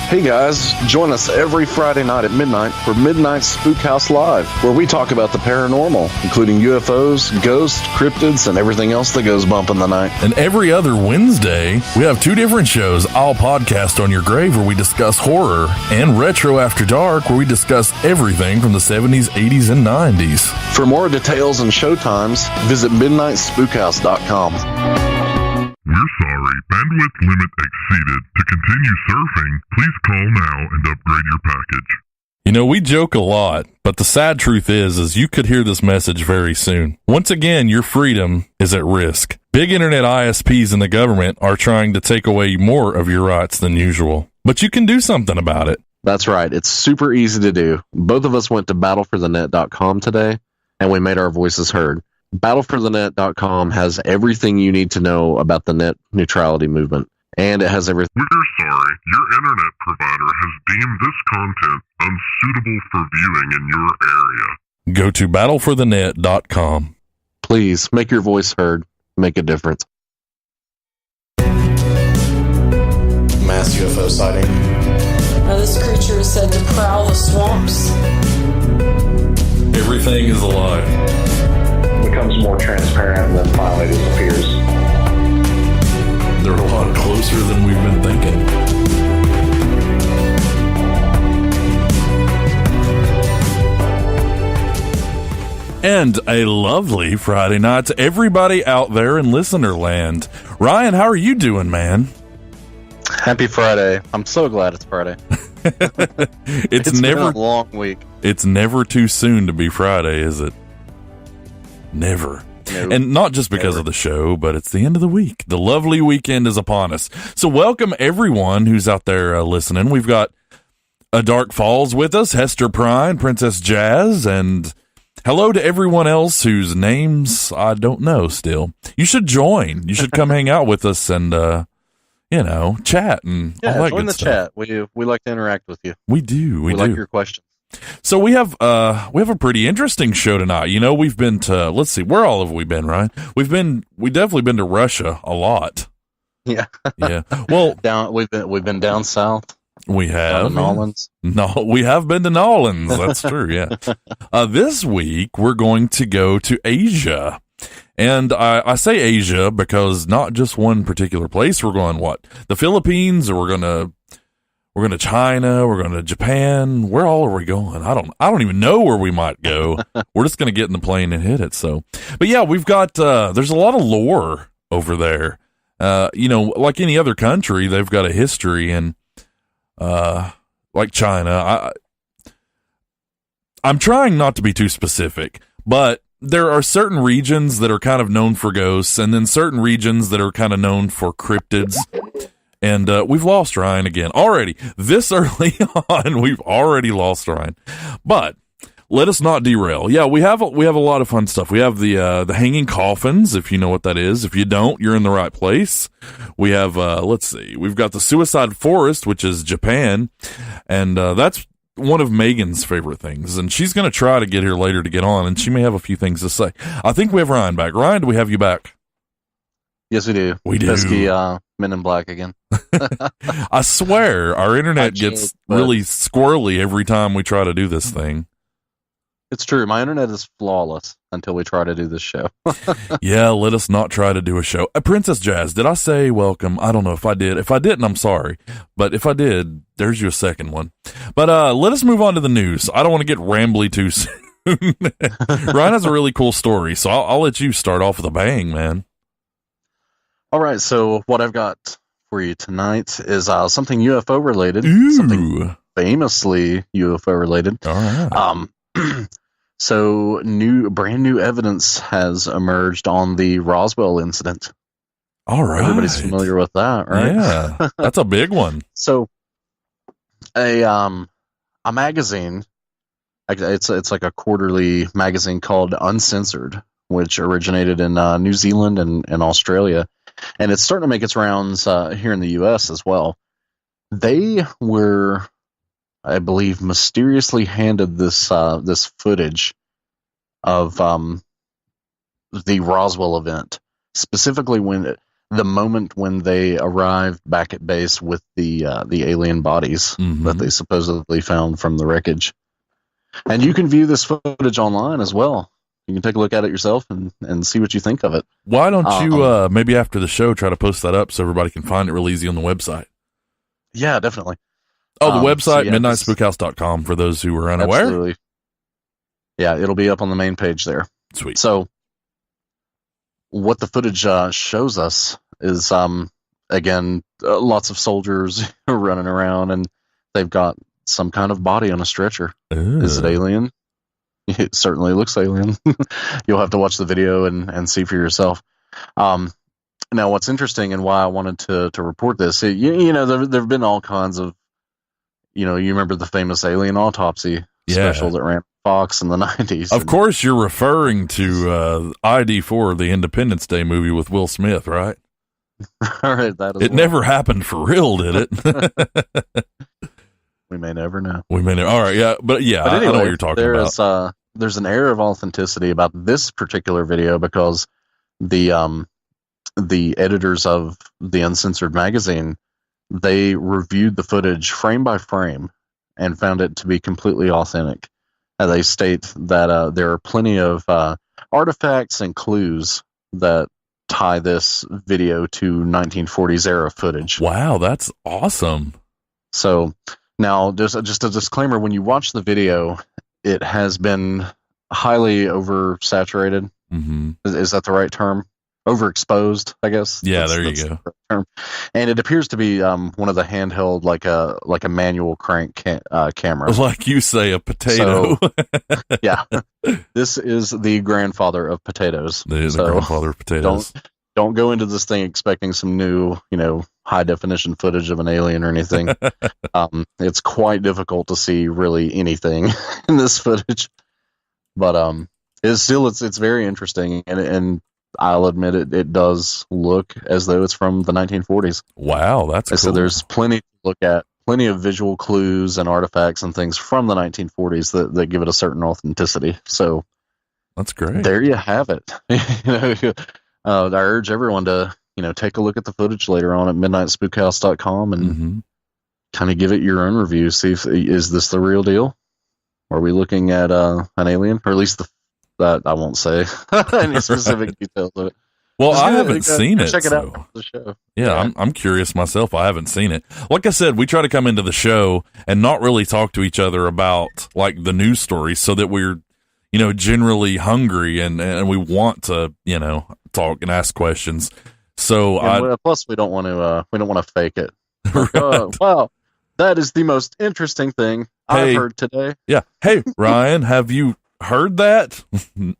Hey guys, join us every Friday night at midnight for Midnight Spook House Live, where we talk about the paranormal, including UFOs, ghosts, cryptids, and everything else that goes bump in the night. And every other Wednesday, we have 2 different shows, I'll Podcast on Your Grave, where we discuss horror, and Retro After Dark, where we discuss everything from the 70s, 80s, and 90s. For more details and showtimes, visit midnightspookhouse.com. We're sorry, bandwidth limit exceeded. To continue surfing, please call now and upgrade your package. You know, we joke a lot, but the sad truth is you could hear this message very soon. Once again, your freedom is at risk. Big internet ISPs and the government are trying to take away more of your rights than usual. But you can do something about it. That's right. It's super easy to do. Both of us went to battleforthenet.com today, and we made our voices heard. Battleforthenet.com has everything you need to know about the net neutrality movement, and it has everything. We're sorry, your internet provider has deemed this content unsuitable for viewing in your area. Go to battleforthenet.com. Please make your voice heard. Make a difference. Mass UFO sighting. Now, this creature is said to prowl the swamps. Everything is alive. Becomes more transparent and then finally disappears. They're a lot closer than we've been thinking. And a lovely Friday night to everybody out there in listener land. Ryan, how are you doing, man? Happy Friday. I'm so glad it's Friday. It's never been a long week. It's never too soon to be Friday, is it? Never. No, and not just because never. of the show, but it's the end of the week. The lovely weekend is upon us. So welcome everyone who's out there listening. We've got a Dark Falls with us, Hester Prine, Princess Jazz, and hello to everyone else whose names I don't know still. You should join. You should come hang out with us and, chat and all that join good the stuff. chat. We like to interact with you. We do. We do. like your questions. So we have a pretty interesting show tonight. You know, we've been to, let's see, where all have we been, Ryan? We definitely been to Russia a lot. Yeah. Yeah. Well, we've been down south. We have. Down to Nolans. No, we have been to Nolans. That's true. Yeah. This week we're going to go to Asia. And I say Asia because not just one particular place. We're going the Philippines, or we're going to China, we're going to Japan. Where all are we going? I don't even know where we might go. We're just going to get in the plane and hit it. So, but yeah, we've got, there's a lot of lore over there. Like any other country, they've got a history, and, like China, I'm trying not to be too specific, but there are certain regions that are kind of known for ghosts, and then certain regions that are kind of known for cryptids. And we've lost Ryan again already. This early on, we've already lost Ryan. But let us not derail. Yeah, we have a lot of fun stuff. We have the hanging coffins, if you know what that is. If you don't, you're in the right place. We have let's see, we've got the suicide forest, which is Japan, and that's one of Megan's favorite things. And she's going to try to get here later to get on, and she may have a few things to say. I think we have Ryan back. Ryan, do we have you back? Yes, we do. We do. Pesky Men in Black again. I swear, our internet gets really squirrely every time we try to do this thing. It's true. My internet is flawless until we try to do this show. Yeah, let us not try to do a show. Princess Jazz, did I say welcome? I don't know if I did. If I didn't, I'm sorry. But if I did, there's your second one. But let us move on to the news. I don't want to get rambly too soon. Ryan has a really cool story, so I'll let you start off with a bang, man. All right, so what I've got for you tonight is something UFO related. Ooh. Something famously UFO related. All right. So brand new evidence has emerged on the Roswell incident. All right. Everybody's familiar with that, right? Yeah, that's a big one. So a magazine, it's like a quarterly magazine called Uncensored, which originated in New Zealand and Australia. And it's starting to make its rounds here in the U.S. as well. They were, I believe, mysteriously handed this footage of the Roswell event, specifically when the moment when they arrived back at base with the alien bodies that they supposedly found from the wreckage. And you can view this footage online as well. You can take a look at it yourself and see what you think of it. Why don't you maybe after the show try to post that up so everybody can find it real easy on the website? Yeah, definitely. Oh, the website, midnightspookhouse.com, for those who were unaware. Absolutely. Yeah, it'll be up on the main page there. Sweet. So what the footage shows us is, again, lots of soldiers running around, and they've got some kind of body on a stretcher. Ooh. Is it alien? It certainly looks alien. You'll have to watch the video and see for yourself. Now, what's interesting and why I wanted to report this, you know, there have been all kinds of, you know, you remember the famous alien autopsy special that ran Fox in the 90s. Of course, you're referring to ID4, the Independence Day movie with Will Smith, right? All right, that is it never happened for real, did it? We may never know. We may never. All right, yeah, but anyway, I know what you're talking about. There's an air of authenticity about this particular video because the editors of the Uncensored magazine, they reviewed the footage frame by frame and found it to be completely authentic. They state that there are plenty of artifacts and clues that tie this video to 1940s era footage. Wow, that's awesome. So now, just a disclaimer, when you watch the video, it has been highly oversaturated. Mm-hmm. Is that the right term? Overexposed, I guess. Yeah, there you go. The right term. And it appears to be one of the handheld, like a manual crank camera. Like you say, a potato. So, yeah, this is the grandfather of potatoes. The grandfather of potatoes. Don't go into this thing expecting some new, you know, high definition footage of an alien or anything. It's quite difficult to see really anything in this footage, but it's very interesting, and I'll admit it does look as though it's from the 1940s. Wow, that's cool. So there's plenty to look at, plenty of visual clues and artifacts and things from the 1940s that give it a certain authenticity. So that's great. There you have it. You know, I urge everyone to, you know, take a look at the footage later on at midnightspookhouse.com and kind of give it your own review. See if is this the real deal? Are we looking at an alien, or at least that I won't say any specific details of it. Well, I haven't seen it. Check it so. out. The show. Yeah, I'm curious myself. I haven't seen it. Like I said, we try to come into the show and not really talk to each other about like the news stories, so that we're, you know, generally hungry and we want to, you know, talk and ask questions. So plus we don't want to fake it. Right. Wow, that is the most interesting thing I've heard today. Yeah. Hey, Ryan, have you heard that?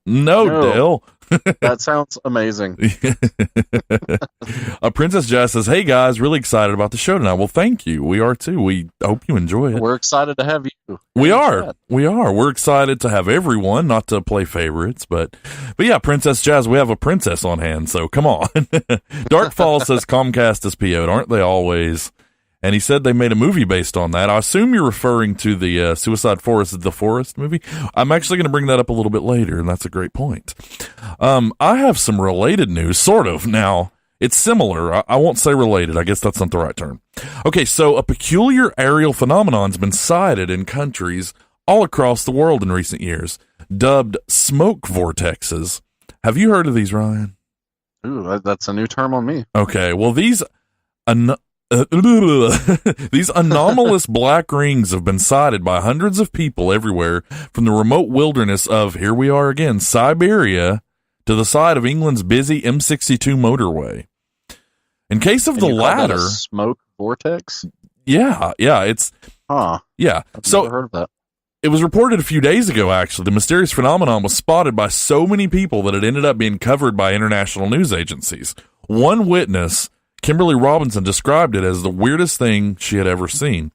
No. Dale. That sounds amazing. Princess Jazz says, "Hey guys, really excited about the show tonight." Well, thank you. We are too. We hope you enjoy it. We're excited to have you. We are. We're excited to have everyone, not to play favorites, but yeah, Princess Jazz, we have a princess on hand, so come on. Darkfall says Comcast is PO'd, aren't they always? And he said they made a movie based on that. I assume you're referring to the Suicide Forest, the Forest movie. I'm actually going to bring that up a little bit later, and that's a great point. I have some related news, sort of. Now, it's similar. I won't say related. I guess that's not the right term. Okay, so a peculiar aerial phenomenon has been sighted in countries all across the world in recent years, dubbed smoke vortexes. Have you heard of these, Ryan? Ooh, that's a new term on me. Okay, well, these anomalous black rings have been sighted by hundreds of people everywhere, from the remote wilderness of, here we are again, Siberia, to the side of England's busy M62 motorway. In case of the latter, smoke vortex. Yeah, it's yeah. I've never heard of that. It was reported a few days ago, actually. The mysterious phenomenon was spotted by so many people that it ended up being covered by international news agencies. One witness, Kimberly Robinson, described it as the weirdest thing she had ever seen.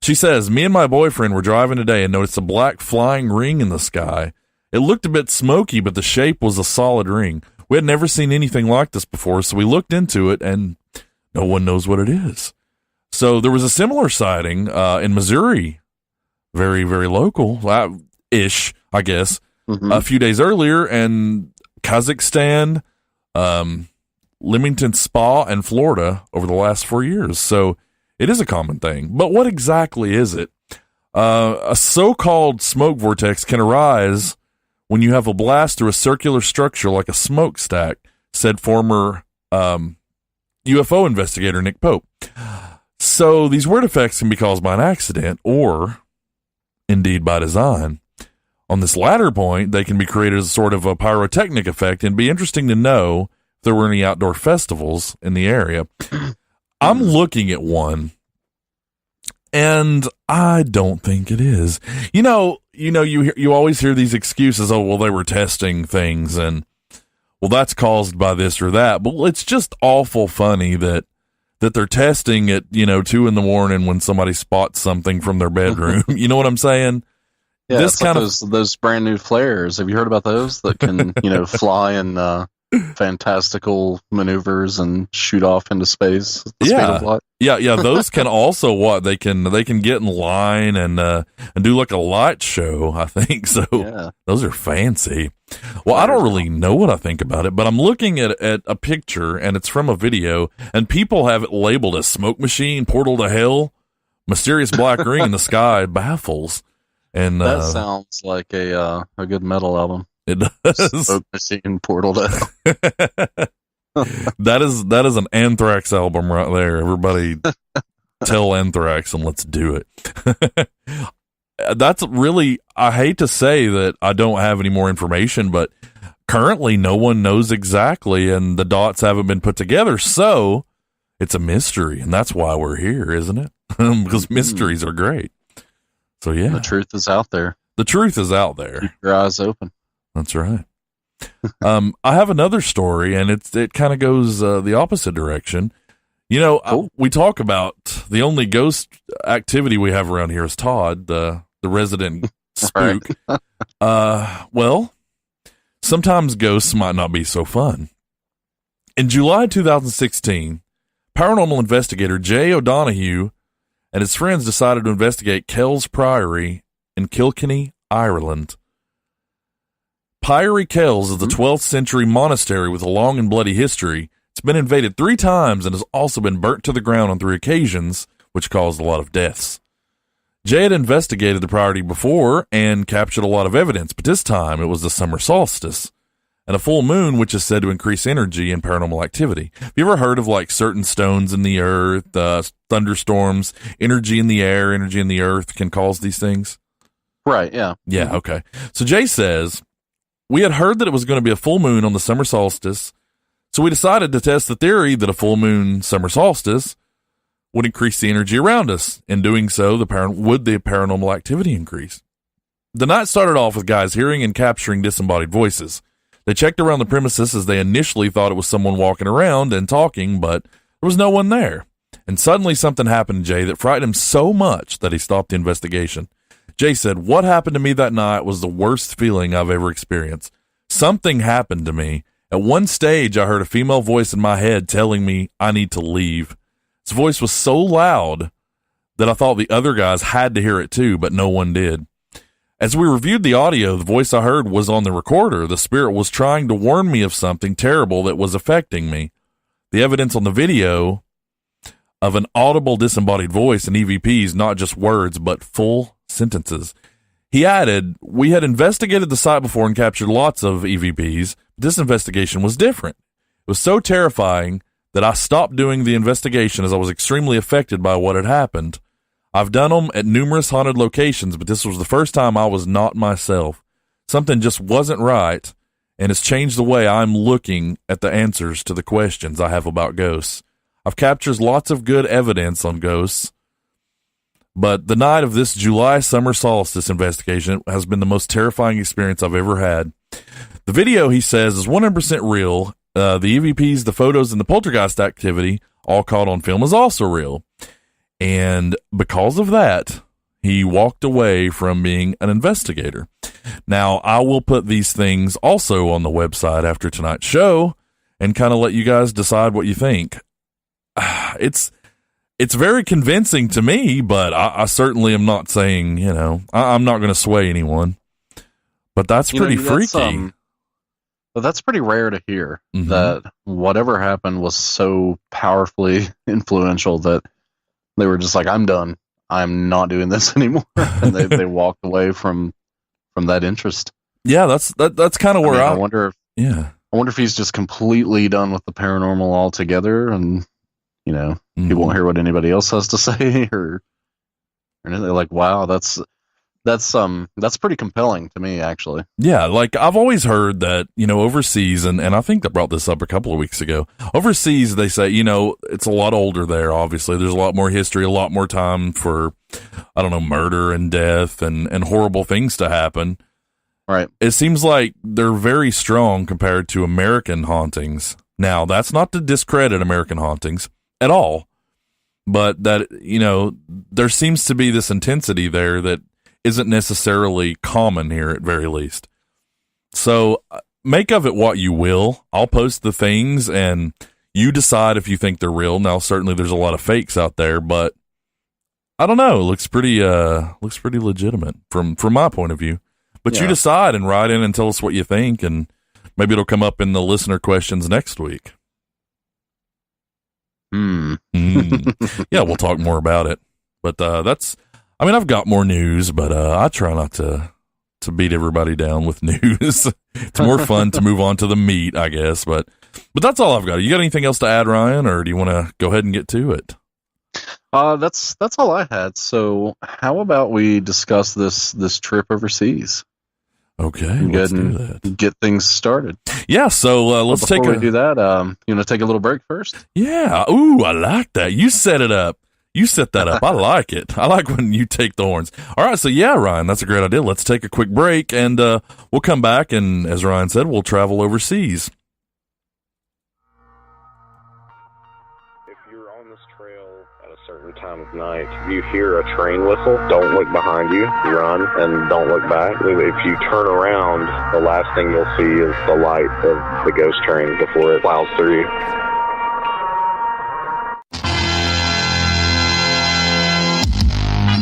She says, "Me and my boyfriend were driving today and noticed a black flying ring in the sky. It looked a bit smoky, but the shape was a solid ring. We had never seen anything like this before, so we looked into it, and no one knows what it is." So there was a similar sighting in Missouri, very, very local-ish, I guess, a few days earlier, and Kazakhstan, Leamington Spa in Florida over the last 4 years. So it is a common thing. But what exactly is it? A so-called smoke vortex can arise when you have a blast through a circular structure like a smokestack, said former UFO investigator Nick Pope. So these weird effects can be caused by an accident or indeed by design. On this latter point, they can be created as sort of a pyrotechnic effect, and be interesting to know if there were any outdoor festivals in the area. I'm looking at one, and I don't think it is. You always hear these excuses. Oh, well, they were testing things, and well, that's caused by this or that. But it's just awful funny that they're testing at 2 a.m. when somebody spots something from their bedroom. You know what I'm saying? Yeah, this it's kind like those brand new flares. Have you heard about those that can fly in fantastical maneuvers and shoot off into space? At the speed of light? Yeah. Those can also they can get in line and do like a light show. I think so. Yeah. Those are fancy. Well, I don't really know what I think about it, but I'm looking at a picture, and it's from a video, and people have it labeled as smoke machine, portal to hell, mysterious black ring in the sky, baffles. And that sounds like a good metal album. It does. Smoke machine, portal to hell. That is an Anthrax album right there. Everybody tell Anthrax and let's do it. That's really, I hate to say that I don't have any more information, but currently no one knows exactly, and the dots haven't been put together. So it's a mystery, and that's why we're here, isn't it? Because mysteries are great. So yeah, the truth is out there. The truth is out there. Keep your eyes open. That's right. I have another story, and it kind of goes the opposite direction. Cool. We talk about the only ghost activity we have around here is Todd, the resident spook. Well, sometimes ghosts might not be so fun. In July 2016, paranormal investigator Jay O'Donoghue and his friends decided to investigate Kells Priory in Kilkenny, Ireland. Priory Kells is the 12th century monastery with a long and bloody history. It's been invaded 3 times and has also been burnt to the ground on 3 occasions, which caused a lot of deaths. Jay had investigated the priory before and captured a lot of evidence, but this time it was the summer solstice and a full moon, which is said to increase energy and paranormal activity. Have you ever heard of like certain stones in the earth, thunderstorms, energy in the air, energy in the earth can cause these things? Right, yeah. Yeah, okay. So Jay says, we had heard that it was going to be a full moon on the summer solstice, so we decided to test the theory that a full moon summer solstice would increase the energy around us. In doing so, would the paranormal activity increase? The night started off with guys hearing and capturing disembodied voices. They checked around the premises as they initially thought it was someone walking around and talking, but there was no one there. And suddenly something happened to Jay that frightened him so much that he stopped the investigation. Jay said, what happened to me that night was the worst feeling I've ever experienced. Something happened to me. At one stage, I heard a female voice in my head telling me I need to leave. His voice was so loud that I thought the other guys had to hear it too, but no one did. As we reviewed the audio, the voice I heard was on the recorder. The spirit was trying to warn me of something terrible that was affecting me. The evidence on the video of an audible disembodied voice and EVPs, not just words, but full sentences. He added, we had investigated the site before and captured lots of EVPs, but this investigation was different. It was so terrifying that I stopped doing the investigation as I was extremely affected by what had happened. I've done them at numerous haunted locations, but this was the first time I was not myself. Something just wasn't right, and it's changed the way I'm looking at the answers to the questions I have about ghosts. I've captured lots of good evidence on ghosts, but the night of this July summer solstice investigation has been the most terrifying experience I've ever had. The video, he says, is 100% real. The EVPs, the photos, and the poltergeist activity, all caught on film, is also real. And because of that, he walked away from being an investigator. Now, I will put these things also on the website after tonight's show and kind of let you guys decide what you think. It's very convincing to me, but I certainly am not saying, I'm not going to sway anyone. But that's pretty freaky. But that's pretty rare to hear, Mhm. that whatever happened was so powerfully influential that they were just like, I'm done. I'm not doing this anymore. And they walked away from that interest. Yeah, that's kind of where I wonder if he's just completely done with the paranormal altogether, and he won't hear what anybody else has to say, or anything. Like, wow, that's pretty compelling to me, actually. Yeah, like I've always heard that, overseas, and I think they brought this up a couple of weeks ago. Overseas, they say, it's a lot older there, obviously. There's a lot more history, a lot more time for, I don't know, murder and death and horrible things to happen. Right. It seems like they're very strong compared to American hauntings. Now, that's not to discredit American hauntings at all, but that, there seems to be this intensity there that isn't necessarily common here, at very least. So make of it what you will. I'll post the things and you decide if you think they're real. Now, certainly there's a lot of fakes out there, but I don't know. It looks pretty legitimate from my point of view. But you decide and write in and tell us what you think, and maybe it'll come up in the listener questions next week. Yeah, we'll talk more about it. But I've got more news, but I try not to beat everybody down with news. It's more fun to move on to the meat, I guess. But that's all I've got. You got anything else to add, Ryan, or do you want to go ahead and get to it? That's all I had. So how about we discuss this trip overseas? Okay, let's do that. Get things started. Yeah, so let's before we do that, you want to take a little break first? Yeah. Ooh, I like that. You set it up. You set that up. I like it. I like when you take the horns. All right, so yeah, Ryan, that's a great idea. Let's take a quick break, and we'll come back, and as Ryan said, we'll travel overseas. Certain time of night, if you hear a train whistle, don't look behind you, run, and don't look back. If you turn around, the last thing you'll see is the light of the ghost train before it plows through you.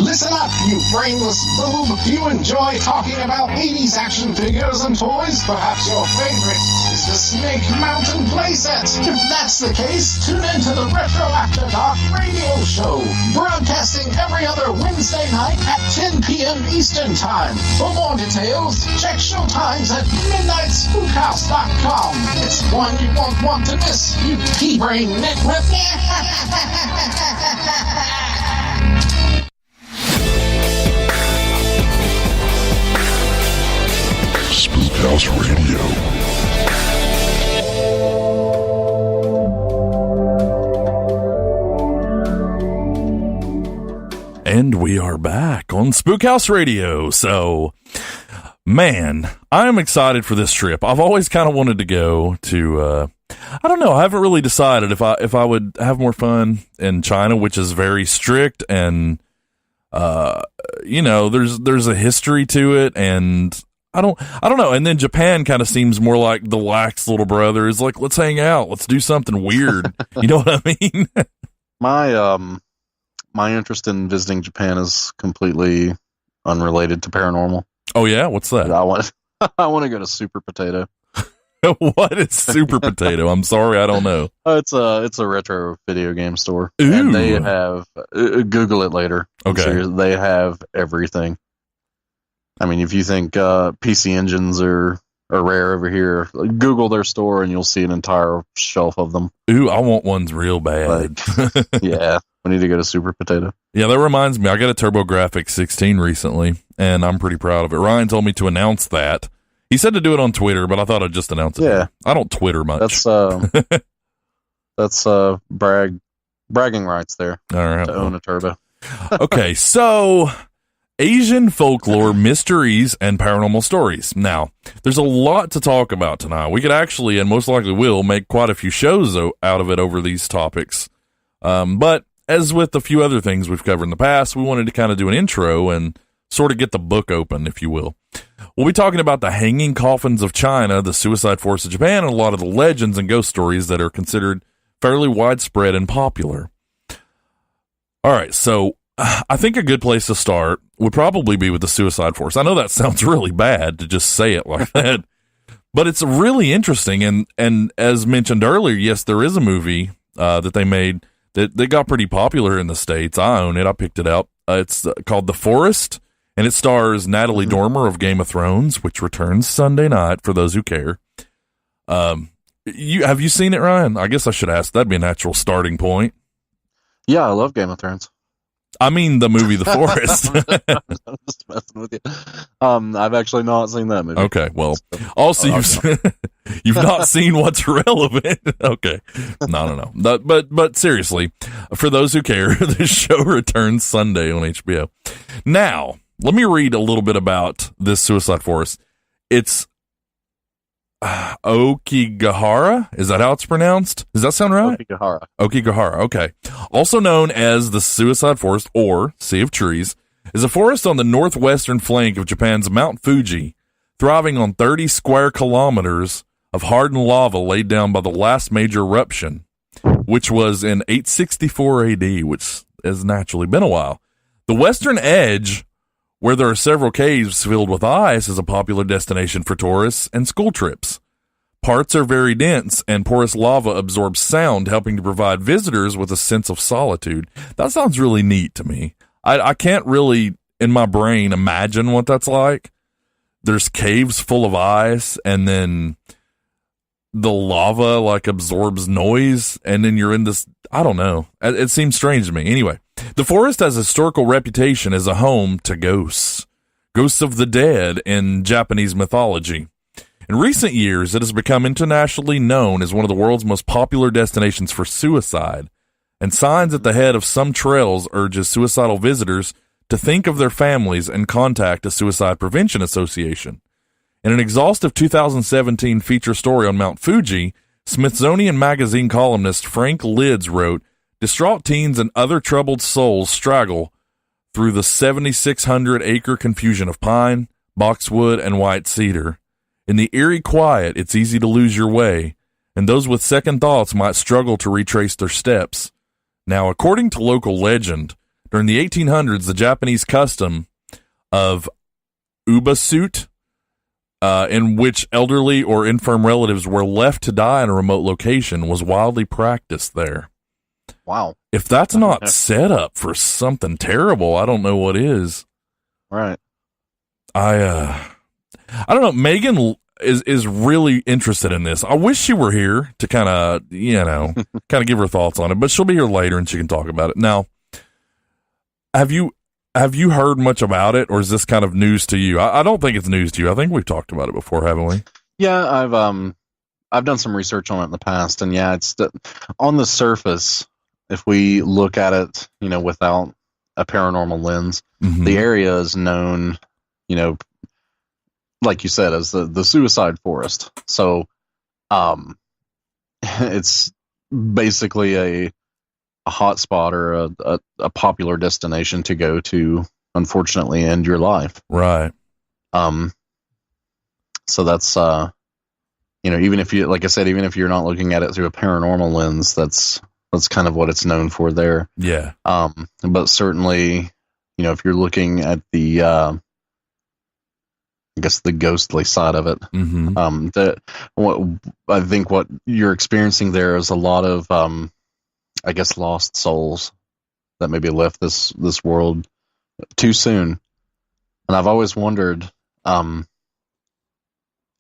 Listen up, you brainless boob. Do you enjoy talking about 80s action figures and toys? Perhaps your favorite is the Snake Mountain playset. If that's the case, tune into the Retro After Dark radio show, broadcasting every other Wednesday night at 10 p.m. Eastern Time. For more details, check show times at midnightspookhouse.com. It's one you won't want to miss, you pea-brain nitwit. Spookhouse Radio. And we are back on Spookhouse Radio. So, man, I'm excited for this trip. I've always kind of wanted to go to, I don't know, I haven't really decided if I would have more fun in China, which is very strict, and, there's a history to it, and I don't know. And then Japan kind of seems more like the lax little brother. Is like, let's hang out. Let's do something weird. You know what I mean? My interest in visiting Japan is completely unrelated to paranormal. Oh yeah? What's that? I want to go to Super Potato. What is Super Potato? I'm sorry, I don't know. It's a retro video game store. Ooh. And they have, Google it later. Okay. Seriously, they have everything. I mean, if you think PC engines are rare over here, Google their store and you'll see an entire shelf of them. Ooh, I want ones real bad. Yeah, we need to go to Super Potato. Yeah, that reminds me, I got a TurboGrafx 16 recently, and I'm pretty proud of it. Ryan told me to announce that. He said to do it on Twitter, but I thought I'd just announce it. Yeah. I don't Twitter much. That's bragging rights there. All right. To own a turbo. Okay, so Asian folklore, mysteries, and paranormal stories. Now, there's a lot to talk about tonight. We could actually, and most likely will, make quite a few shows out of it over these topics. But as with a few other things we've covered in the past, we wanted to kind of do an intro and sort of get the book open, if you will. We'll be talking about the hanging coffins of China, the suicide force of Japan, and a lot of the legends and ghost stories that are considered fairly widespread and popular. All right, so I think a good place to start would probably be with the suicide force. I know that sounds really bad to just say it like that, But it's really interesting, and as mentioned earlier, yes, there is a movie that they made that got pretty popular in the States. I own it. I picked it out. It's called The Forest, and it stars Natalie Dormer of Game of Thrones, which returns Sunday night for those who care. Have you seen it, Ryan? I guess I should ask. That'd be a natural starting point. Yeah, I love Game of Thrones. I mean the movie The Forest. I'm just messing with you. I've actually not seen that movie. Okay, well, also you've not seen what's relevant. Okay, no. But seriously, for those who care, the show returns Sunday on HBO. Now, let me read a little bit about this Suicide Forest. It's Okigahara? Is that how it's pronounced? Does that sound right? Okigahara, okay. Also known as the Suicide Forest, or Sea of Trees, is a forest on the northwestern flank of Japan's Mount Fuji, thriving on 30 square kilometers of hardened lava laid down by the last major eruption, which was in 864 AD, which has naturally been a while. The western edge, where there are several caves filled with ice, is a popular destination for tourists and school trips. Parts are very dense, and porous lava absorbs sound, helping to provide visitors with a sense of solitude. That sounds really neat to me. I can't really, in my brain, imagine what that's like. There's caves full of ice, and then the lava, like, absorbs noise, and then you're in this, I don't know. It seems strange to me. Anyway, the forest has a historical reputation as a home to ghosts of the dead in Japanese mythology. In recent years, it has become internationally known as one of the world's most popular destinations for suicide, and signs at the head of some trails urges suicidal visitors to think of their families and contact a suicide prevention association. In an exhaustive 2017 feature story on Mount Fuji, Smithsonian Magazine columnist Frank Lids wrote, "Distraught teens and other troubled souls straggle through the 7,600-acre confusion of pine, boxwood, and white cedar. In the eerie quiet, it's easy to lose your way, and those with second thoughts might struggle to retrace their steps. Now, according to local legend, during the 1800s, the Japanese custom of ubasute, in which elderly or infirm relatives were left to die in a remote location, was widely practiced there." Wow. If that's not set up for something terrible, I don't know what is. Right. I don't know. Megan is really interested in this. I wish she were here to kind of give her thoughts on it, but she'll be here later and she can talk about it. Now, have you heard much about it, or is this kind of news to you? I don't think it's news to you. I think we've talked about it before, haven't we? Yeah, I've done some research on it in the past, and yeah, it's on the surface. If we look at it, without a paranormal lens, the area is known, like you said, as the suicide forest. So, it's basically a hot spot or a popular destination to go to, unfortunately, end your life. Right. So that's, even if you, like I said, even if you're not looking at it through a paranormal lens, that's kind of what it's known for there. Yeah. But certainly, if you're looking at the, I guess the ghostly side of it, I think what you're experiencing there is a lot of, I guess, lost souls that maybe left this world too soon. And I've always wondered, I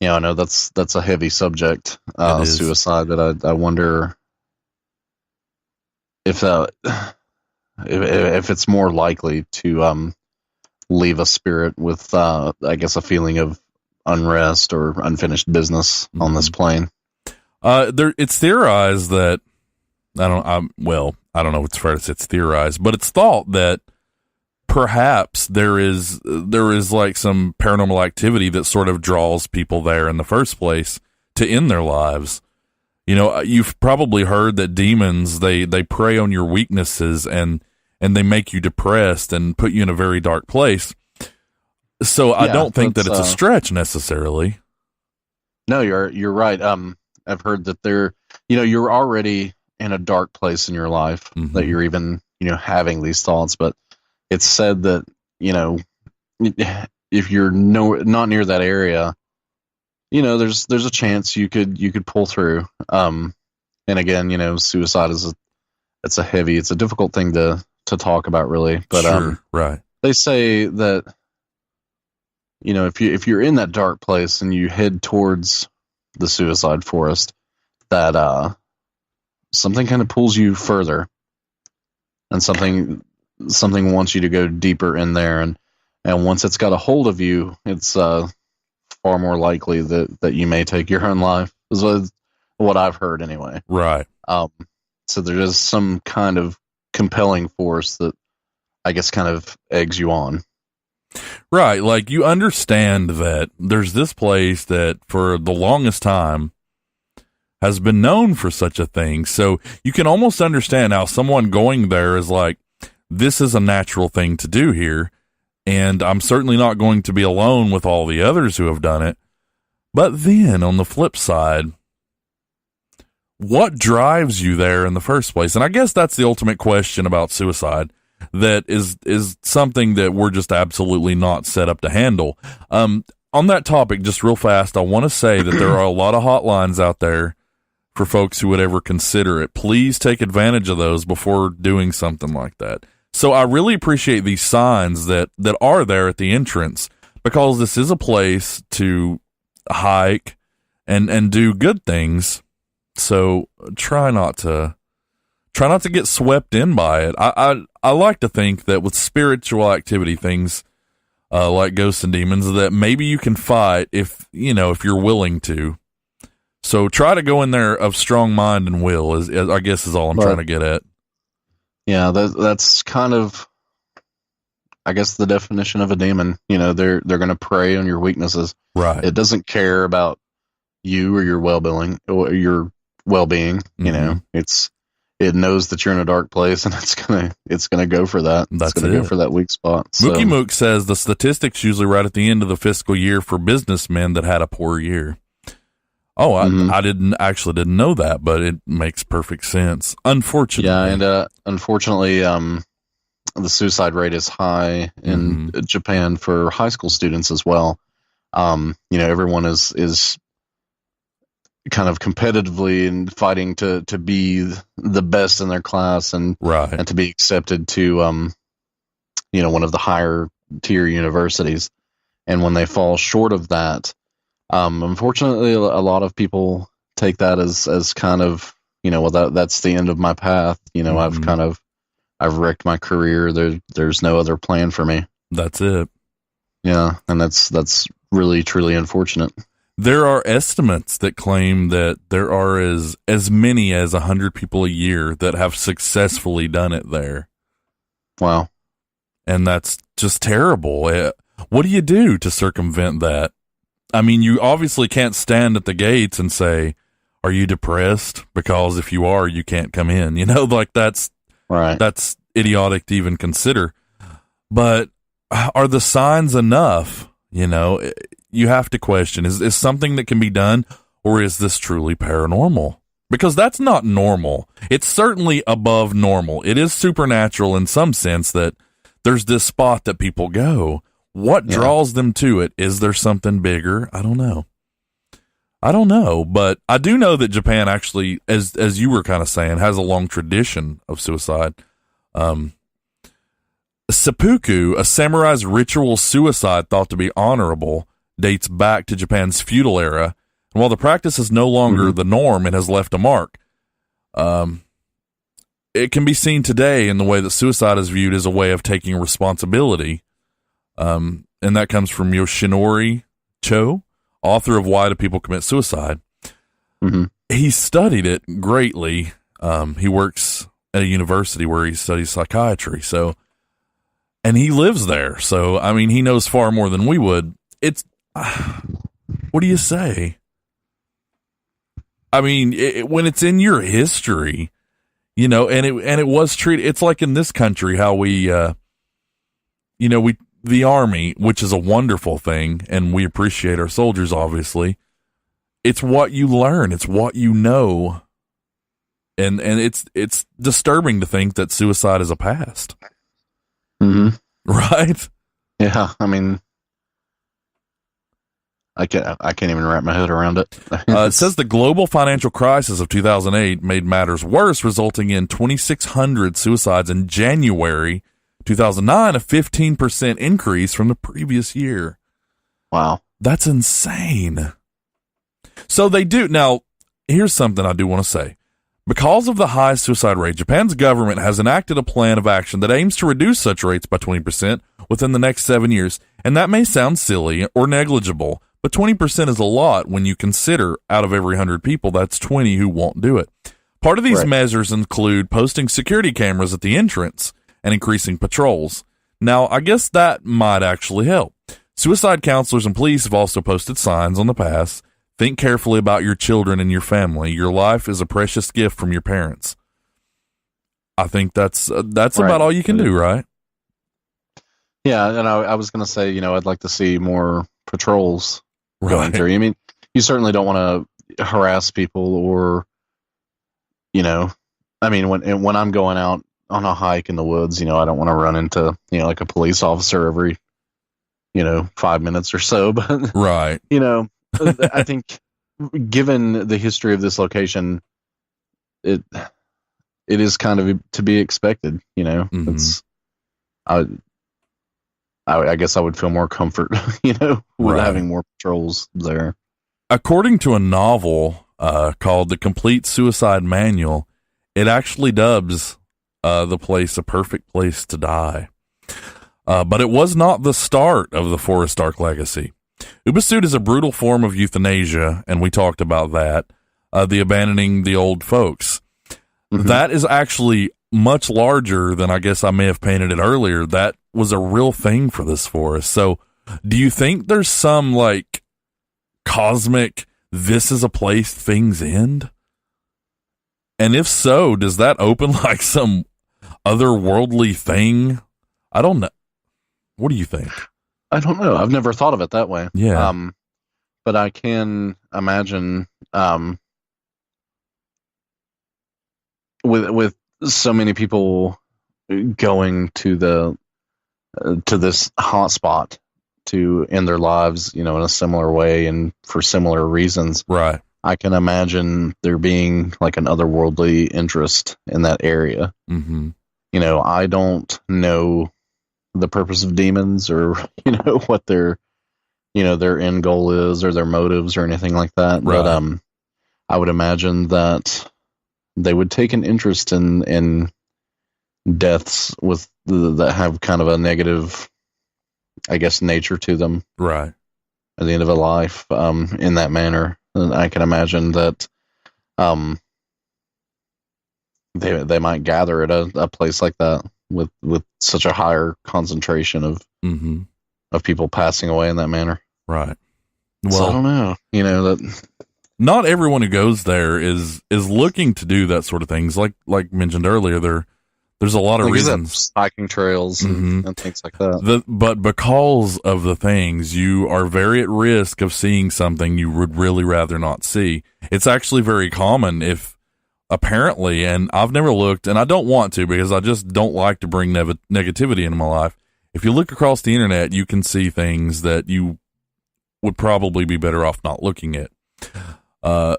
know that's a heavy subject, suicide, that I wonder if it's more likely to leave a spirit with, I guess, a feeling of unrest or unfinished business on this plane. It's theorized that, I don't know if it's fair to say it's theorized, but it's thought that perhaps there is like some paranormal activity that sort of draws people there in the first place to end their lives. You've probably heard that demons, they prey on your weaknesses and they make you depressed and put you in a very dark place. So I don't think that it's a stretch necessarily. No, you're right. I've heard that you're already in a dark place in your life, that you're even, having these thoughts, but it's said that, if you're not near that area, there's a chance you could pull through. And again, suicide it's a difficult thing to talk about, really. But Sure, right. they say that if you're in that dark place and you head towards the suicide forest, that something kind of pulls you further, and something wants you to go deeper in there, and once it's got a hold of you, it's far more likely that you may take your own life, is what I've heard anyway. Right. So there is some kind of compelling force that I guess kind of eggs you on. Right. Like, you understand that there's this place that for the longest time has been known for such a thing. So you can almost understand how someone going there is like, this is a natural thing to do here. And I'm certainly not going to be alone with all the others who have done it. But then on the flip side, what drives you there in the first place? And I guess that's the ultimate question about suicide. That is something that we're just absolutely not set up to handle. On that topic, just real fast, I want to say that there are a lot of hotlines out there for folks who would ever consider it. Please take advantage of those before doing something like that. So I really appreciate these signs that are there at the entrance, because this is a place to hike and do good things. So try not to get swept in by it. I like to think that with spiritual activity, things like ghosts and demons, that maybe you can fight if you're willing to. So try to go in there of strong mind and will, is I guess is all I'm trying to get at. Yeah, that's kind of, I guess, the definition of a demon. They're going to prey on your weaknesses. Right. It doesn't care about you or your well-being. Mm-hmm. It knows that you're in a dark place, and it's gonna go for that. That's it's gonna go for that weak spot. So. Mookie Mook says the statistics usually right at the end of the fiscal year for businessmen that had a poor year. Oh, I didn't know that, but it makes perfect sense. Unfortunately, yeah, and unfortunately, the suicide rate is high in Japan for high school students as well. Everyone is kind of competitively and fighting to be the best in their class and to be accepted to one of the higher tier universities. And when they fall short of that, unfortunately, a lot of people take that as kind of, that's the end of my path. I've wrecked my career. There's no other plan for me. That's it. Yeah. And that's really, truly unfortunate. There are estimates that claim that there are as many as 100 people a year that have successfully done it there. Wow. And that's just terrible. What do you do to circumvent that? I mean, you obviously can't stand at the gates and say, are you depressed? Because if you are, you can't come in. That's right. That's idiotic to even consider. But are the signs enough? You have to question, is something that can be done, or is this truly paranormal? Because that's not normal. It's certainly above normal. It is supernatural in some sense that there's this spot that people go. What draws them to it? Is there something bigger? I don't know. But I do know that Japan actually, as you were kind of saying, has a long tradition of suicide. Seppuku, a samurai's ritual suicide thought to be honorable, dates back to Japan's feudal era. And while the practice is no longer the norm, it has left a mark. It can be seen today in the way that suicide is viewed as a way of taking responsibility. And that comes from Yoshinori Cho, author of Why Do People Commit Suicide? He studied it greatly. He works at a university where he studies psychiatry. And he lives there. So, I mean, he knows far more than we would. What do you say? I mean, when it's in your history, and it was treated, it's like in this country, how we, the Army, which is a wonderful thing, and we appreciate our soldiers, obviously. It's what you learn. It's what you know. And it's disturbing to think that suicide is a past. Right? Yeah. I mean, I can't even wrap my head around it. It says the global financial crisis of 2008 made matters worse, resulting in 2,600 suicides in January 2009, a 15% increase from the previous year. Wow. That's insane. So they do. Now, here's something I do want to say. Because of the high suicide rate, Japan's government has enacted a plan of action that aims to reduce such rates by 20% within the next 7 years. And that may sound silly or negligible, but 20% is a lot when you consider out of every 100 people, that's 20 who won't do it. Part of these measures include posting security cameras at the entrance and increasing patrols. Now, I guess that might actually help. Suicide counselors and police have also posted signs on the paths. Think carefully about your children and your family. Your life is a precious gift from your parents. I think that's about all you can do, right? Yeah, and I was going to say, I'd like to see more patrols going through. I mean, you certainly don't want to harass people or, I mean, when I'm going out on a hike in the woods, I don't want to run into, like a police officer every, 5 minutes or so. But, right. I think given the history of this location, it is kind of to be expected, Mm-hmm. It's, I guess I would feel more comfort, with having more patrols there. According to a novel called The Complete Suicide Manual, it actually dubs the place a perfect place to die. But it was not the start of the Forest Dark legacy. Ubuntu is a brutal form of euthanasia, and we talked about that, the abandoning the old folks. Mm-hmm. That is actually much larger than I guess I may have painted it earlier. That was a real thing for this forest. So do you think there's some like cosmic, this is a place things end? And if so, does that open like some otherworldly thing? I don't know. What do you think? I don't know. I've never thought of it that way. Yeah. But I can imagine with so many people going to this hot spot to end their lives, in a similar way and for similar reasons. Right. I can imagine there being like an otherworldly interest in that area. Mm-hmm. I don't know the purpose of demons or, what their end goal is or their motives or anything like that. Right. But I would imagine that they would take an interest in deaths with that have kind of a negative, I guess, nature to them. Right. At the end of a life, in that manner. And I can imagine that they might gather at a place like that with such a higher concentration of mm-hmm. of people passing away in that manner. Right. Well, so I don't know. That not everyone who goes there is looking to do that sort of things. Like mentioned earlier, there's a lot of reasons. Hiking trails and things like that. But because of the things, you are very at risk of seeing something you would really rather not see. It's actually very common apparently, and I've never looked, and I don't want to because I just don't like to bring negativity into my life. If you look across the internet, you can see things that you would probably be better off not looking at.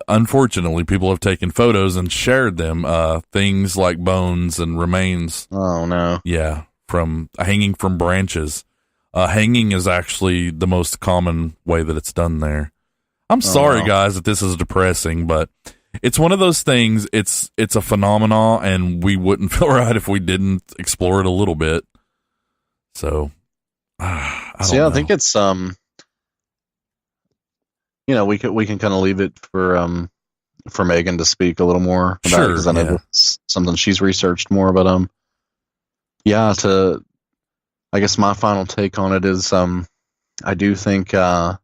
Unfortunately, people have taken photos and shared them, things like bones and remains. Oh, no. Yeah, from hanging from branches. Hanging is actually the most common way that it's done there. I'm sorry, guys, that this is depressing, but it's one of those things. It's a phenomenon, and we wouldn't feel right if we didn't explore it a little bit. So, I think it's we can kind of leave it for Megan to speak a little more about it, because I know it's something she's researched more. But I guess my final take on it is I do think that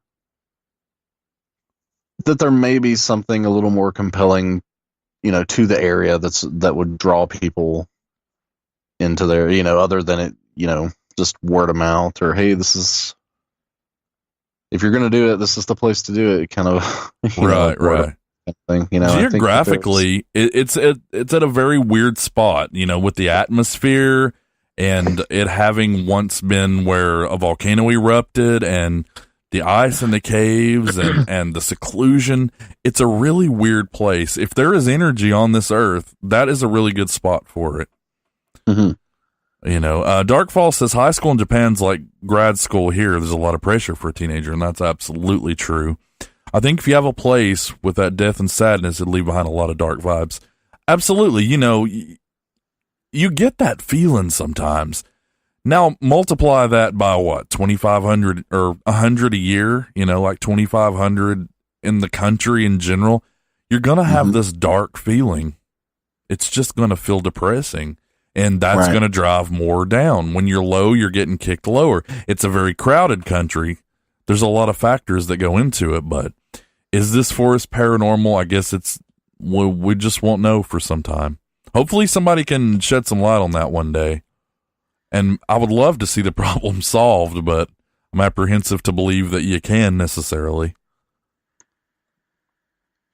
there may be something a little more compelling, to the area that would draw people into there, other than it, just word of mouth or, hey, this is, if you're going to do it, this is the place to do it, kind of. Right. Thing, Geographically, it's at a very weird spot, with the atmosphere and it having once been where a volcano erupted, and the ice in the caves and the seclusion. It's a really weird place. If there is energy on this earth, that is a really good spot for it. Mm-hmm. You know, Darkfall says high school in Japan's like grad school here. There's a lot of pressure for a teenager, and that's absolutely true. I think if you have a place with that death and sadness, it'd leave behind a lot of dark vibes. Absolutely. You know, you get that feeling sometimes. Now multiply that by what, 2,500 or 100 a year, you know, like 2,500 in the country in general. You're going to have this dark feeling. It's just going to feel depressing. And that's going to drive more down. When you're low, you're getting kicked lower. It's a very crowded country. There's a lot of factors that go into it, but is this forest paranormal? I guess we just won't know for some time. Hopefully somebody can shed some light on that one day. And I would love to see the problem solved, but I'm apprehensive to believe that you can necessarily.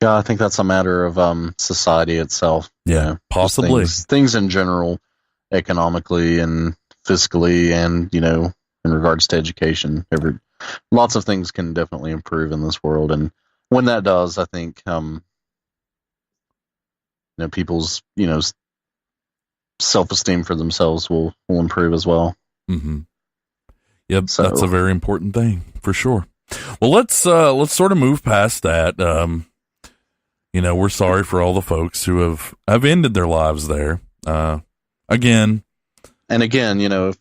Yeah, I think that's a matter of society itself. Yeah, you know, possibly. Things in general, economically and fiscally, and, you know, in regards to education. Lots of things can definitely improve in this world. And when that does, I think, you know, people's, you know, self-esteem for themselves will improve as well. Mm-hmm. Yep, so that's a very important thing for sure. Well, let's sort of move past that. You know, we're sorry for all the folks who have ended their lives there. Again, you know,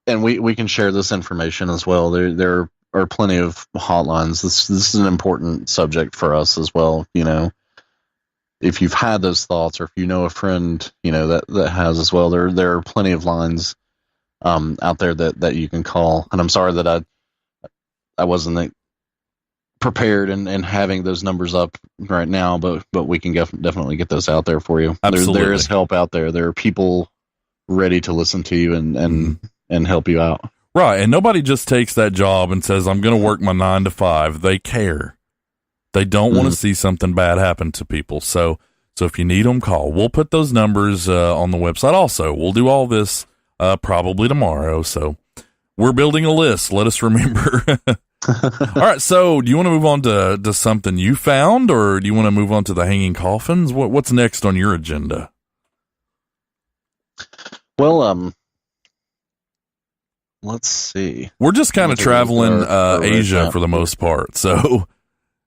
and we can share this information as well. There are plenty of hotlines. This is an important subject for us as well. You know, if you've had those thoughts, or if you know a friend, you know, that has as well, there are plenty of lines out there that you can call. And I'm sorry that I wasn't prepared and having those numbers up right now, but we can definitely get those out there for you. Absolutely. There is help out there. There are people ready to listen to you and help you out. Right. And nobody just takes that job and says, I'm going to work my 9 to 5. They care. They don't want to see something bad happen to people. So if you need them, call. We'll put those numbers on the website also. We'll do all this probably tomorrow. So we're building a list. Let us remember. All right. So do you want to move on to something you found, or do you want to move on to the hanging coffins? What's next on your agenda? Well, let's see. We're just kind of traveling Asia for the most part. So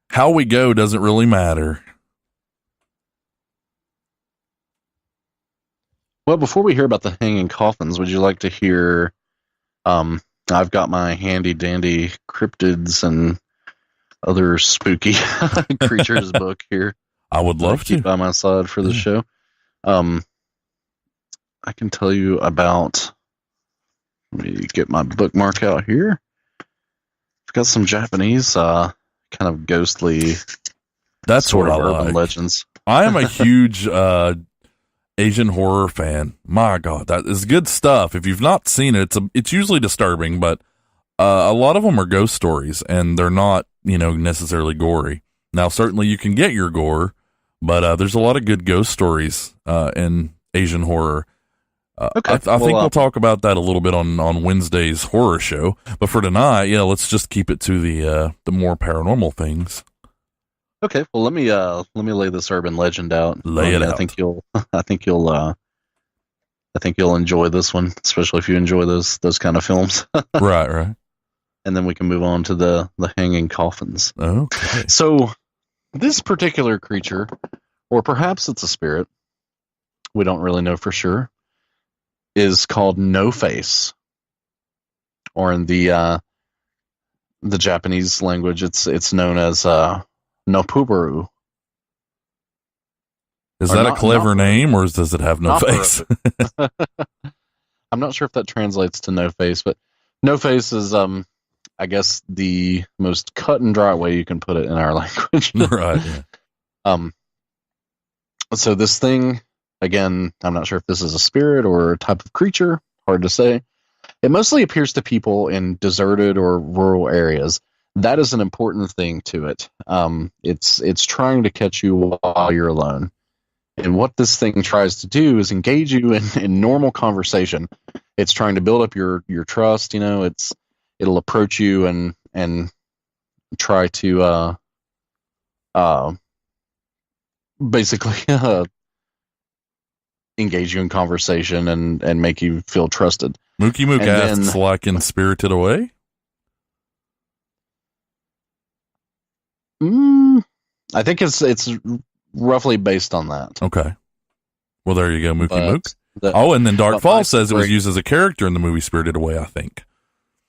how we go doesn't really matter. Well, before we hear about the hanging coffins, would you like to hear, I've got my handy dandy cryptids and other spooky creatures book here. I would love to keep by my side for the show. I can tell you about, let me get my bookmark out here. I've got some Japanese, kind of ghostly, that's sort what of I urban like. legends. I am a huge Asian horror fan. My God, that is good stuff. If you've not seen it, it's usually disturbing, but a lot of them are ghost stories, and they're not, you know, necessarily gory. Now, certainly you can get your gore, but there's a lot of good ghost stories in Asian horror. Okay. I think we'll talk about that a little bit on Wednesday's horror show. But for tonight, yeah, let's just keep it to the more paranormal things. Okay. Well, let me lay this urban legend out. Lay it out. I think you'll enjoy this one, especially if you enjoy those kind of films. Right. And then we can move on to the hanging coffins. Okay. So this particular creature, or perhaps it's a spirit, we don't really know for sure, is called No Face, or in the Japanese language, it's known as Nopubaru. Is that a clever name, or does it have no face? I'm not sure if that translates to no face, but no face is, I guess, the most cut and dry way you can put it in our language. Right. Yeah. So this thing, again, I'm not sure if this is a spirit or a type of creature. Hard to say. It mostly appears to people in deserted or rural areas. That is an important thing to it. It's trying to catch you while you're alone. And what this thing tries to do is engage you in normal conversation. It's trying to build up your trust. You know, it'll approach you and and try to basically engage you in conversation and make you feel trusted. Mookie Mook And asks, then- like in Spirited Away? I think it's roughly based on that. Okay. Well, there you go, Mookie But Mook. the- Oh, and then Dark but Fall my says it was story- used as a character in the movie Spirited Away, I think.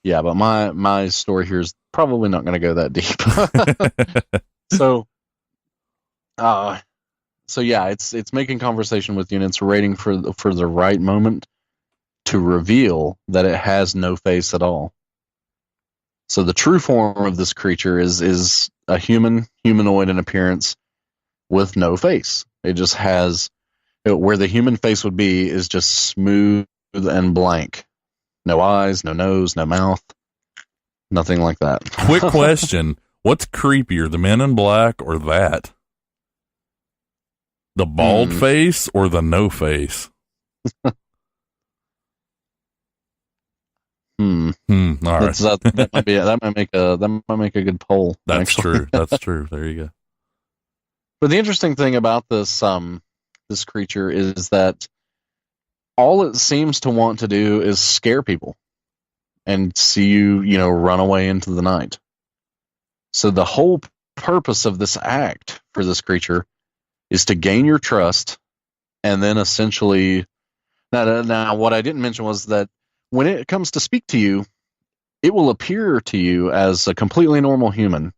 Yeah, but my story here is probably not going to go that deep. So yeah, it's making conversation with you, and it's waiting for the right moment to reveal that it has no face at all. So the true form of this creature is a humanoid in appearance with no face. It just has where the human face would be is just smooth and blank. No eyes, no nose, no mouth, nothing like that. Quick question. What's creepier, the Men in Black or that? The bald face or the no face? All right. That might make a good poll. That's actually. true. That's true. There you go. But the interesting thing about this this creature is that all it seems to want to do is scare people and see you run away into the night. So the whole purpose of this act for this creature is to gain your trust, and then essentially now what I didn't mention was that when it comes to speak to you, it will appear to you as a completely normal human.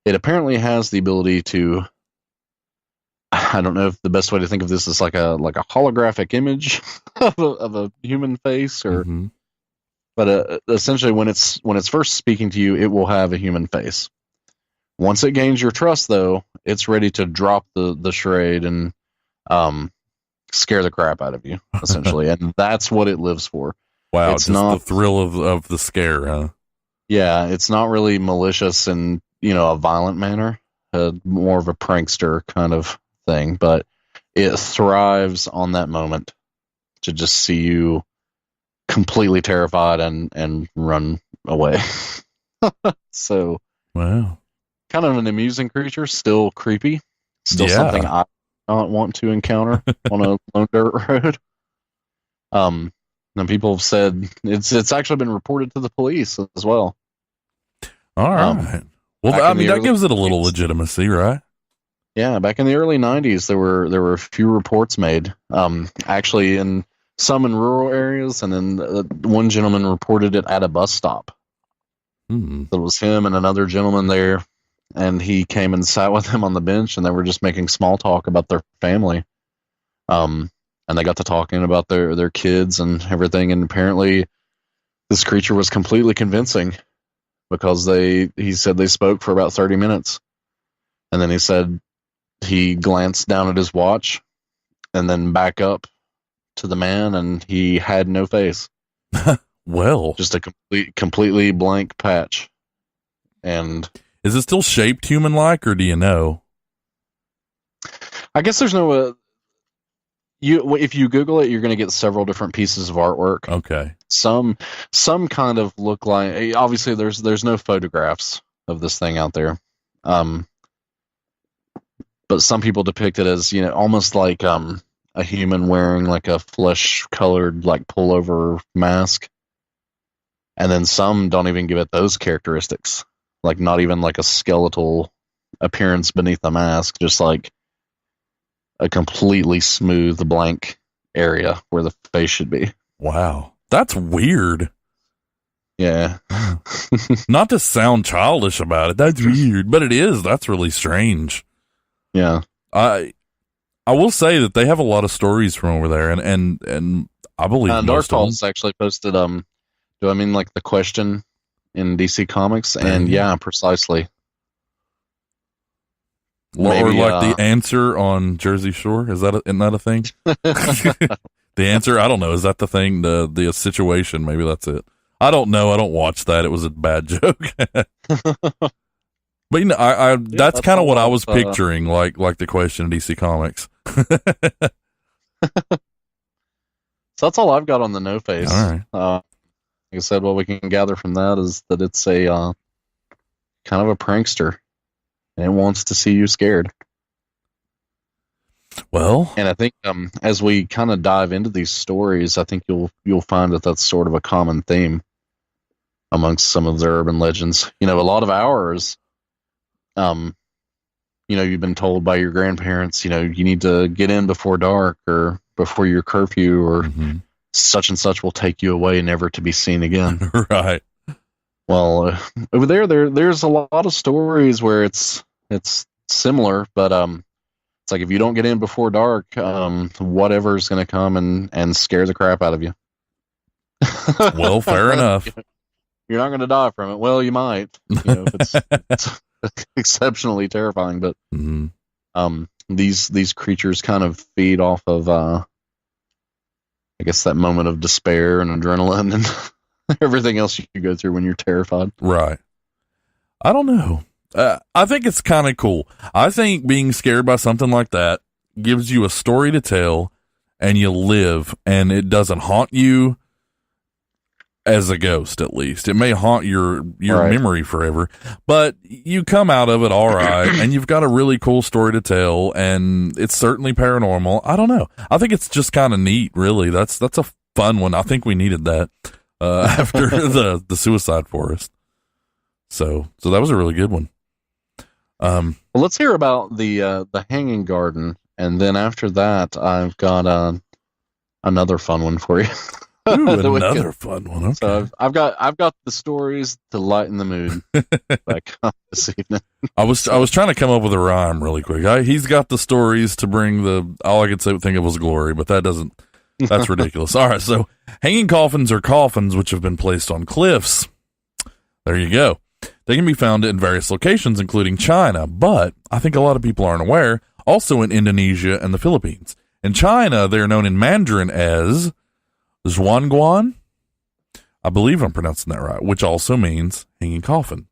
It apparently has the ability to, I don't know if the best way to think of this is like a holographic image of a human face, or but essentially when it's first speaking to you, it will have a human face. Once it gains your trust, though, it's ready to drop the charade and scare the crap out of you, essentially, and that's what it lives for. Wow, it's just not the thrill of the scare, huh? Yeah, it's not really malicious in a violent manner, more of a prankster kind of thing, but it thrives on that moment to just see you completely terrified and run away. So, wow, kind of an amusing creature, still creepy, still Yeah. something I don't want to encounter on a lone dirt road. And people have said it's actually been reported to the police as well. All right. Well, back I in mean, the that early gives it a little 90s. legitimacy, right? Yeah, back in the early 90s, there were a few reports made. Actually, in some in rural areas, and then one gentleman reported it at a bus stop. It was him and another gentleman there, and he came and sat with him on the bench, and they were just making small talk about their family. And they got to talking about their kids and everything, and apparently this creature was completely convincing because he said they spoke for about 30 minutes. And then he said he glanced down at his watch and then back up to the man, and he had no face. Well, Just a completely blank patch. And is it still shaped human-like, or do you know? I guess there's no if you Google it, you're going to get several different pieces of artwork. Okay. Some kind of look like, obviously there's no photographs of this thing out there. But some people depict it as, almost like a human wearing like a flesh colored like pullover mask. And then some don't even give it those characteristics. Like not even like a skeletal appearance beneath the mask, just like a completely smooth blank area where the face should be. Wow. That's weird. Yeah. Not to sound childish about it. That's weird, but it is. That's really strange. Yeah. I will say that they have a lot of stories from over there, and I believe Dark most of them. Falls actually posted do I mean like the question in DC Comics? And yeah, precisely. Or Maybe, like the answer on Jersey Shore. Isn't that a thing? The answer, I don't know. Is that the thing? The situation? Maybe that's it. I don't know. I don't watch that. It was a bad joke. But I that's kind of what I was picturing, like the question in DC Comics. So that's all I've got on the No Face. All right. Like I said, what we can gather from that is that it's a kind of a prankster, and it wants to see you scared. Well, And I think as we kind of dive into these stories, I think you'll find that that's sort of a common theme amongst some of the urban legends. A lot of ours, you've been told by your grandparents, you need to get in before dark or before your curfew, or such and such will take you away, never to be seen again. Right. Well, over there's a lot of stories where it's similar, but it's like if you don't get in before dark, whatever's going to come and scare the crap out of you. Well, fair enough. You're not going to die from it. Well, you might. It's exceptionally terrifying, but these creatures kind of feed off of, I guess, that moment of despair and adrenaline and everything else you go through when you're terrified. Right. I don't know. I think it's kind of cool. I think being scared by something like that gives you a story to tell, and you live, and it doesn't haunt you as a ghost. At least it may haunt your Right. memory forever, but you come out of it all right, and you've got a really cool story to tell, and it's certainly paranormal. I don't know. I think it's just kind of neat. Really, that's a fun one. I think we needed that after the suicide forest. So that was a really good one. Well, let's hear about the hanging garden, and then after that, I've got another fun one for you. Ooh, that we another can- fun one. Okay. So I've got the stories to lighten the mood back up this evening. I was trying to come up with a rhyme really quick. He's got the stories to bring all I could think of was glory, but that's ridiculous. All right, so hanging coffins are coffins which have been placed on cliffs. There you go. They can be found in various locations, including China, but I think a lot of people aren't aware, also in Indonesia and the Philippines. In China, they are known in Mandarin as Zhuangguan. I believe I'm pronouncing that right, which also means hanging coffin.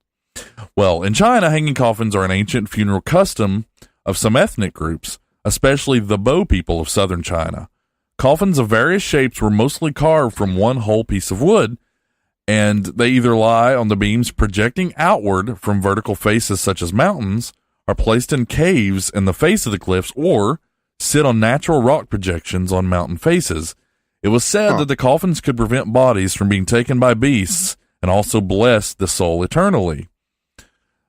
Well, in China, hanging coffins are an ancient funeral custom of some ethnic groups, especially the Bo people of southern China. Coffins of various shapes were mostly carved from one whole piece of wood, and they either lie on the beams projecting outward from vertical faces such as mountains, are placed in caves in the face of the cliffs, or sit on natural rock projections on mountain faces. It was said that the coffins could prevent bodies from being taken by beasts and also bless the soul eternally.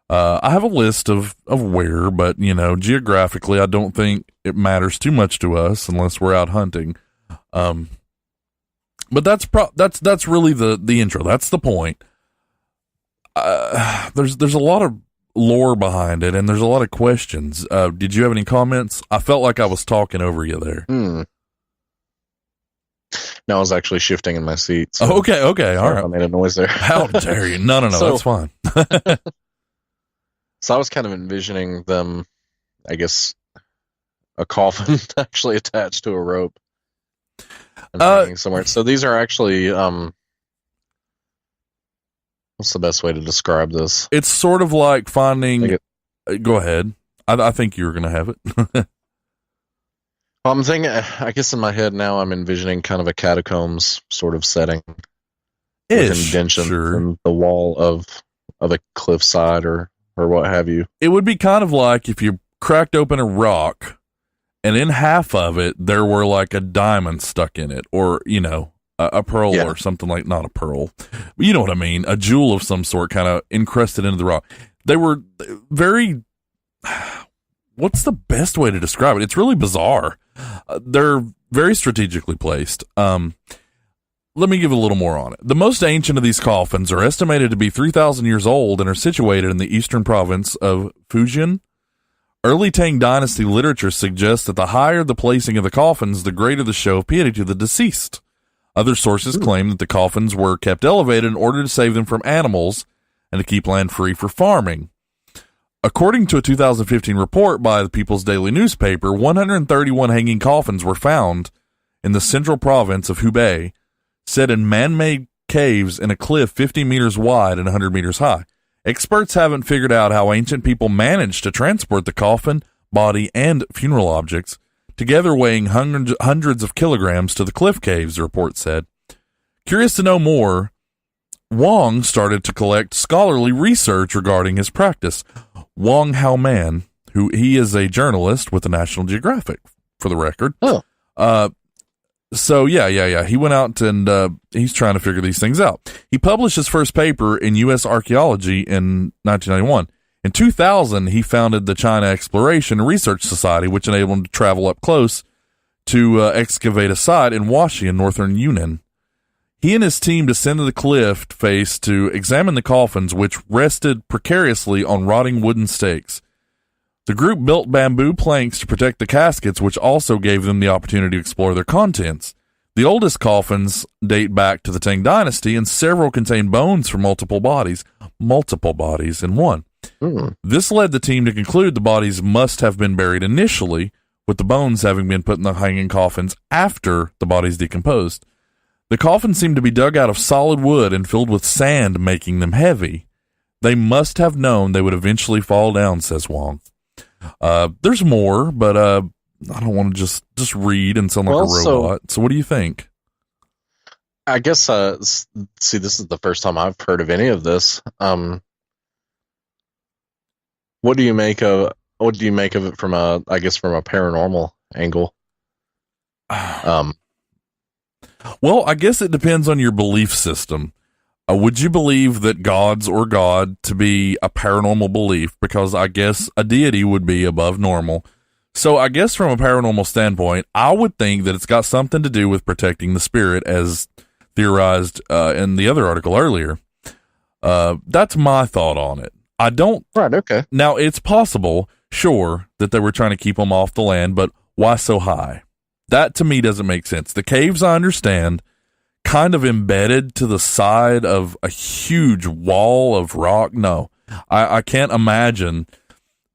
I have a list of where, but, geographically, I don't think it matters too much to us unless we're out hunting. But that's really the intro. That's the point. There's a lot of lore behind it, and there's a lot of questions. Did you have any comments? I felt like I was talking over you there. No, I was actually shifting in my seat. So Okay, all right. I made a noise there. How dare you? No, So- that's fine. So I was kind of envisioning them, I guess, a coffin actually attached to a rope and hanging somewhere. So these are actually, what's the best way to describe this? It's sort of like finding. Like Go ahead. I think you were going to have it. I'm thinking, I guess in my head now, I'm envisioning kind of a catacombs sort of setting. With indentions in the wall of a cliffside or what have you. It would be kind of like if you cracked open a rock and in half of it there were like a diamond stuck in it, or a pearl or something, like, not a pearl, you know what I mean, a jewel of some sort kind of encrusted into the rock. They were very, what's the best way to describe it? It's really bizarre. They're very strategically placed. Let me give a little more on it. The most ancient of these coffins are estimated to be 3,000 years old and are situated in the eastern province of Fujian. Early Tang Dynasty literature suggests that the higher the placing of the coffins, the greater the show of piety to the deceased. Other sources claim that the coffins were kept elevated in order to save them from animals and to keep land free for farming. According to a 2015 report by the People's Daily newspaper, 131 hanging coffins were found in the central province of Hubei, set in man-made caves in a cliff 50 meters wide and 100 meters high. Experts haven't figured out how ancient people managed to transport the coffin, body, and funeral objects, together weighing hundreds of kilograms, to the cliff caves, the report said. Curious to know more, Wang started to collect scholarly research regarding his practice. Wang Haoman, who he is a journalist with the National Geographic, for the record. Oh. So yeah. He went out and he's trying to figure these things out. He published his first paper in U.S. Archaeology in 1991. In 2000, he founded the China Exploration and Research Society, which enabled him to travel up close to excavate a site in Huaxi in northern Yunnan. He and his team descended the cliff face to examine the coffins, which rested precariously on rotting wooden stakes. The group built bamboo planks to protect the caskets, which also gave them the opportunity to explore their contents. The oldest coffins date back to the Tang Dynasty, and several contain bones from multiple bodies in one. This led the team to conclude the bodies must have been buried initially, with the bones having been put in the hanging coffins after the bodies decomposed. The coffins seemed to be dug out of solid wood and filled with sand, making them heavy. They must have known they would eventually fall down, says Wang. There's more, but I don't want to just read and sound like a robot. So what do you think? I guess, see, this is the first time I've heard of any of this. What do you make of it from a paranormal angle? Well, I guess it depends on your belief system. Would you believe that gods or God to be a paranormal belief? Because I guess a deity would be above normal. So I guess from a paranormal standpoint, I would think that it's got something to do with protecting the spirit, as theorized in the other article earlier. That's my thought on it. I don't... Right, okay. Now, it's possible, sure, that they were trying to keep them off the land, but why so high? That, to me, doesn't make sense. The caves, I understand, kind of embedded to the side of a huge wall of rock. No, I can't imagine.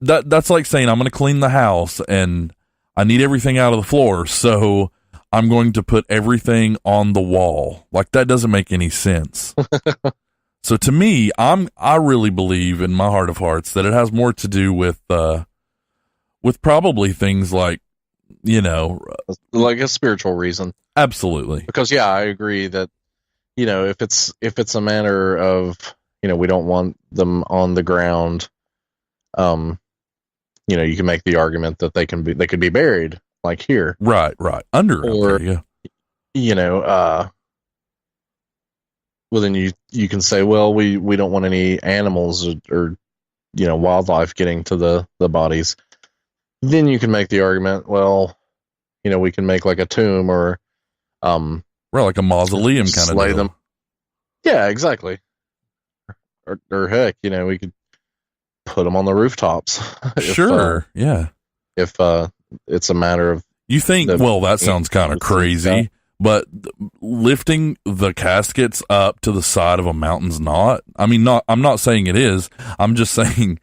That's like saying, I'm going to clean the house, and I need everything out of the floor, so I'm going to put everything on the wall. Like, that doesn't make any sense. So to me, I really believe in my heart of hearts that it has more to do with probably things like, like a spiritual reason. Absolutely. Because yeah, I agree that, if it's a matter of, we don't want them on the ground, you can make the argument that they could be buried like here. Right. Under, or, okay, yeah. Well, then you can say, well, we don't want any animals or wildlife getting to the bodies. Then you can make the argument, well, we can make like a tomb or like a mausoleum kind of deal. Them. Yeah, exactly. Or heck, we could put them on the rooftops. Sure, yeah. If it's a matter of you think, that sounds kind of crazy. But lifting the caskets up to the side of a mountain's not. I mean, I'm not saying it is. I'm just saying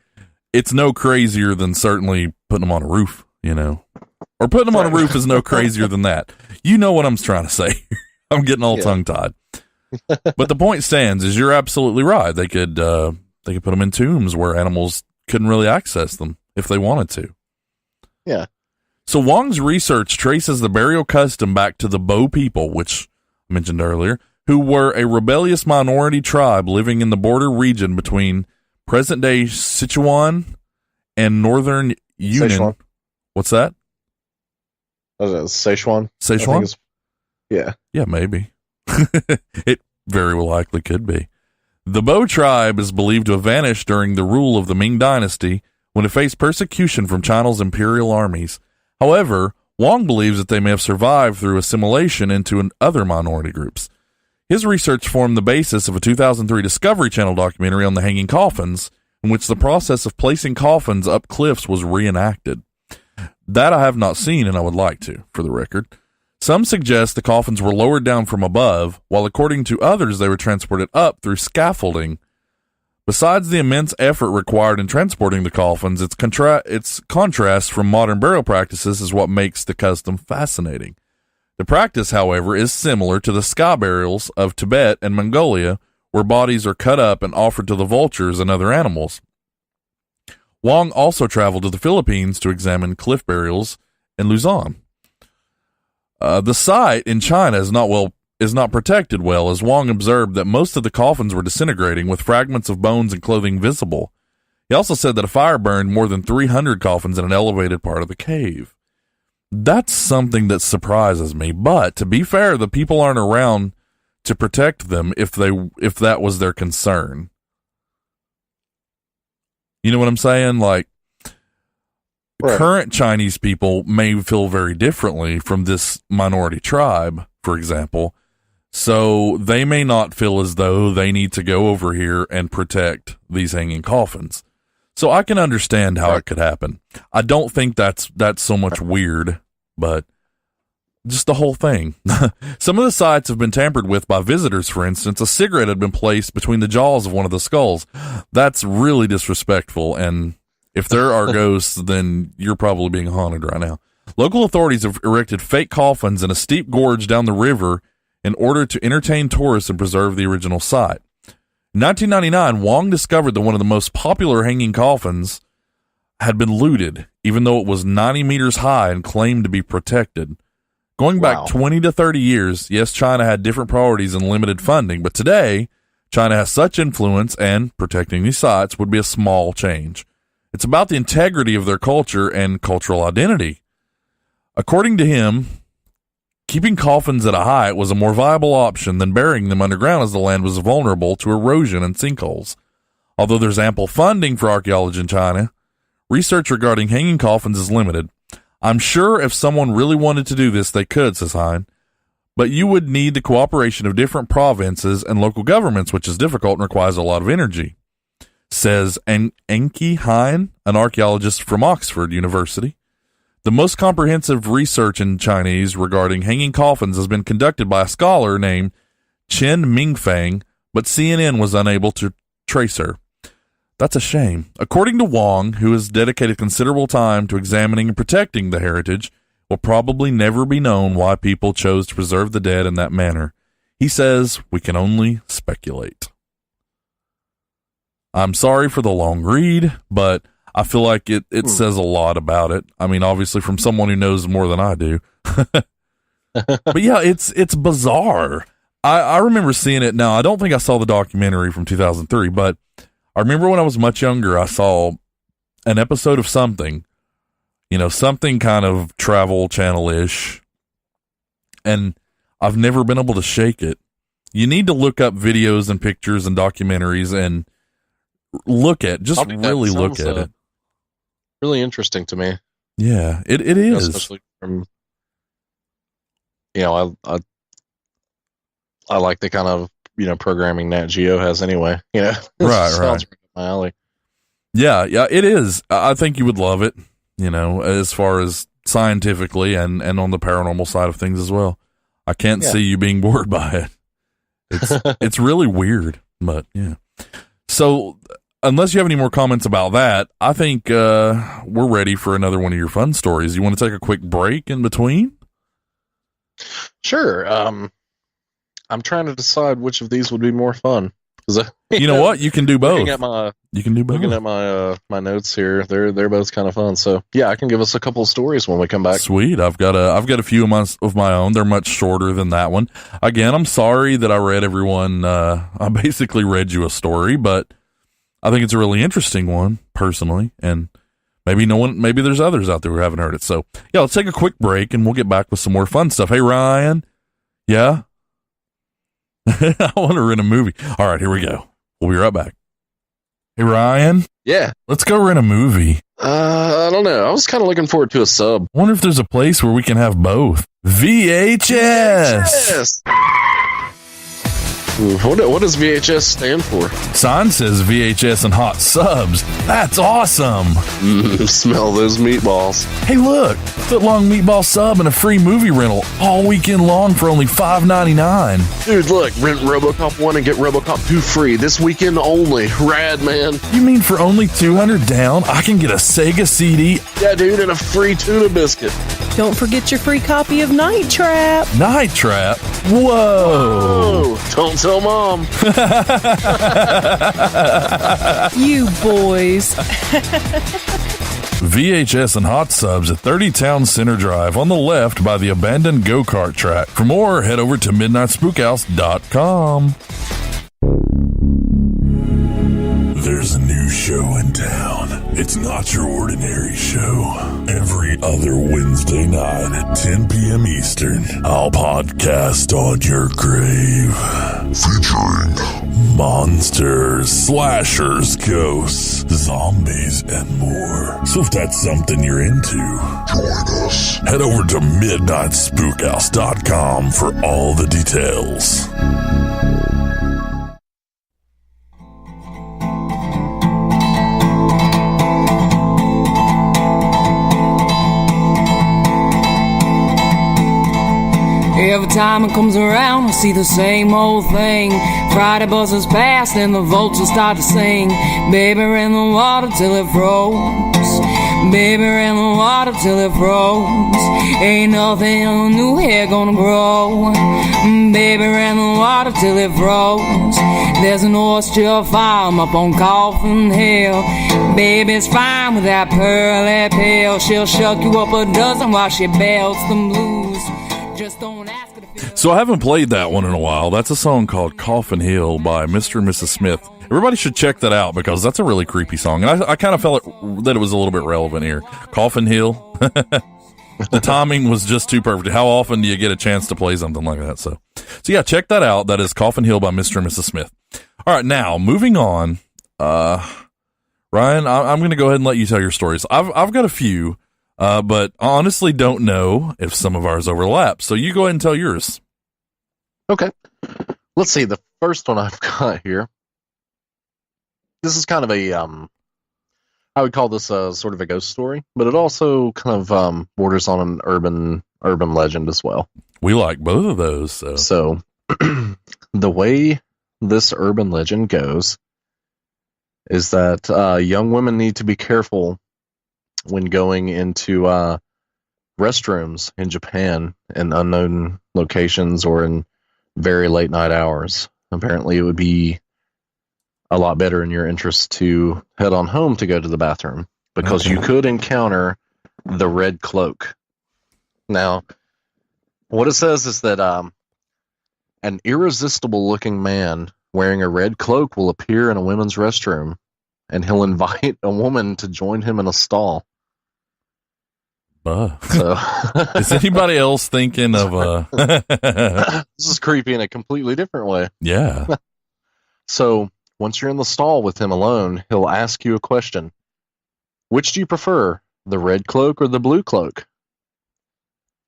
it's no crazier than certainly putting them on a roof, Or putting them on a roof is no crazier than that. You know what I'm trying to say. I'm getting all tongue-tied. But the point stands is you're absolutely right. They could put them in tombs where animals couldn't really access them if they wanted to. Yeah. So Wang's research traces the burial custom back to the Bo people, which I mentioned earlier, who were a rebellious minority tribe living in the border region between present-day Sichuan and northern Yunnan. Sichuan. What's that? Sichuan? Sichuan? Yeah. Yeah, maybe. It very well likely could be. The Bo tribe is believed to have vanished during the rule of the Ming Dynasty when it faced persecution from China's imperial armies. However, Wang believes that they may have survived through assimilation into other minority groups. His research formed the basis of a 2003 Discovery Channel documentary on the hanging coffins, in which the process of placing coffins up cliffs was reenacted. That I have not seen, and I would like to, for the record. Some suggest the coffins were lowered down from above, while according to others they were transported up through scaffolding. Besides the immense effort required in transporting the coffins, its contrast from modern burial practices is what makes the custom fascinating. The practice, however, is similar to the sky burials of Tibet and Mongolia, where bodies are cut up and offered to the vultures and other animals. Wang also traveled to the Philippines to examine cliff burials in Luzon. The site in China is not well is not protected well, as Wong observed that most of the coffins were disintegrating, with fragments of bones and clothing visible. He also said that a fire burned more than 300 coffins in an elevated part of the cave. That's something that surprises me, but to be fair, the people aren't around to protect them if that was their concern. You know what I'm saying? Like, right. Current Chinese people may feel very differently from this minority tribe, for example, so they may not feel as though they need to go over here and protect these hanging coffins. So I can understand how it could happen. I don't think that's so much weird, but just the whole thing. Some of the sites have been tampered with by visitors. For instance, a cigarette had been placed between the jaws of one of the skulls. That's really disrespectful, and if there are ghosts, then you're probably being haunted right now. Local authorities have erected fake coffins in a steep gorge down the river in order to entertain tourists and preserve the original site. In 1999, Wong discovered that one of the most popular hanging coffins had been looted, even though it was 90 meters high and claimed to be protected. Going back 20 to 30 years, yes, China had different priorities and limited funding, but today, China has such influence, and protecting these sites would be a small change. It's about the integrity of their culture and cultural identity. According to him, keeping coffins at a height was a more viable option than burying them underground, as the land was vulnerable to erosion and sinkholes. Although there's ample funding for archaeology in China, research regarding hanging coffins is limited. I'm sure if someone really wanted to do this, they could, says Hein, but you would need the cooperation of different provinces and local governments, which is difficult and requires a lot of energy, says Enki Hein, an archaeologist from Oxford University. The most comprehensive research in Chinese regarding hanging coffins has been conducted by a scholar named Chen Mingfang, but CNN was unable to trace her. That's a shame. According to Wong, who has dedicated considerable time to examining and protecting the heritage, will probably never be known why people chose to preserve the dead in that manner. He says, we can only speculate. I'm sorry for the long read, but I feel like it says a lot about it. I mean, obviously from someone who knows more than I do. But yeah, it's bizarre. I remember seeing it now. I don't think I saw the documentary from 2003, but I remember when I was much younger, I saw an episode of something kind of Travel Channel-ish, and I've never been able to shake it. You need to look up videos and pictures and documentaries and look at it. Really interesting to me. Yeah, it is. Especially from, I like the kind of, programming Nat Geo has anyway. Right. Sounds right up my alley. Yeah, it is. I think you would love it, as far as scientifically and on the paranormal side of things as well. I can't see you being bored by it. It's really weird, but yeah. So, unless you have any more comments about that, I think we're ready for another one of your fun stories. You want to take a quick break in between? Sure. I'm trying to decide which of these would be more fun. You know what? You can do both. Looking at my notes here, they're both kind of fun. So yeah, I can give us a couple of stories when we come back. Sweet. I've got a few of my own. They're much shorter than that one. Again, I'm sorry that I read everyone. I basically read you a story, but I think it's a really interesting one personally, and maybe there's others out there who haven't heard it. So yeah, let's take a quick break and we'll get back with some more fun stuff. Hey Ryan, yeah. I want to rent a movie. All right, here we go. We'll be right back. Hey, Ryan. Yeah. Let's go rent a movie. I don't know. I was kind of looking forward to a sub. I wonder if there's a place where we can have both. VHS. What does VHS stand for? Sign says VHS and hot subs. That's awesome. Smell those meatballs. Hey, look. Foot-long meatball sub and a free movie rental all weekend long for only $5.99. Dude, look. Rent RoboCop 1 and get RoboCop 2 free this weekend only. Rad, man. You mean for only $200 down, I can get a Sega CD? Yeah, dude, and a free tuna biscuit. Don't forget your free copy of Night Trap. Night Trap? Whoa. Don't tell Mom. You boys. VHS and hot subs at 30 Town Center Drive on the left by the abandoned go-kart track. For more, head over to midnightspookhouse.com. There's a new show in town. It's not your ordinary show. Every other Wednesday night at 10 p.m. Eastern, I'll podcast on your grave. Featuring monsters, slashers, ghosts, zombies, and more. So if that's something you're into, join us. Head over to midnightspookhouse.com for all the details. Every time it comes around, I see the same old thing. Friday buzzes past and the vultures start to sing. Baby in the water till it froze. Baby in the water till it froze. Ain't nothing new hair gonna grow. Baby in the water till it froze. There's an oyster farm up on Coffin Hill. Baby's fine with that pearly pill. She'll shuck you up a dozen while she belts the blues. Just don't ask her to feel. So I haven't played that one in a while. That's a song called Coffin Hill by Mr. and Mrs. Smith. Everybody should check that out because that's a really creepy song. And I kind of felt that it was a little bit relevant here. Coffin Hill. The timing was just too perfect. How often do you get a chance to play something like that? So yeah, check that out. That is Coffin Hill by Mr. and Mrs. Smith. All right, now moving on. Ryan, I'm going to go ahead and let you tell your stories. I've got a few. But honestly don't know if some of ours overlap. So you go ahead and tell yours. Okay. Let's see. The first one I've got here. This is kind of a, I would call this sort of a ghost story, but it also kind of borders on an urban legend as well. We like both of those. So the way this urban legend goes is that young women need to be careful when going into restrooms in Japan in unknown locations or in very late night hours. Apparently it would be a lot better in your interest to head on home to go to the bathroom because you could encounter the red cloak. Now, what it says is that an irresistible looking man wearing a red cloak will appear in a women's restroom and he'll invite a woman to join him in a stall. So, is anybody else thinking of this is creepy in a completely different way. Yeah. So once you're in the stall with him alone, he'll ask you a question. Which do you prefer, the red cloak or the blue cloak?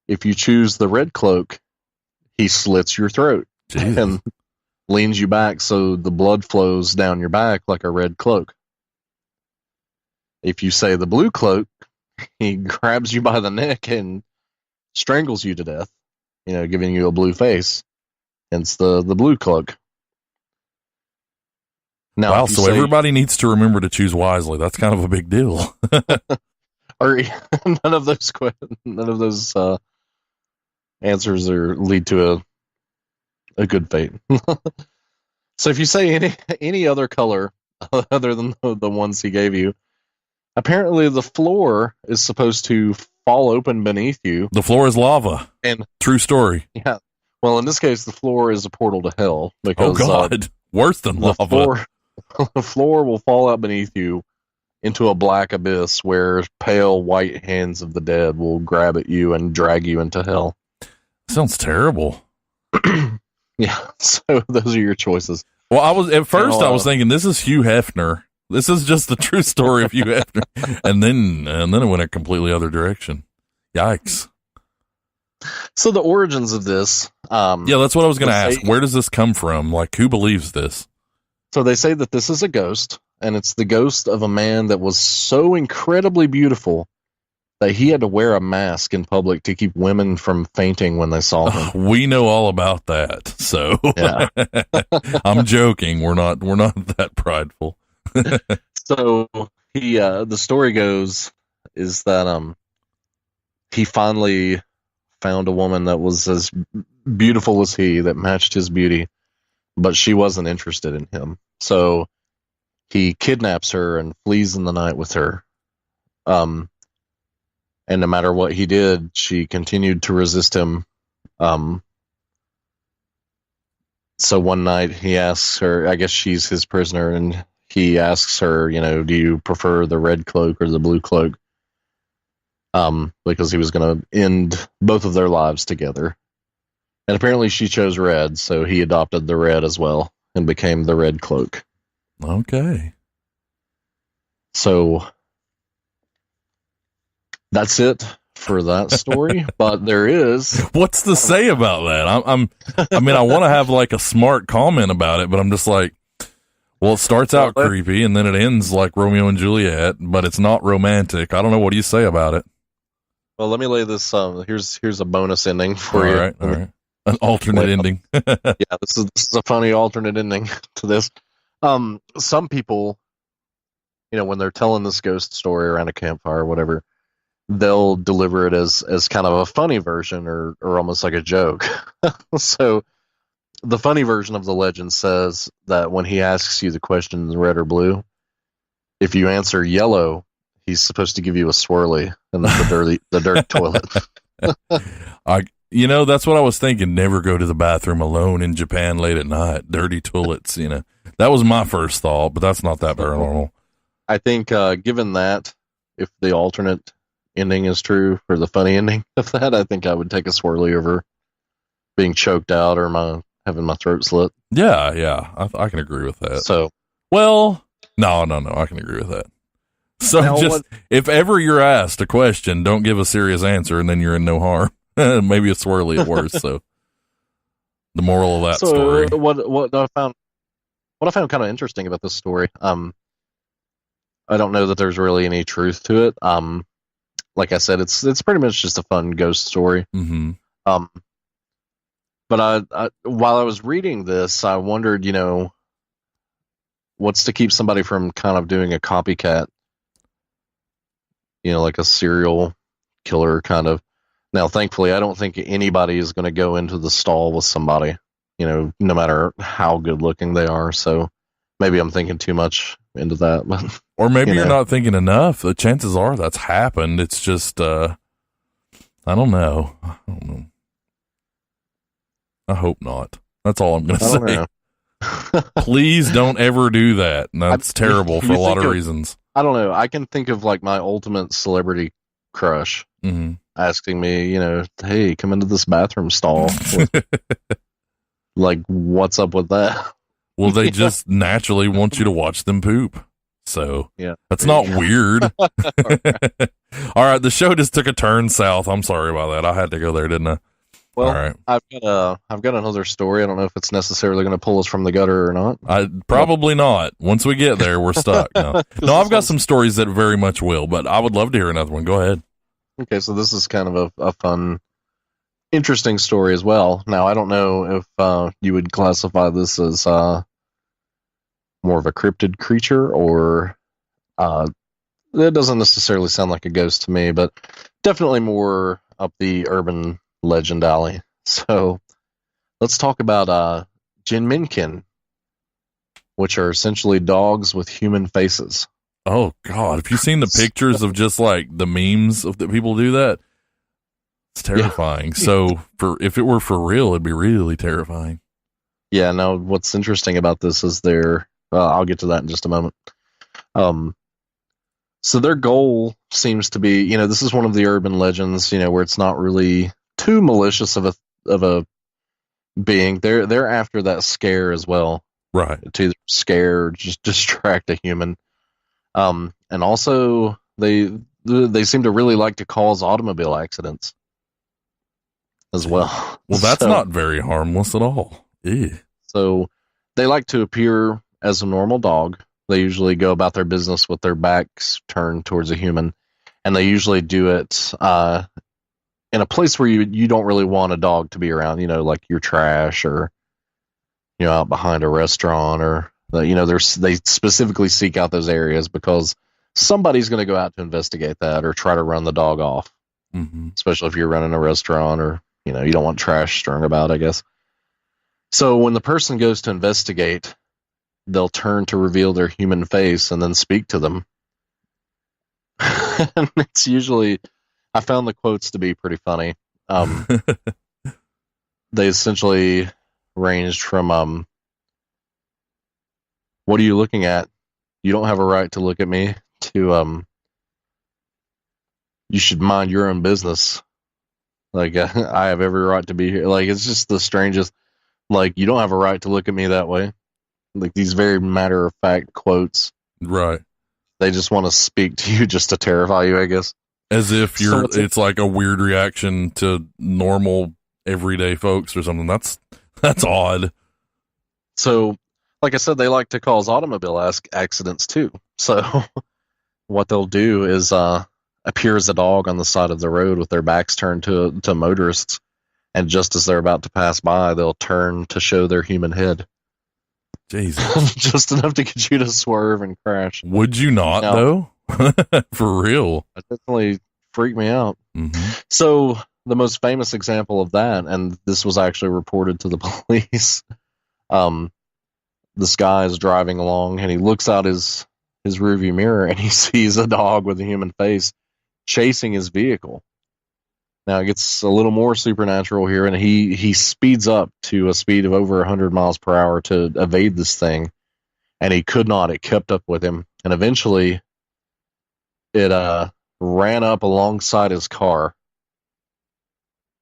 If you choose the red cloak, he slits your throat and leans you back so the blood flows down your back like a red cloak. If you say the blue cloak, he grabs you by the neck and strangles you to death, giving you a blue face. Hence the blue cloak. Now, wow, so everybody needs to remember to choose wisely. That's kind of a big deal. Or none of those answers lead to a good fate. So if you say any other color other than the ones he gave you, apparently the floor is supposed to fall open beneath you. The floor is lava. And true story. Yeah. Well, in this case, the floor is a portal to hell because worse than lava. The floor will fall out beneath you into a black abyss where pale white hands of the dead will grab at you and drag you into hell. Sounds terrible. Yeah. So those are your choices. Well, I was thinking this is Hugh Hefner. This is just the true story of Hugh Hefner. And then it went a completely other direction. Yikes. So the origins of this. Yeah, that's what I was going to ask. Where does this come from? Like, who believes this? So they say that this is a ghost, and it's the ghost of a man that was so incredibly beautiful that he had to wear a mask in public to keep women from fainting when they saw him. We know all about that. So yeah. I'm joking. We're not that prideful. So the story goes is that he finally found a woman that was as beautiful as he, that matched his beauty, but she wasn't interested in him. So he kidnaps her and flees in the night with her. And no matter what he did, she continued to resist him. So one night he asks her, I guess she's his prisoner, and he asks her, do you prefer the red cloak or the blue cloak? Because he was going to end both of their lives together. And apparently she chose red, so he adopted the red as well and became the red cloak. Okay. So that's it for that story. But there is. What's to say about that? I want to have like a smart comment about it, but I'm just like, well, it starts out creepy and then it ends like Romeo and Juliet, but it's not romantic. I don't know. What do you say about it? Well, let me lay this. Here's a bonus ending for you. All right. An alternate ending. Yeah, this is a funny alternate ending to this. Some people, when they're telling this ghost story around a campfire or whatever, they'll deliver it as kind of a funny version or almost like a joke. So the funny version of the legend says that when he asks you the question, red or blue, if you answer yellow, he's supposed to give you a swirly and then the dirty toilet. That's what I was thinking. Never go to the bathroom alone in Japan late at night. Dirty toilets, That was my first thought, but that's not that paranormal. I think, given that, if the alternate ending is true, or the funny ending of that, I think I would take a swirly over being choked out or having my throat slit. Yeah. I can agree with that. So, well, no, I can agree with that. So now if ever you're asked a question, don't give a serious answer and then you're in no harm. Maybe a swirly at worst. So the moral of that story. What I found kind of interesting about this story, I don't know that there's really any truth to it. Like I said, it's pretty much just a fun ghost story. Mm-hmm. But I while I was reading this, I wondered, what's to keep somebody from kind of doing a copycat, like a serial killer kind of. Now, thankfully, I don't think anybody is going to go into the stall with somebody, no matter how good looking they are. So maybe I'm thinking too much into that. But, or maybe you're not thinking enough. The chances are that's happened. It's just, I don't know. I hope not. That's all I'm going to say. Please don't ever do that. And that's terrible for a lot of reasons. I don't know. I can think of like my ultimate celebrity crush. Mm-hmm. Asking me, hey, come into this bathroom stall. Like, what's up with that? Well, they just naturally want you to watch them poop. So, yeah, that's not weird. All right, the show just took a turn south. I'm sorry about that. I had to go there, didn't I? Well, all right. I've got another story. I don't know if it's necessarily going to pull us from the gutter or not. Probably not. Once we get there, we're stuck. No, I've got some stories that very much will, but I would love to hear another one. Go ahead. Okay, so this is kind of a fun, interesting story as well. Now, I don't know if you would classify this as more of a cryptid creature or it doesn't necessarily sound like a ghost to me, but definitely more up the urban legend alley. So let's talk about Jinminkin, which are essentially dogs with human faces. Oh God! Have you seen the pictures of just like the memes of the people do that? It's terrifying. Yeah. So if it were for real, it'd be really terrifying. Yeah. Now, what's interesting about this is I'll get to that in just a moment. So their goal seems to be, this is one of the urban legends, where it's not really too malicious of a being. They're after that scare as well, right? To either scare or just distract a human. And also they seem to really like to cause automobile accidents as well. Well, that's not very harmless at all. Ew. So they like to appear as a normal dog. They usually go about their business with their backs turned towards a human, and they usually do it in a place where you don't really want a dog to be around, like your trash or out behind a restaurant or they specifically seek out those areas because somebody's going to go out to investigate that or try to run the dog off. Mm-hmm. Especially if you're running a restaurant or you don't want trash strewn about, I guess. So when the person goes to investigate, they'll turn to reveal their human face and then speak to them. And it's usually, I found the quotes to be pretty funny. They essentially ranged from, what are you looking at? You don't have a right to look at me, to, you should mind your own business. Like, I have every right to be here. Like, it's just the strangest. Like, you don't have a right to look at me that way. Like, these very matter-of-fact quotes. Right. They just want to speak to you just to terrify you, I guess. As if it's like a weird reaction to normal, everyday folks or something. That's odd. So, like I said, they like to cause automobile accidents, too. So, what they'll do is appear as a dog on the side of the road with their backs turned to motorists. And just as they're about to pass by, they'll turn to show their human head. Jesus. Just enough to get you to swerve and crash. Would you not, though? For real. That definitely freaked me out. Mm-hmm. So, the most famous example of that, and this was actually reported to the police, this guy is driving along, and he looks out his rearview mirror, and he sees a dog with a human face chasing his vehicle. Now it gets a little more supernatural here, and he speeds up to a speed of over 100 miles per hour to evade this thing, and he could not. It kept up with him, and eventually it ran up alongside his car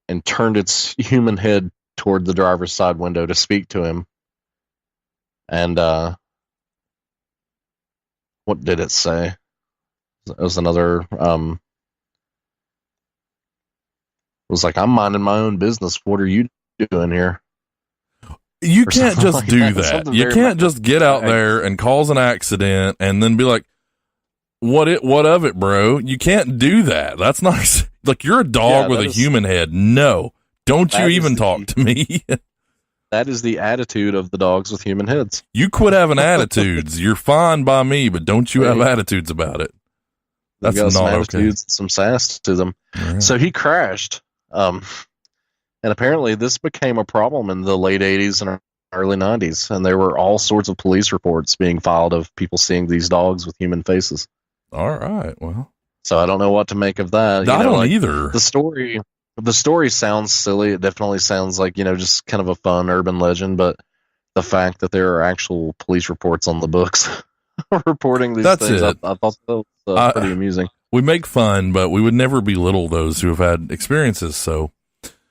and turned its human head toward the driver's side window to speak to him. And what did it say? It was another... It was like, I'm minding my own business. What are you doing here? You can't just do that. Something You very can't just get out there and cause an accident and then be like, what of it, bro? You can't do that. That's not like, you're a dog with a human head. No, don't you even talk to me. That is the attitude of the dogs with human heads. You quit having attitudes. You're fine by me, but don't you have attitudes about it. That's got not some okay. attitudes, some sass to them. Yeah. So he crashed. And apparently this became a problem in the late 80s and early 90s. And there were all sorts of police reports being filed of people seeing these dogs with human faces. All right. Well, so I don't know what to make of that. I don't either. The story sounds silly. It definitely sounds like, just kind of a fun urban legend, but the fact that there are actual police reports on the books reporting these things, I thought that was pretty amusing. We make fun, but we would never belittle those who have had experiences. So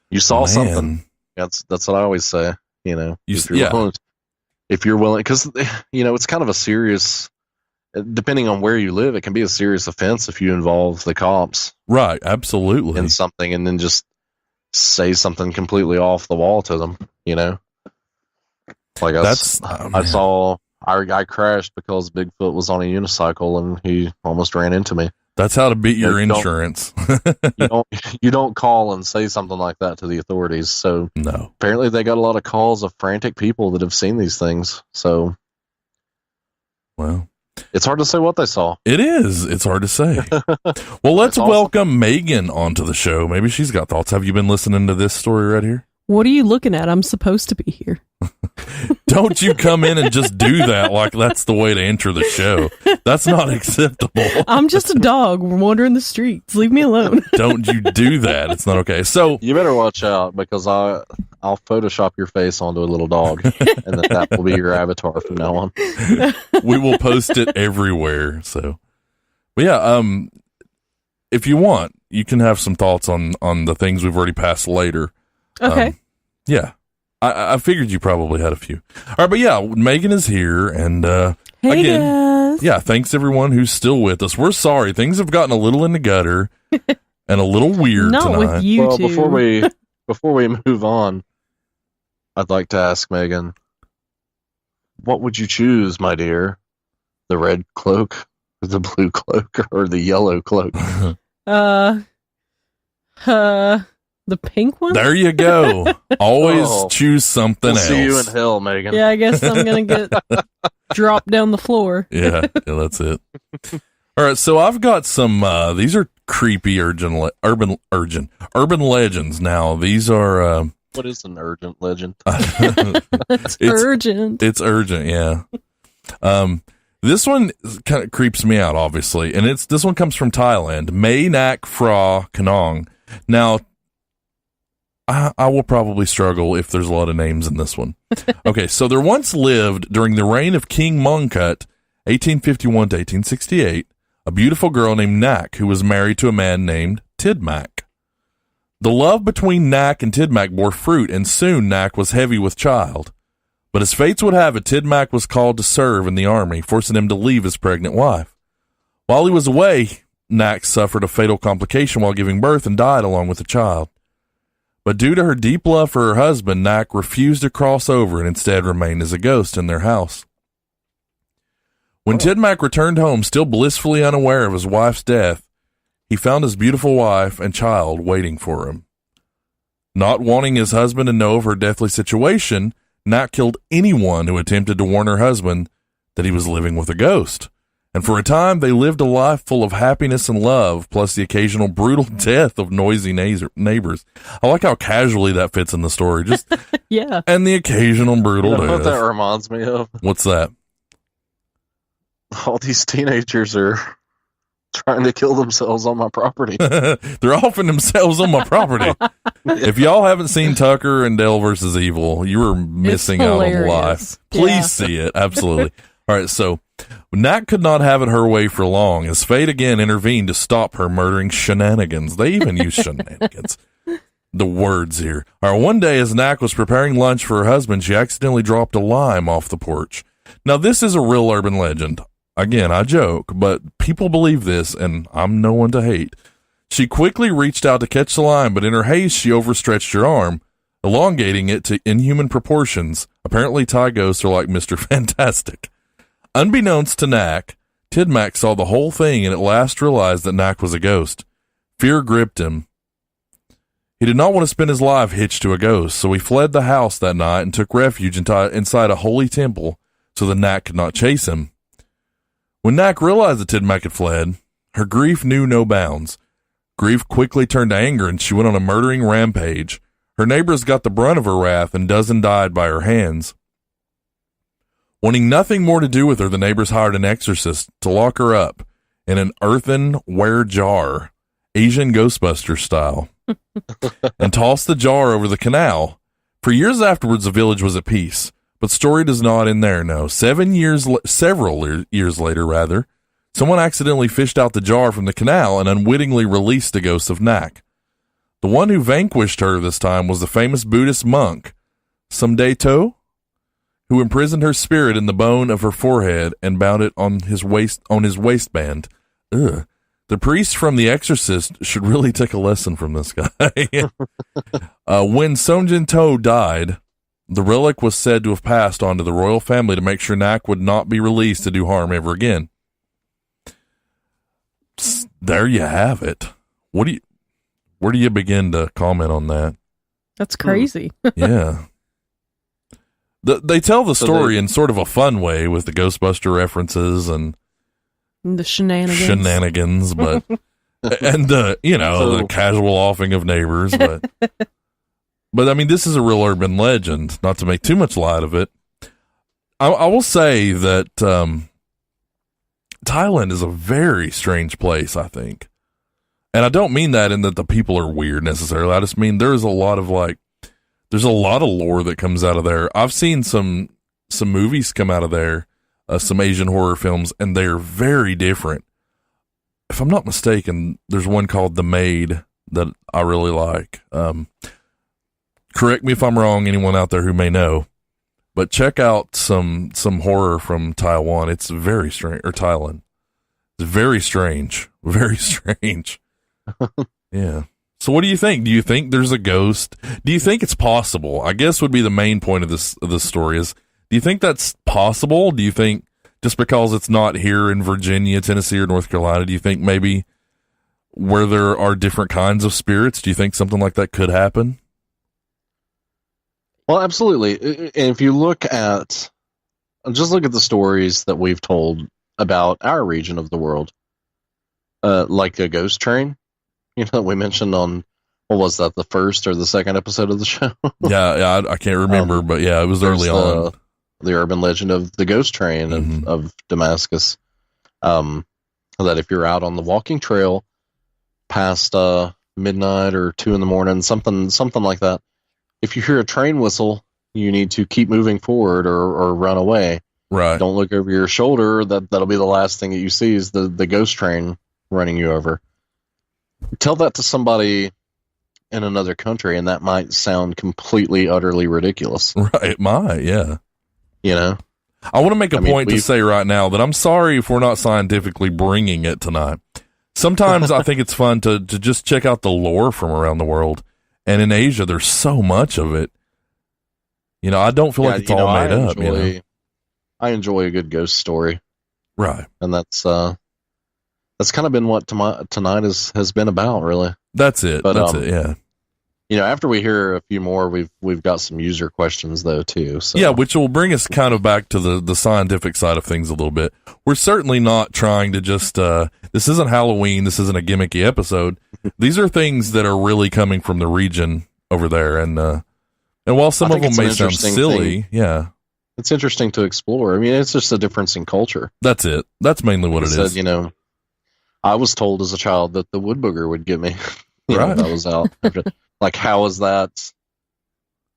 you saw something. That's what I always say. If you're willing, because it's kind of a serious. Depending on where you live, it can be a serious offense if you involve the cops. Right, absolutely. In something, and then just say something completely off the wall to them. Like I crashed because Bigfoot was on a unicycle and he almost ran into me. That's how to beat your insurance. you don't call and say something like that to the authorities. So no. Apparently they got a lot of calls of frantic people that have seen these things. So, well, it's hard to say what they saw. It is. It's hard to say. Well, let's welcome Megan onto the show. Maybe she's got thoughts. Have you been listening to this story right here? What are you looking at? I'm supposed to be here. Don't you come in and just do that like that's the way to enter the show. That's not acceptable. I'm just a dog wandering the streets. Leave me alone. Don't you do that. It's not okay. So you better watch out, because I'll Photoshop your face onto a little dog, and that will be your avatar from now on. We will post it everywhere. So, but yeah, if you want, you can have some thoughts on the things we've already passed later. Okay. Yeah. I figured you probably had a few. All right, but yeah, Megan is here, and hey again, guys. Yeah, thanks everyone who's still with us. We're sorry, things have gotten a little in the gutter and a little weird Not tonight. with you two. Before we move on, I'd like to ask Megan, what would you choose, my dear? The red cloak, or the blue cloak, or the yellow cloak? The pink one? There you go. Always choose something else. See you in hell, Megan. Yeah, I guess I'm going to get dropped down the floor. Yeah, that's it. All right, so I've got some, these are creepy urban legends now. These are... what is an urgent legend? It's urgent. It's urgent, yeah. This one kind of creeps me out, obviously, and this one comes from Thailand. May Nak Phra Kanong. Now, I will probably struggle if there's a lot of names in this one. Okay, so there once lived, during the reign of King Mongkut, 1851 to 1868, a beautiful girl named Nak who was married to a man named Tidmak. The love between Nak and Tidmak bore fruit, and soon Nak was heavy with child. But as fates would have it, Tidmak was called to serve in the army, forcing him to leave his pregnant wife. While he was away, Nak suffered a fatal complication while giving birth and died along with the child. But due to her deep love for her husband, Nak refused to cross over and instead remained as a ghost in their house. When Tidmak returned home, still blissfully unaware of his wife's death, he found his beautiful wife and child waiting for him. Not wanting his husband to know of her deathly situation, Nak killed anyone who attempted to warn her husband that he was living with a ghost. And for a time, they lived a life full of happiness and love, plus the occasional brutal death of noisy neighbors. I like how casually that fits in the story. Just Yeah. And the occasional brutal You know what death. that reminds me of? What's that? All these teenagers are trying to kill themselves on my property. They're offing themselves on my property. If y'all haven't seen Tucker and Dale versus Evil, you are missing out on life. Please Yeah. see it. Absolutely. All right, so Nak could not have it her way for long, as fate again intervened to stop her murdering shenanigans. They even use shenanigans. The words here. All right, one day as Nak was preparing lunch for her husband, she accidentally dropped a lime off the porch. Now, this is a real urban legend. Again, I joke, but people believe this, and I'm no one to hate. She quickly reached out to catch the lime, but in her haste, she overstretched her arm, elongating it to inhuman proportions. Apparently, Thai ghosts are like Mr. Fantastic. Unbeknownst to Nak, Tidmak saw the whole thing and at last realized that Nak was a ghost. Fear gripped him. He did not want to spend his life hitched to a ghost, so he fled the house that night and took refuge inside a holy temple so that Nak could not chase him. When Nak realized that Tidmak had fled, her grief knew no bounds. Grief quickly turned to anger, and she went on a murdering rampage. Her neighbors got the brunt of her wrath, and a dozen died by her hands. Wanting nothing more to do with her, the neighbors hired an exorcist to lock her up in an earthenware jar, Asian Ghostbuster style, and toss the jar over the canal. For years afterwards, the village was at peace, but story does not end there, no. Several years later, someone accidentally fished out the jar from the canal and unwittingly released the ghost of Nak. The one who vanquished her this time was the famous Buddhist monk, Sumdae-to, who imprisoned her spirit in the bone of her forehead and bound it on his waistband. Ugh. The priest from The Exorcist should really take a lesson from this guy. When Sonjin-to died, the relic was said to have passed on to the royal family to make sure Nak would not be released to do harm ever again. There you have it. Where do you begin to comment on that? That's crazy. Yeah. They tell the story in sort of a fun way with the Ghostbuster references and The shenanigans. but and the casual offing of neighbors, but I mean, this is a real urban legend. Not to make too much light of it, I will say that Thailand is a very strange place, I think, and I don't mean that in that the people are weird necessarily. I just mean there's a lot of lore that comes out of there. I've seen some movies come out of there, some Asian horror films, and they're very different. If I'm not mistaken, there's one called The Maid that I really like. Correct me if I'm wrong, anyone out there who may know, but check out some horror from Taiwan. It's very strange, or Thailand. It's very strange. Very strange. Yeah. So what do you think? Do you think there's a ghost? Do you think it's possible? I guess would be the main point of this story is, do you think that's possible? Do you think just because it's not here in Virginia, Tennessee, or North Carolina, do you think maybe where there are different kinds of spirits, do you think something like that could happen? Well, absolutely. And if you look at the stories that we've told about our region of the world, like a ghost train, we mentioned on, what was that, the first or the second episode of the show? Yeah, I can't remember, but yeah, it was early on. the urban legend of the ghost train of Damascus. That if you're out on the walking trail past midnight or 2 a.m, something like that, if you hear a train whistle, you need to keep moving forward or run away. Right. Don't look over your shoulder. That'll be the last thing that you see is the ghost train running you over. Tell that to somebody in another country, and that might sound completely, utterly ridiculous. Right. It might, yeah. You know? I want to make a point to say right now that I'm sorry if we're not scientifically bringing it tonight. Sometimes I think it's fun to just check out the lore from around the world. And in Asia, there's so much of it. You know, I don't feel like it's all made up. I enjoy a good ghost story. Right. And that's kind of been what tonight has been about, really. That's it. That's it, yeah. You know, after we hear a few more, we've got some user questions, though, too. So. Yeah, which will bring us kind of back to the scientific side of things a little bit. We're certainly not trying to just, this isn't Halloween, this isn't a gimmicky episode. These are things that are really coming from the region over there. And while some of them may sound silly, yeah. It's interesting to explore. I mean, it's just a difference in culture. That's it. That's mainly what it is. You know, I was told as a child that the wood booger would get me. Right. That was out. Like, how is that?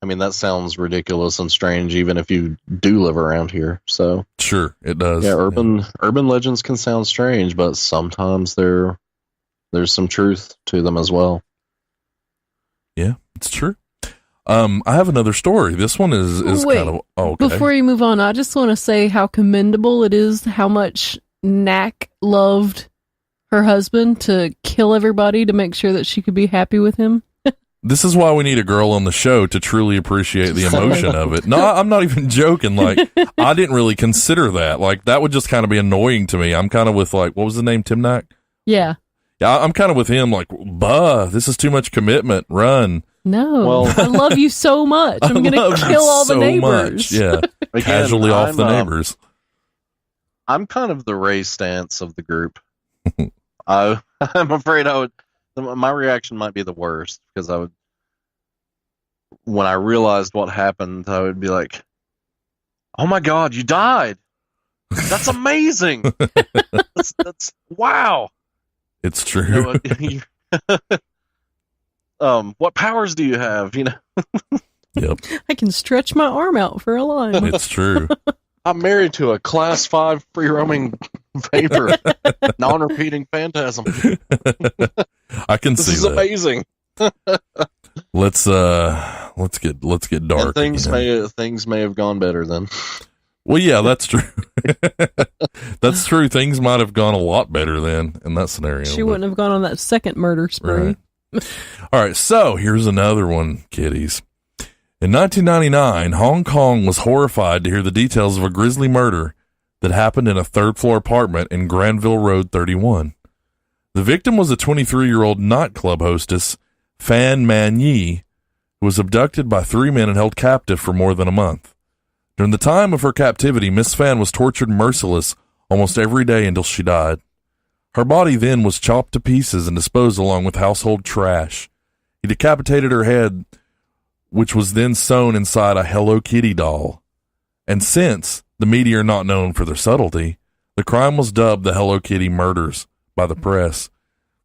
I mean, that sounds ridiculous and strange, even if you do live around here. So sure, it does. Yeah, urban legends can sound strange, but sometimes there's some truth to them as well. Yeah, it's true. I have another story. This one is kind of okay. Before you move on, I just want to say how commendable it is how much Knack loved her husband to kill everybody to make sure that she could be happy with him. This is why we need a girl on the show to truly appreciate the emotion of it. No, I'm not even joking. Like, I didn't really consider that. Like, that would just kind of be annoying to me. I'm kind of with, like, what was the name? Tim Knack? Yeah. Yeah, I'm kind of with him, like, this is too much commitment. Run. No. Well, I love you so much. I'm going to kill all the neighbors. Much. Yeah. Casually off the neighbors. I'm kind of the Ray stance of the group. I'm afraid my reaction might be the worst, because when I realized what happened, I would be like, "Oh my God, you died! That's amazing! that's wow!" It's true. What powers do you have? You know. Yep. I can stretch my arm out for a line. It's true. I'm married to a Class 5 free-roaming vapor, non-repeating phantasm. I can see that. This is amazing. Let's get dark. And things may have gone better then. Well, yeah, that's true. That's true. Things might have gone a lot better then in that scenario. She wouldn't have gone on that second murder spree. Right. All right, so here's another one, kiddies. In 1999, Hong Kong was horrified to hear the details of a grisly murder that happened in a third-floor apartment in Granville Road 31. The victim was a 23-year-old nightclub hostess, Fan Man Yi, who was abducted by 3 men and held captive for more than a month. During the time of her captivity, Miss Fan was tortured merciless almost every day until she died. Her body then was chopped to pieces and disposed along with household trash. He decapitated her head, which was then sewn inside a Hello Kitty doll. And since the media are not known for their subtlety, the crime was dubbed the Hello Kitty murders by the press.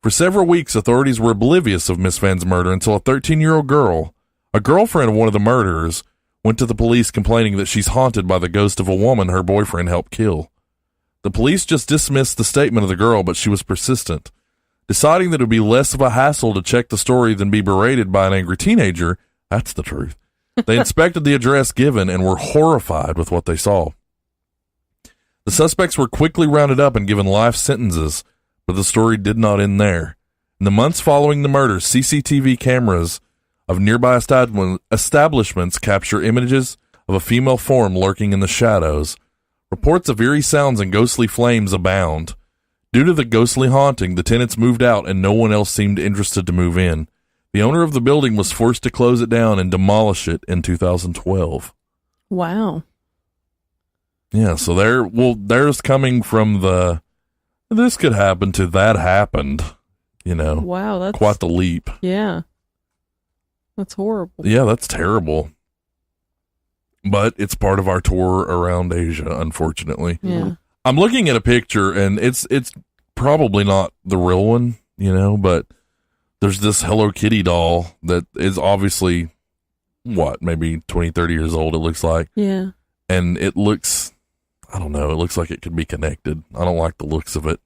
For several weeks, authorities were oblivious of Miss Fan's murder until a 13-year-old girl, a girlfriend of one of the murderers, went to the police complaining that she's haunted by the ghost of a woman her boyfriend helped kill. The police just dismissed the statement of the girl, but she was persistent. Deciding that it would be less of a hassle to check the story than be berated by an angry teenager, that's the truth. They inspected the address given and were horrified with what they saw. The suspects were quickly rounded up and given life sentences, but the story did not end there. In the months following the murders, CCTV cameras of nearby establishments capture images of a female form lurking in the shadows. Reports of eerie sounds and ghostly flames abound. Due to the ghostly haunting, the tenants moved out and no one else seemed interested to move in. The owner of the building was forced to close it down and demolish it in 2012. Wow. Yeah, so there's coming from this could happen to that happened, you know. Wow, that's quite the leap. Yeah. That's horrible. Yeah, that's terrible. but it's part of our tour around Asia, unfortunately. Yeah. I'm looking at a picture, and it's probably not the real one, but there's this Hello Kitty doll that is obviously, maybe 20, 30 years old, it looks like. Yeah. And it looks, I don't know, it looks like it could be connected. I don't like the looks of it.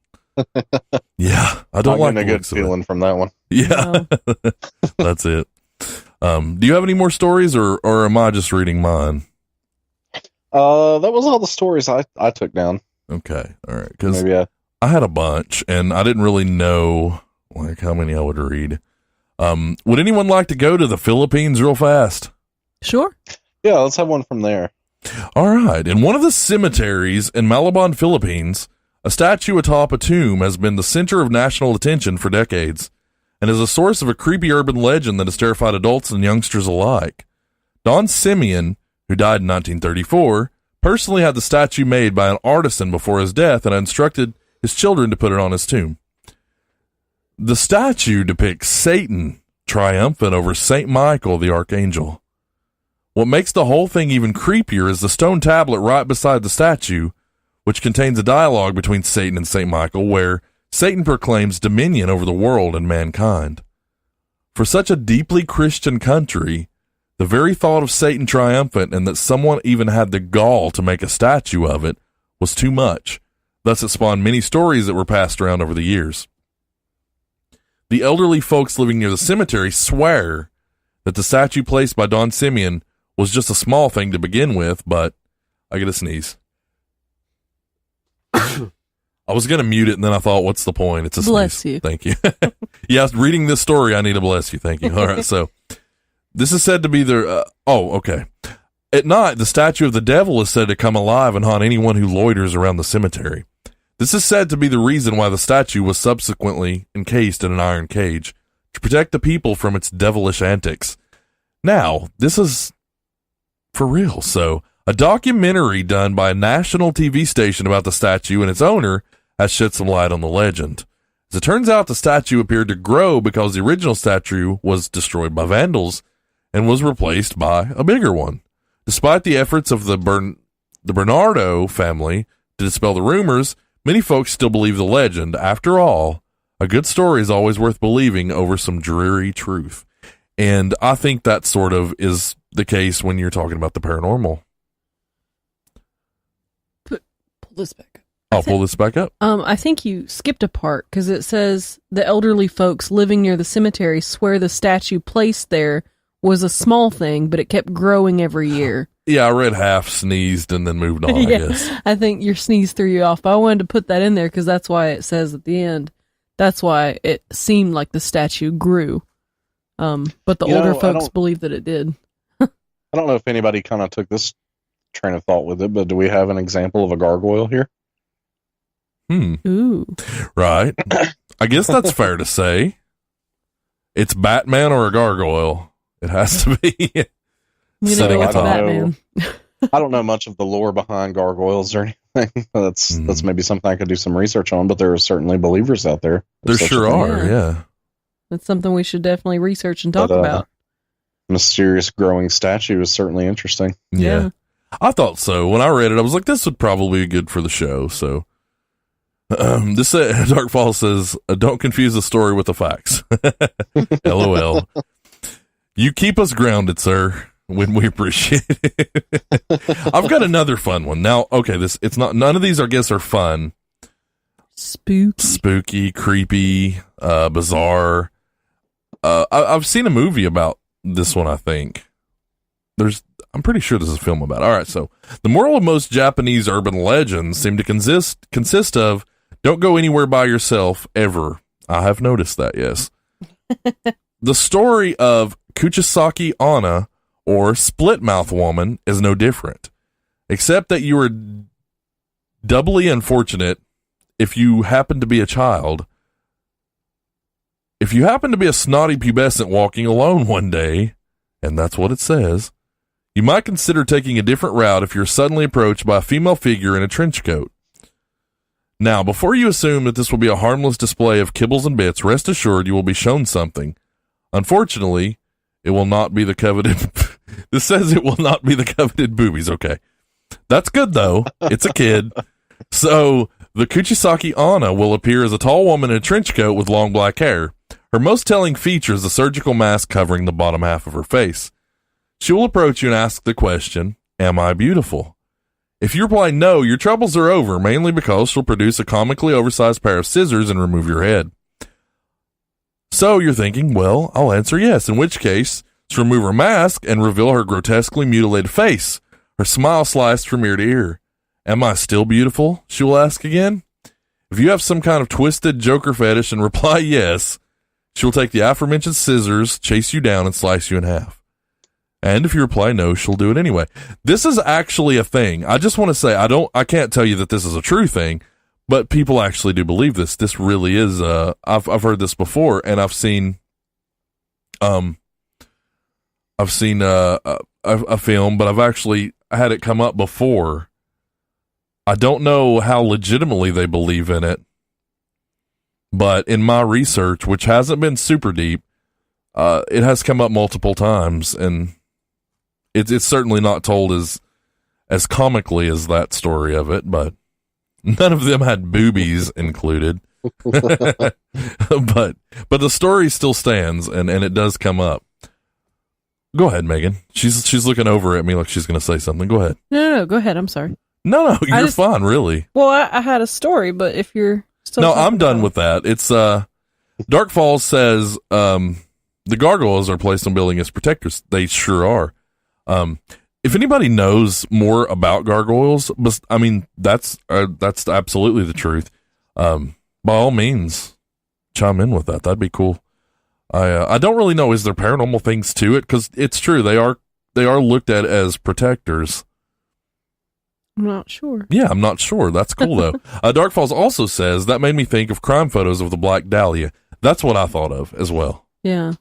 Yeah, I don't like the looks of it. Good feeling from that one. Yeah, that's it. Do you have any more stories, or am I just reading mine? That was all the stories I took down. Okay, all right. Because I had a bunch, and I didn't really know how many I would read. Would anyone like to go to the Philippines real fast? Sure. Yeah, let's have one from there. All right. In one of the cemeteries in Malabon, Philippines, a statue atop a tomb has been the center of national attention for decades, and is a source of a creepy urban legend that has terrified adults and youngsters alike. Don Simeon, who died in 1934, personally had the statue made by an artisan before his death and instructed his children to put it on his tomb. The statue depicts Satan triumphant over St. Michael the Archangel. What makes the whole thing even creepier is the stone tablet right beside the statue, which contains a dialogue between Satan and St. Michael, where Satan proclaims dominion over the world and mankind. For such a deeply Christian country, the very thought of Satan triumphant and that someone even had the gall to make a statue of it was too much. Thus it spawned many stories that were passed around over the years. The elderly folks living near the cemetery swear that the statue placed by Don Simeon was just a small thing to begin with, but I get a sneeze. I was going to mute it, and then I thought, what's the point? It's a bless sneeze. You. Thank you. Yeah, reading this story, I need to bless you. Thank you. All right, so this is said to be the... okay. At night, the statue of the devil is said to come alive and haunt anyone who loiters around the cemetery. This is said to be the reason why the statue was subsequently encased in an iron cage, to protect the people from its devilish antics. Now, this is for real, so... A documentary done by a national TV station about the statue and its owner has shed some light on the legend. As it turns out, the statue appeared to grow because the original statue was destroyed by vandals and was replaced by a bigger one. Despite the efforts of the Bernardo family to dispel the rumors, many folks still believe the legend. After all, a good story is always worth believing over some dreary truth. And I think that sort of is the case when you're talking about the paranormal. This back up. I'll pull this back up. I think you skipped a part because it says the elderly folks living near the cemetery swear the statue placed there was a small thing, but it kept growing every year. Yeah, I read half, sneezed, and then moved on, Yeah, I guess. I think your sneeze threw you off, but I wanted to put that in there because that's why it says at the end. That's why it seemed like the statue grew. But the older folks believe that it did. I don't know if anybody kind of took this train of thought with it, but do we have an example of a gargoyle here? Ooh. Right. I guess that's fair to say. It's Batman or a gargoyle. It has to be. Sitting atop. Batman. I don't know much of the lore behind gargoyles or anything. That's maybe something I could do some research on, but there are certainly believers out there. There sure are, yeah. That's something we should definitely research and talk about. Mysterious growing statue is certainly interesting. Yeah. I thought so. When I read it, I was like, this would probably be good for the show. So, this Darkfall says, don't confuse the story with the facts. LOL. You keep us grounded, sir, when we appreciate it. I've got another fun one. Now, okay, none of these, I guess, are fun. Spooky, creepy, bizarre. I've seen a movie about this one, I think. I'm pretty sure there's a film about it. All right, so the moral of most Japanese urban legends seem to consist of don't go anywhere by yourself ever. I have noticed that, yes. The story of Kuchisaki Anna, or Split Mouth Woman, is no different, except that you are doubly unfortunate if you happen to be a child. If you happen to be a snotty pubescent walking alone one day, and that's what it says, you might consider taking a different route if you're suddenly approached by a female figure in a trench coat. Now, before you assume that this will be a harmless display of kibbles and bits, rest assured you will be shown something. Unfortunately, it will not be the coveted This says it will not be the coveted boobies. Okay. That's good, though. It's a kid. So, the Kuchisaki Anna will appear as a tall woman in a trench coat with long black hair. Her most telling feature is a surgical mask covering the bottom half of her face. She will approach you and ask the question, "Am I beautiful?" If you reply no, your troubles are over, mainly because she'll produce a comically oversized pair of scissors and remove your head. So you're thinking, well, I'll answer yes, in which case, she'll remove her mask and reveal her grotesquely mutilated face, her smile sliced from ear to ear. Am I still beautiful? She will ask again. If you have some kind of twisted Joker fetish and reply yes, she'll take the aforementioned scissors, chase you down, and slice you in half. And if you reply no, she'll do it anyway. This is actually a thing. I just want to say, I can't tell you that this is a true thing, but people actually do believe this. This really is, I've heard this before, and I've seen a film, but I've actually had it come up before. I don't know how legitimately they believe in it, but in my research, which hasn't been super deep, it has come up multiple times, and it's certainly not told as comically as that story of it, but none of them had boobies included. but the story still stands, and it does come up. Go ahead, Megan. She's looking over at me like she's going to say something. Go ahead. No, go ahead. I'm sorry. No, you're fine, really. Well, I had a story, but if you're still... No, I'm done with that. It's, Dark Falls says, the gargoyles are placed on building as protectors. They sure are. If anybody knows more about gargoyles, I mean, that's absolutely the truth. By all means, chime in with that. That'd be cool. I don't really know. Is there paranormal things to it? Because it's true. They are looked at as protectors. I'm not sure. Yeah, I'm not sure. That's cool, though. Dark Falls also says, that made me think of crime photos of the Black Dahlia. That's what I thought of as well. Yeah.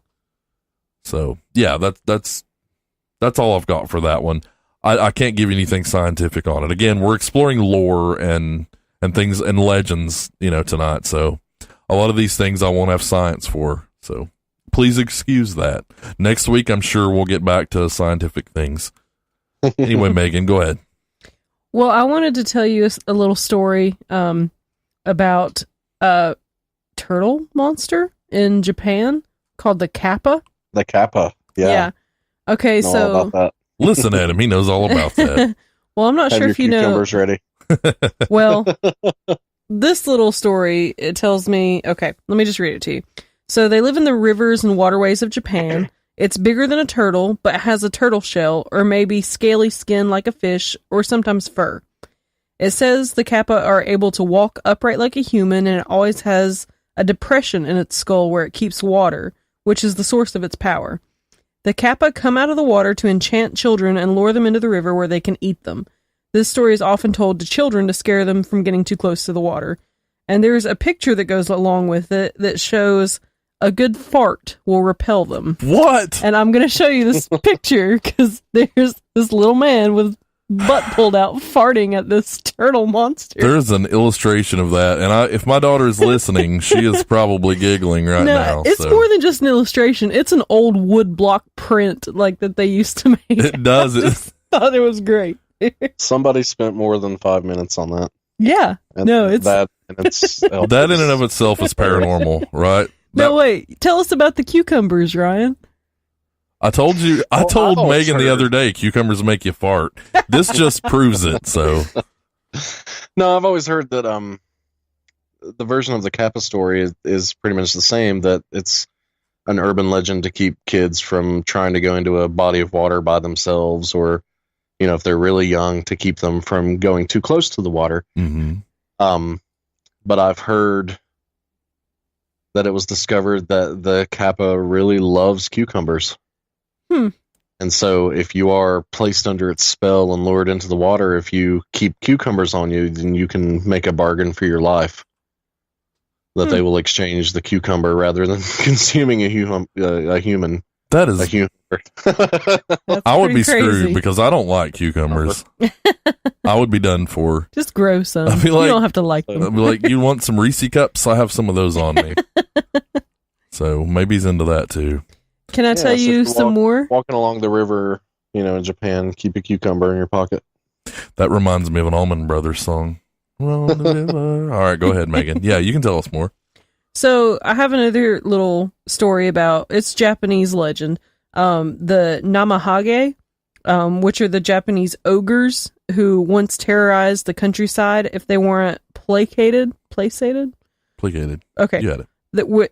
So, yeah, that's all I've got for that one. I can't give you anything scientific on it. Again, we're exploring lore and things and legends, tonight. So a lot of these things I won't have science for. So please excuse that. Next week, I'm sure we'll get back to scientific things. Anyway, Megan, go ahead. Well, I wanted to tell you a little story about a turtle monster in Japan called the kappa. The kappa, yeah. Okay, know so all about that. Listen at him; he knows all about that. Well, I'm not Have sure your if you know. cucumbers ready. Well, this little story, it tells me. Okay, let me just read it to you. So they live in the rivers and waterways of Japan. It's bigger than a turtle, but it has a turtle shell, or maybe scaly skin like a fish, or sometimes fur. It says the kappa are able to walk upright like a human, and it always has a depression in its skull where it keeps water, which is the source of its power. The kappa come out of the water to enchant children and lure them into the river where they can eat them. This story is often told to children to scare them from getting too close to the water. And there's a picture that goes along with it that shows a good fart will repel them. What? And I'm going to show you this picture because there's this little man with butt pulled out farting at this turtle monster. There's an illustration of that, and if my daughter is listening, she is probably giggling right now. It's more than just an illustration. It's an old wood block print like that they used to make. It does. I just thought it was great. Somebody spent more than 5 minutes on that. Yeah. And no, it's that in itself. That in and of itself is paranormal, right? No, wait. Tell us about the cucumbers, Ryan. I told Megan the other day, cucumbers make you fart. This just proves it, so. No, I've always heard that the version of the kappa story is pretty much the same, that it's an urban legend to keep kids from trying to go into a body of water by themselves, or, if they're really young, to keep them from going too close to the water. Mm-hmm. But I've heard that it was discovered that the kappa really loves cucumbers. And so if you are placed under its spell and lured into the water, if you keep cucumbers on you, then you can make a bargain for your life that they will exchange the cucumber rather than consuming a human. That is a human. I would be screwed because I don't like cucumbers. I would be done for. Just grow some. I'd be like, you don't have to like them. I'd be like, you want some Reese cups? I have some of those on me. So maybe he's into that too. Can I tell you some more? Walking along the river in Japan, keep a cucumber in your pocket. That reminds me of an Allman Brothers song. All right, go ahead, Megan. Yeah, you can tell us more. So I have another little story about, it's Japanese legend. The Namahage, which are the Japanese ogres who once terrorized the countryside if they weren't placated. Okay. You had it.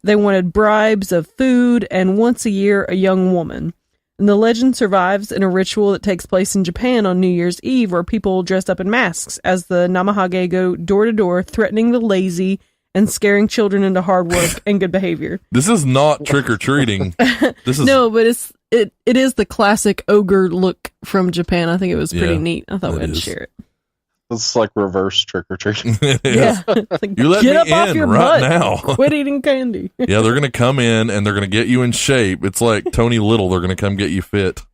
They wanted bribes of food and once a year a young woman. And the legend survives in a ritual that takes place in Japan on New Year's Eve where people dress up in masks as the Namahage go door to door threatening the lazy and scaring children into hard work and good behavior. This is not trick-or-treating. This is No, but it is the classic ogre look from Japan. I think it was pretty neat. I thought we had to share it. It's like reverse trick-or-treating. Yeah. Like, you let get me up off in your right butt. now. Quit eating candy. Yeah, they're going to come in and they're going to get you in shape. It's like Tony Little. They're going to come get you fit.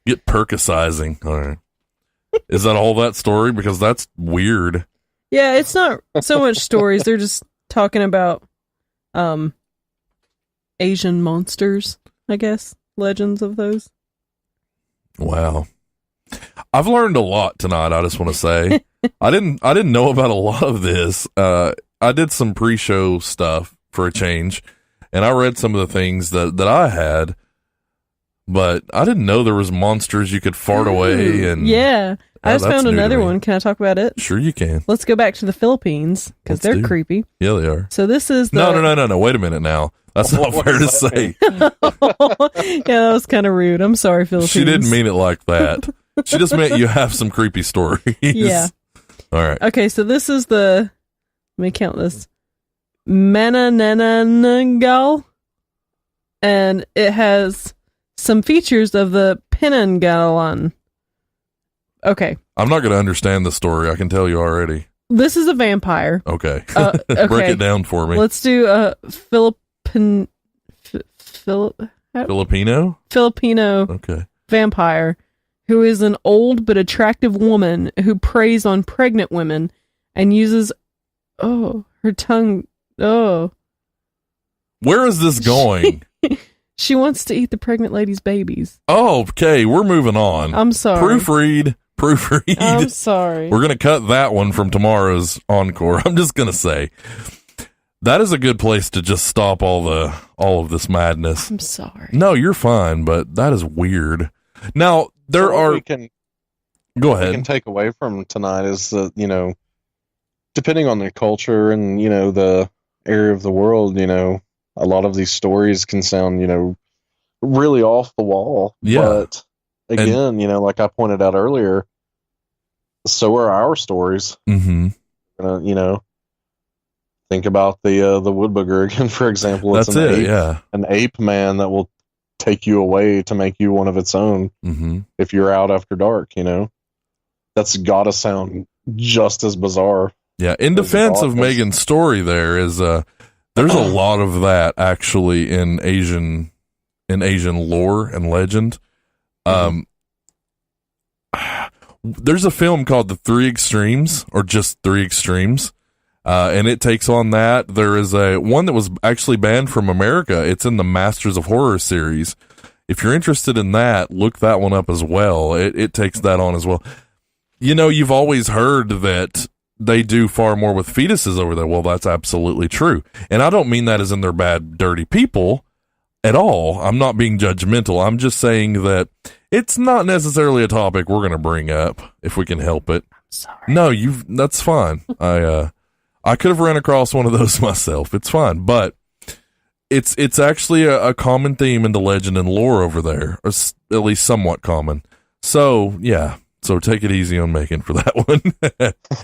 Get percusizing. All right. Is that all that story? Because that's weird. Yeah, it's not so much stories. They're just talking about Asian monsters, I guess. Legends of those. Wow. I've learned a lot tonight, I just want to say. I didn't know about a lot of this. I did some pre-show stuff for a change, and I read some of the things that I had, but I didn't know there was monsters you could fart away. And yeah. I just found another one. Can I talk about it? Sure you can. Let's go back to the Philippines, because they're creepy. Yeah, they are. So this is the... No. Wait a minute now. That's not fair to say. Yeah, that was kind of rude. I'm sorry, Philippines. She didn't mean it like that. She just meant you have some creepy stories. Yeah. All right. Okay, so this is the... Let me count this. Manananangal. And it has some features of the Pinangalan. Okay. I'm not going to understand the story. I can tell you already. This is a vampire. Okay. Okay. Break it down for me. Let's do a Filipino Okay. vampire who is an old but attractive woman who preys on pregnant women and uses her tongue. Oh. Where is this going? She wants to eat the pregnant lady's babies. Oh, okay. We're moving on. I'm sorry. Proofread. I'm sorry. We're going to cut that one from tomorrow's encore. I'm just going to say that is a good place to just stop all of this madness. I'm sorry. No, you're fine, but that is weird. Now, go ahead. What we can take away from tonight is that, depending on the culture and, the area of the world, a lot of these stories can sound, really off the wall. Yeah. But again, like I pointed out earlier, so are our stories. Mm-hmm. Think about the wood booger again, for example. It's an ape man that will take you away to make you one of its own. Mm-hmm. If you're out after dark, that's gotta sound just as bizarre. Yeah. In defense of Megan's story, there's a lot of that actually in Asian lore and legend. There's a film called The Three Extremes, or just Three Extremes, and it takes on that. There is one that was actually banned from America. It's in the Masters of Horror series. If you're interested in that, look that one up as well. It takes that on as well. You've always heard that they do far more with fetuses over there. Well, that's absolutely true. And I don't mean that as in they're bad, dirty people at all. I'm not being judgmental. I'm just saying that it's not necessarily a topic we're going to bring up if we can help it. I'm sorry. No, that's fine. I could have ran across one of those myself. It's fine, but it's actually a common theme in the legend and lore over there, or at least somewhat common. So, yeah. So take it easy on Megan for that one.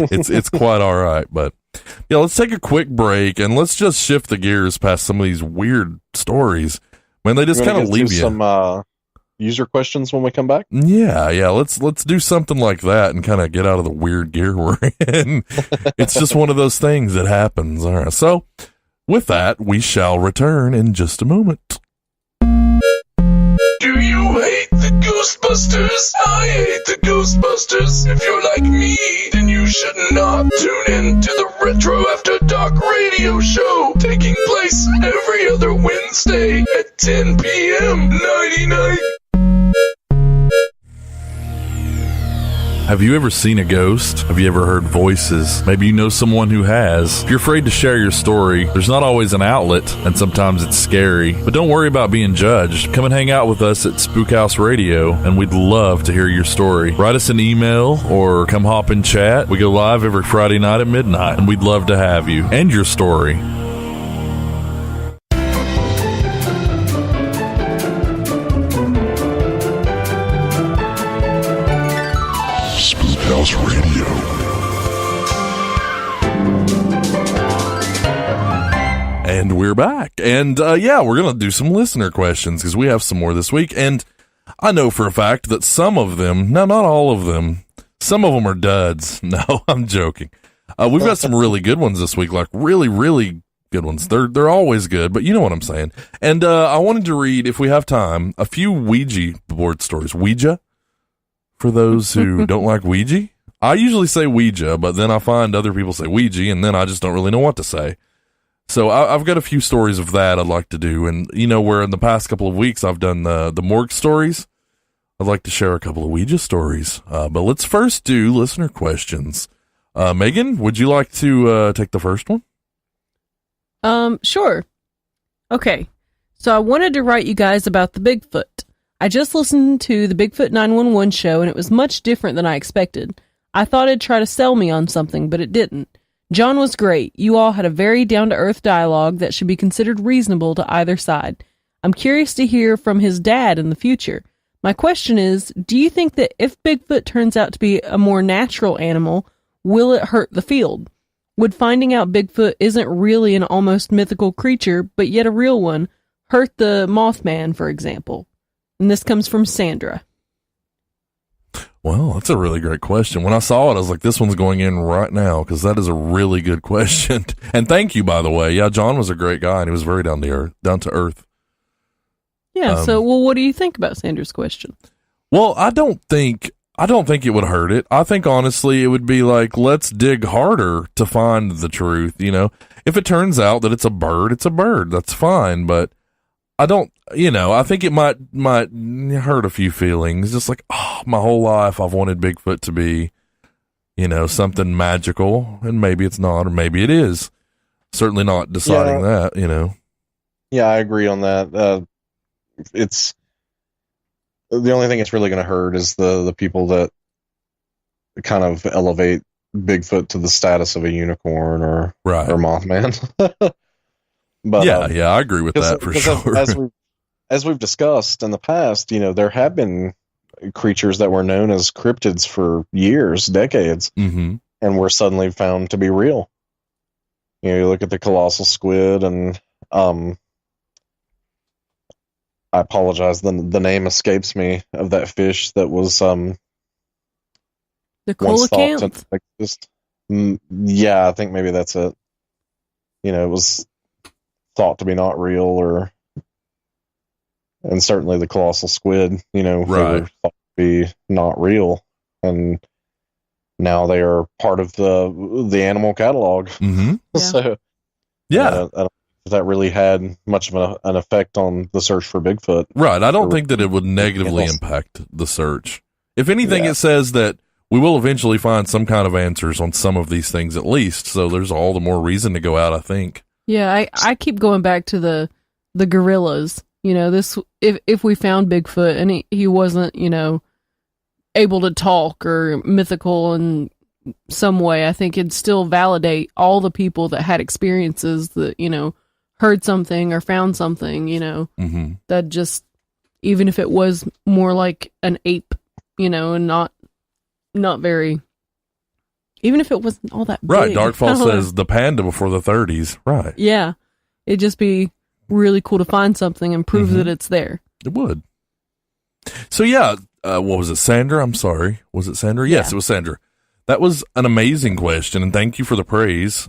It's quite all right, but yeah, let's take a quick break and let's just shift the gears past some of these weird stories. Man, they just kind of leave you. Some user questions when we come back. Yeah. Let's do something like that and kind of get out of the weird gear we're in. It's just one of those things that happens. All right. So with that, we shall return in just a moment. Do you hate the Ghostbusters? I hate the Ghostbusters. If you're like me, then you should not tune in to the Retro After Dark radio show, taking place every other Wednesday at 10 p.m. Nighty night. Have you ever seen a ghost? Have you ever heard voices? Maybe you know someone who has. If you're afraid to share your story, there's not always an outlet, and sometimes it's scary. But don't worry about being judged. Come and hang out with us at Spook House Radio, and we'd love to hear your story. Write us an email or come hop in chat. We go live every Friday night at midnight, and we'd love to have you and your story. House Radio. And we're back. And yeah, we're going to do some listener questions because we have some more this week. And I know for a fact that some of them, no, not all of them, some of them are duds. No, I'm joking. We've got some really good ones this week, like really, really good ones. They're always good, but you know what I'm saying. And I wanted to read, if we have time, a few Ouija board stories. Ouija? For those who don't like Ouija, I usually say Ouija, but then I find other people say Ouija, and then I just don't really know what to say. So I've got a few stories of that I'd like to do, and you know, where in the past couple of weeks I've done the morgue stories, I'd like to share a couple of Ouija stories. But let's first do listener questions. Megan, would you like to take the first one? Sure. Okay, so I wanted to write you guys about the Bigfoot. I just listened to the Bigfoot 911 show, and it was much different than I expected. I thought it'd try to sell me on something, but it didn't. John was great. You all had a very down-to-earth dialogue that should be considered reasonable to either side. I'm curious to hear from his dad in the future. My question is, do you think that if Bigfoot turns out to be a more natural animal, will it hurt the field? Would finding out Bigfoot isn't really an almost mythical creature, but yet a real one, hurt the Mothman, for example? And this comes from Sandra. Well, that's a really great question. When I saw it, I was like, this one's going in right now, because that is a really good question. And thank you, by the way. Yeah, John was a great guy, and he was very down to earth. Yeah, so, well, what do you think about Sandra's question? Well, I don't think it would hurt it. I think, honestly, it would be like, let's dig harder to find the truth, you know? If it turns out that it's a bird, it's a bird. That's fine, but I don't, you know, I think it might hurt a few feelings. Just like, oh, my whole life I've wanted Bigfoot to be, you know, something magical, and maybe it's not, or maybe it is. Certainly not deciding that, you know. Yeah, I agree on that. It's the only thing it's really going to hurt is the people that kind of elevate Bigfoot to the status of a unicorn or Mothman. But yeah, I agree with that for sure. As we've discussed in the past, you know, there have been creatures that were known as cryptids for years, decades, mm-hmm. and were suddenly found to be real. You know, you look at the colossal squid, and I apologize, the name escapes me of that fish that was the coelacanth. Yeah, I think maybe that's it. You know, it was thought to be not real, and certainly the colossal squid, you know, they were thought to be not real, and now they are part of the animal catalog. Mm-hmm. Yeah. So I don't think that really had much of an effect on the search for Bigfoot. Right. I don't think that it would negatively impact the search. If anything, it says that we will eventually find some kind of answers on some of these things at least, so there's all the more reason to go out, I think. Yeah, I keep going back to the gorillas. You know, this if we found Bigfoot and he wasn't, you know, able to talk or mythical in some way, I think it'd still validate all the people that had experiences that, you know, heard something or found something, you know, mm-hmm. that just, even if it was more like an ape, you know, and not very... Even if it wasn't all that big. Right, Darkfall says the panda before the 30s. Right. Yeah. It'd just be really cool to find something and prove mm-hmm. that it's there. It would. So, yeah, what was it, Sandra? I'm sorry. Was it Sandra? Yes, it was Sandra. That was an amazing question, and thank you for the praise.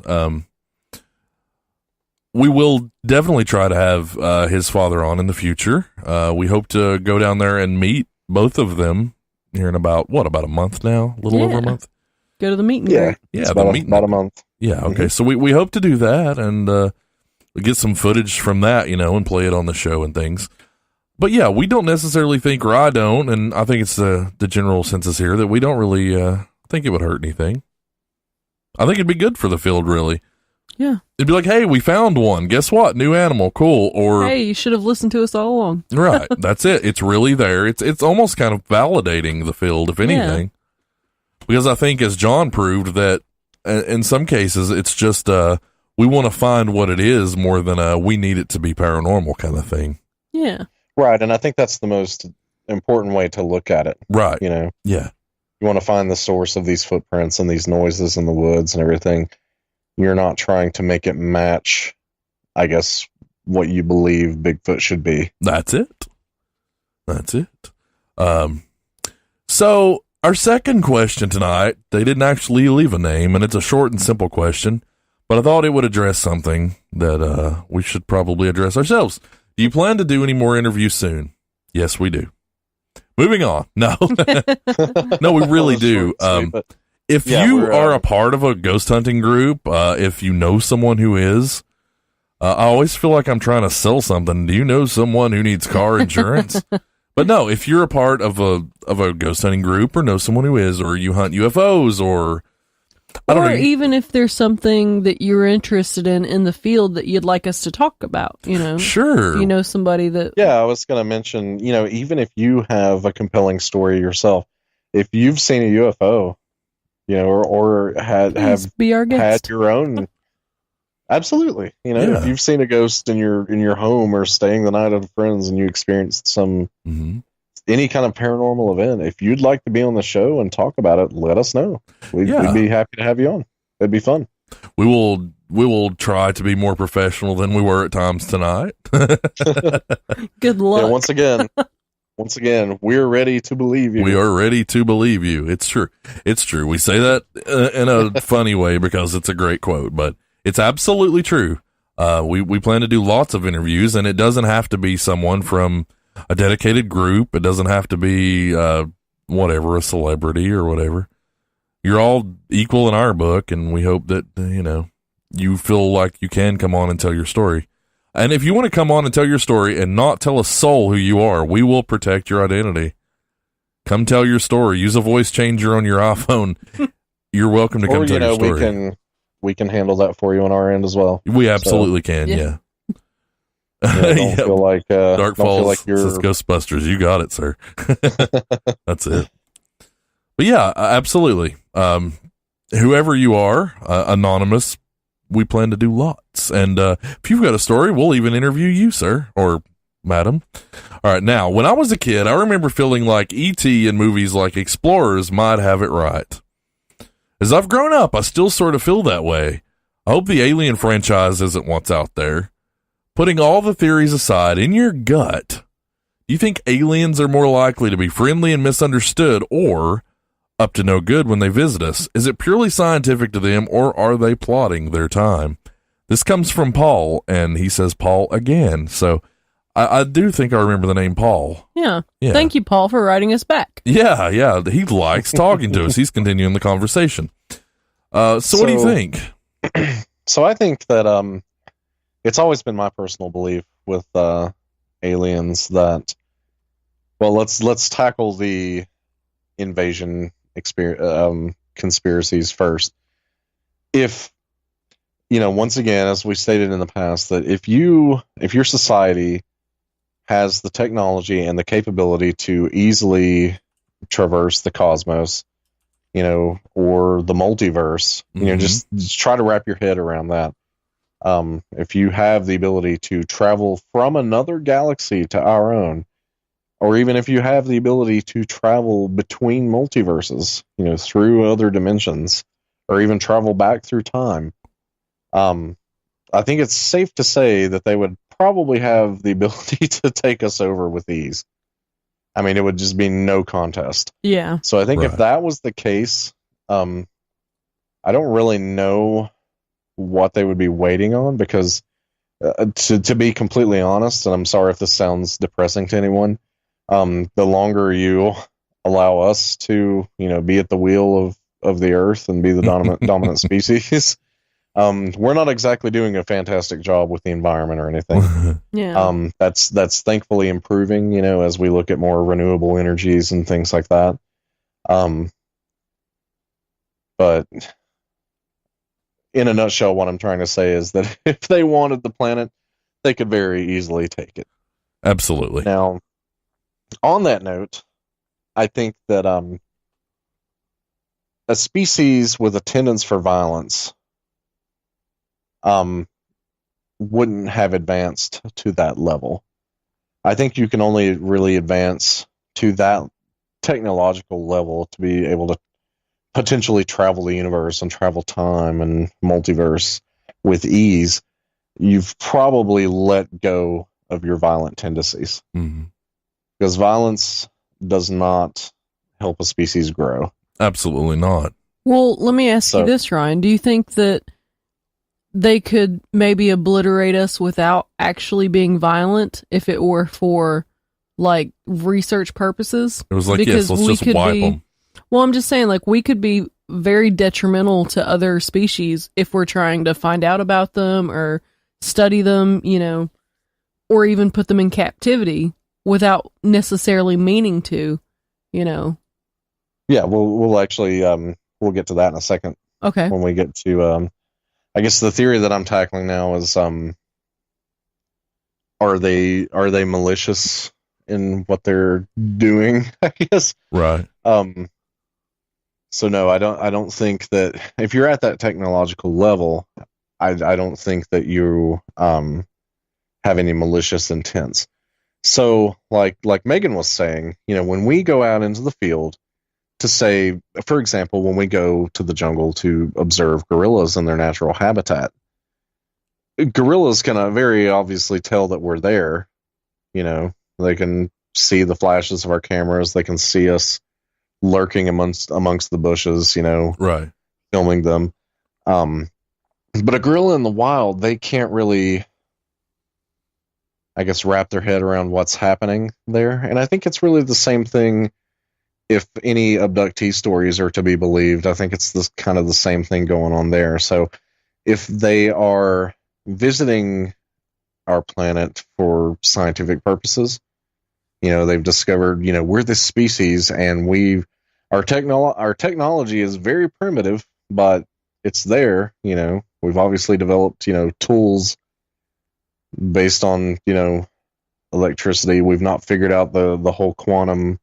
We will definitely try to have his father on in the future. We hope to go down there and meet both of them here in about a month now? A little over a month? Go to the meet and greet. Yeah, about a month. Yeah, okay. So we hope to do that and get some footage from that, you know, and play it on the show and things. But yeah, we don't necessarily think, or I don't, and I think it's the general census here, that we don't really think it would hurt anything. I think it'd be good for the field, really. Yeah. It'd be like, hey, we found one. Guess what? New animal. Cool. Or, hey, you should have listened to us all along. Right. That's it. It's really there. It's almost kind of validating the field, if anything. Yeah. Because I think, as John proved, that in some cases, it's just we want to find what it is more than we need it to be paranormal kind of thing. Yeah. Right. And I think that's the most important way to look at it. Right. You know? Yeah. You want to find the source of these footprints and these noises in the woods and everything. You're not trying to make it match, I guess, what you believe Bigfoot should be. That's it. So our second question tonight, they didn't actually leave a name, and it's a short and simple question, but I thought it would address something that we should probably address ourselves. Do you plan to do any more interviews soon? Yes, we do. Moving on. No, no, we really do. If you are a part of a ghost hunting group, if you know someone who is, I always feel like I'm trying to sell something. Do you know someone who needs car insurance? But no, if you're a part of a ghost hunting group, or know someone who is, or you hunt UFOs, or I don't know, even if there's something that you're interested in the field that you'd like us to talk about, you know, sure, you know somebody that. Yeah, I was going to mention, you know, even if you have a compelling story yourself, if you've seen a UFO, you know, or be our guest. had your own. Absolutely. You know, if you've seen a ghost in your home, or staying the night with friends, and you experienced some any kind of paranormal event, if you'd like to be on the show and talk about it, let us know. We'd be happy to have you on. It'd be fun. We will try to be more professional than we were at times tonight. Good luck. Yeah, once again, we're ready to believe you. We are ready to believe you. It's true. It's true. We say that in a funny way because it's a great quote, but it's absolutely true. We plan to do lots of interviews, and it doesn't have to be someone from a dedicated group. It doesn't have to be whatever, a celebrity or whatever. You're all equal in our book, and we hope that, you know, you feel like you can come on and tell your story. And if you want to come on and tell your story and not tell a soul who you are, we will protect your identity. Come tell your story. Use a voice changer on your iPhone. You're welcome to come tell your story. We can handle that for you on our end as well. We absolutely can. Yeah. Don't feel like Dark Falls. Feel like you're says Ghostbusters. You got it, sir. That's it. But yeah, absolutely. Whoever you are, anonymous, we plan to do lots. And if you've got a story, we'll even interview you, sir, or madam. All right. Now, when I was a kid, I remember feeling like E.T. in movies like Explorers might have it right. As I've grown up, I still sort of feel that way. I hope the Alien franchise isn't what's out there. Putting all the theories aside, in your gut, do you think aliens are more likely to be friendly and misunderstood, or up to no good when they visit us? Is it purely scientific to them, or are they plotting their time? This comes from Paul, and he says Paul again. So I do think I remember the name Paul. Yeah. Thank you, Paul, for writing us back. Yeah. He likes talking to us. He's continuing the conversation. So what do you think? So I think that it's always been my personal belief with aliens that, well, let's tackle the invasion conspiracies first. If, you know, once again, as we stated in the past, that if your society has the technology and the capability to easily traverse the cosmos, you know, or the multiverse, you know, just try to wrap your head around that. If you have the ability to travel from another galaxy to our own, or even if you have the ability to travel between multiverses, you know, through other dimensions, or even travel back through time, I think it's safe to say that they would probably have the ability to take us over with ease. I mean, it would just be no contest. Yeah. So I think if that was the case, I don't really know what they would be waiting on, because to be completely honest, and I'm sorry if this sounds depressing to anyone, the longer you allow us to, you know, be at the wheel of the earth and be the dominant species, We're not exactly doing a fantastic job with the environment or anything. Yeah. That's thankfully improving, you know, as we look at more renewable energies and things like that. But in a nutshell, what I'm trying to say is that if they wanted the planet, they could very easily take it. Absolutely. Now, on that note, I think that a species with a tendency for violence wouldn't have advanced to that level. I think you can only really advance to that technological level to be able to potentially travel the universe and travel time and multiverse with ease. You've probably let go of your violent tendencies. Mm-hmm. Because violence does not help a species grow. Absolutely not. Well, let me ask you this, Ryan. Do you think that they could maybe obliterate us without actually being violent if it were for, like, research purposes? It was like, because yes, let's just wipe them. Well, I'm just saying, like, we could be very detrimental to other species if we're trying to find out about them or study them, you know, or even put them in captivity without necessarily meaning to, you know. Yeah, we'll actually we'll get to that in a second. Okay. When we get to I guess the theory that I'm tackling now is are they malicious in what they're doing, I guess. Right. So no, I don't think that if you're at that technological level, I don't think that you have any malicious intents. So like Megan was saying, you know, when we go out into the field to say, for example, when we go to the jungle to observe gorillas in their natural habitat, gorillas can very obviously tell that we're there. You know, they can see the flashes of our cameras. They can see us lurking amongst the bushes, you know, right, filming them. But a gorilla in the wild, they can't really, I guess, wrap their head around what's happening there. And I think it's really the same thing if any abductee stories are to be believed. I think it's this kind of the same thing going on there. So if they are visiting our planet for scientific purposes, you know, they've discovered, you know, we're this species and our technology is very primitive, but it's there, you know. We've obviously developed, you know, tools based on, you know, electricity. We've not figured out the whole quantum,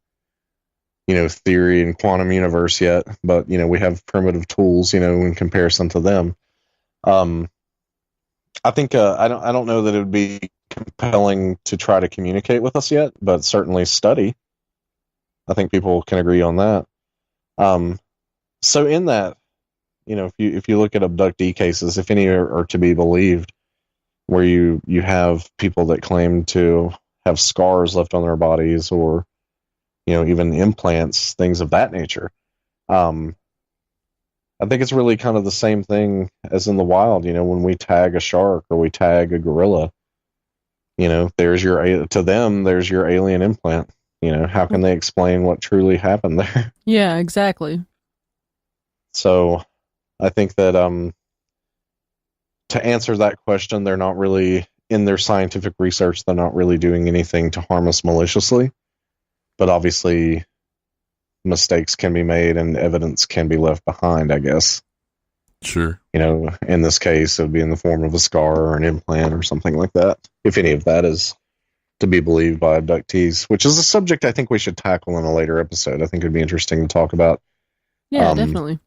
you know, theory and quantum universe yet, but, you know, we have primitive tools, you know, in comparison to them. I think I don't know that it would be compelling to try to communicate with us yet, but certainly study. I think people can agree on that. So in that, you know, if you look at abductee cases, if any are to be believed, where you have people that claim to have scars left on their bodies, or, you know, even implants, things of that nature. I think it's really kind of the same thing as in the wild. You know, when we tag a shark or we tag a gorilla, you know, to them, there's your alien implant. You know, how can they explain what truly happened there? Yeah, exactly. So I think that to answer that question, they're not really, in their scientific research, they're not really doing anything to harm us maliciously. But obviously, mistakes can be made and evidence can be left behind, I guess. Sure. You know, in this case, it would be in the form of a scar or an implant or something like that, if any of that is to be believed by abductees, which is a subject I think we should tackle in a later episode. I think it'd be interesting to talk about. Yeah, definitely.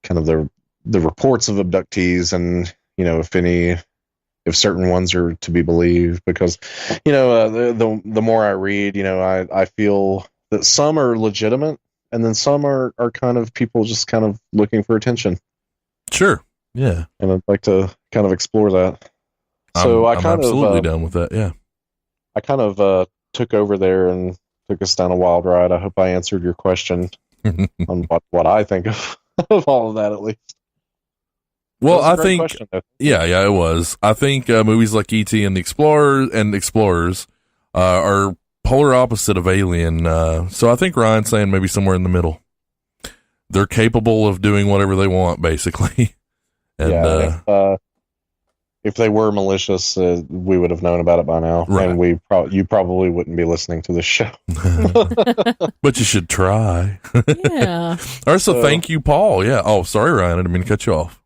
Kind of the reports of abductees, and, you know, if certain ones are to be believed, because, you know, the more I read, you know, I feel that some are legitimate and then some are kind of people just kind of looking for attention. Sure. Yeah. And I'd like to kind of explore that. So I'm absolutely down with that. Yeah. I kind of took over there and took us down a wild ride. I hope I answered your question on what I think of all of that, at least. Well, I think, yeah, it was. I think movies like E.T. and Explorers are polar opposite of Alien. So I think Ryan's saying maybe somewhere in the middle. They're capable of doing whatever they want, basically. And if they were malicious, we would have known about it by now, right. and you probably wouldn't be listening to this show. But you should try. Yeah. All right, so thank you, Paul. Yeah. Oh, sorry, Ryan. I didn't mean to cut you off.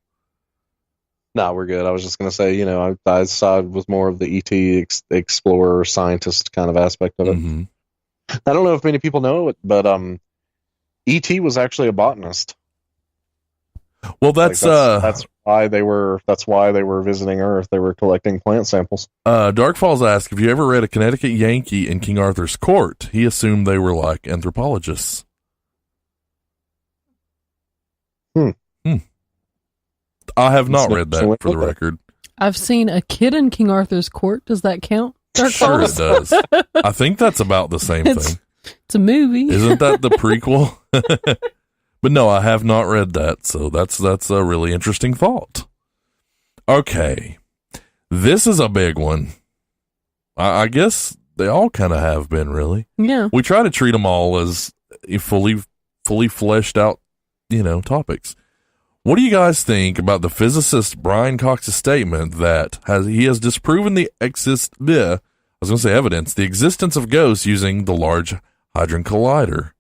No, we're good. I was just going to say, I side with more of the ET explorer scientist kind of aspect of it. Mm-hmm. I don't know if many people know it, but ET was actually a botanist. Well, that's why they were visiting Earth. They were collecting plant samples. Dark Falls asked, have you ever read a Connecticut Yankee in King Arthur's Court? He assumed they were like anthropologists. I have not read that, for the record. I've seen a kid in King Arthur's Court. Does that count? Dark Sure Falls? it does. I think that's about the same thing. It's a movie. Isn't that the prequel? But no, I have not read that, so that's a really interesting thought. Okay. This is a big one. I guess they all kind of have been, really. Yeah. We try to treat them all as fully fleshed out, topics. What do you guys think about the physicist Brian Cox's statement that he has disproven the existence of ghosts using the Large Hadron Collider?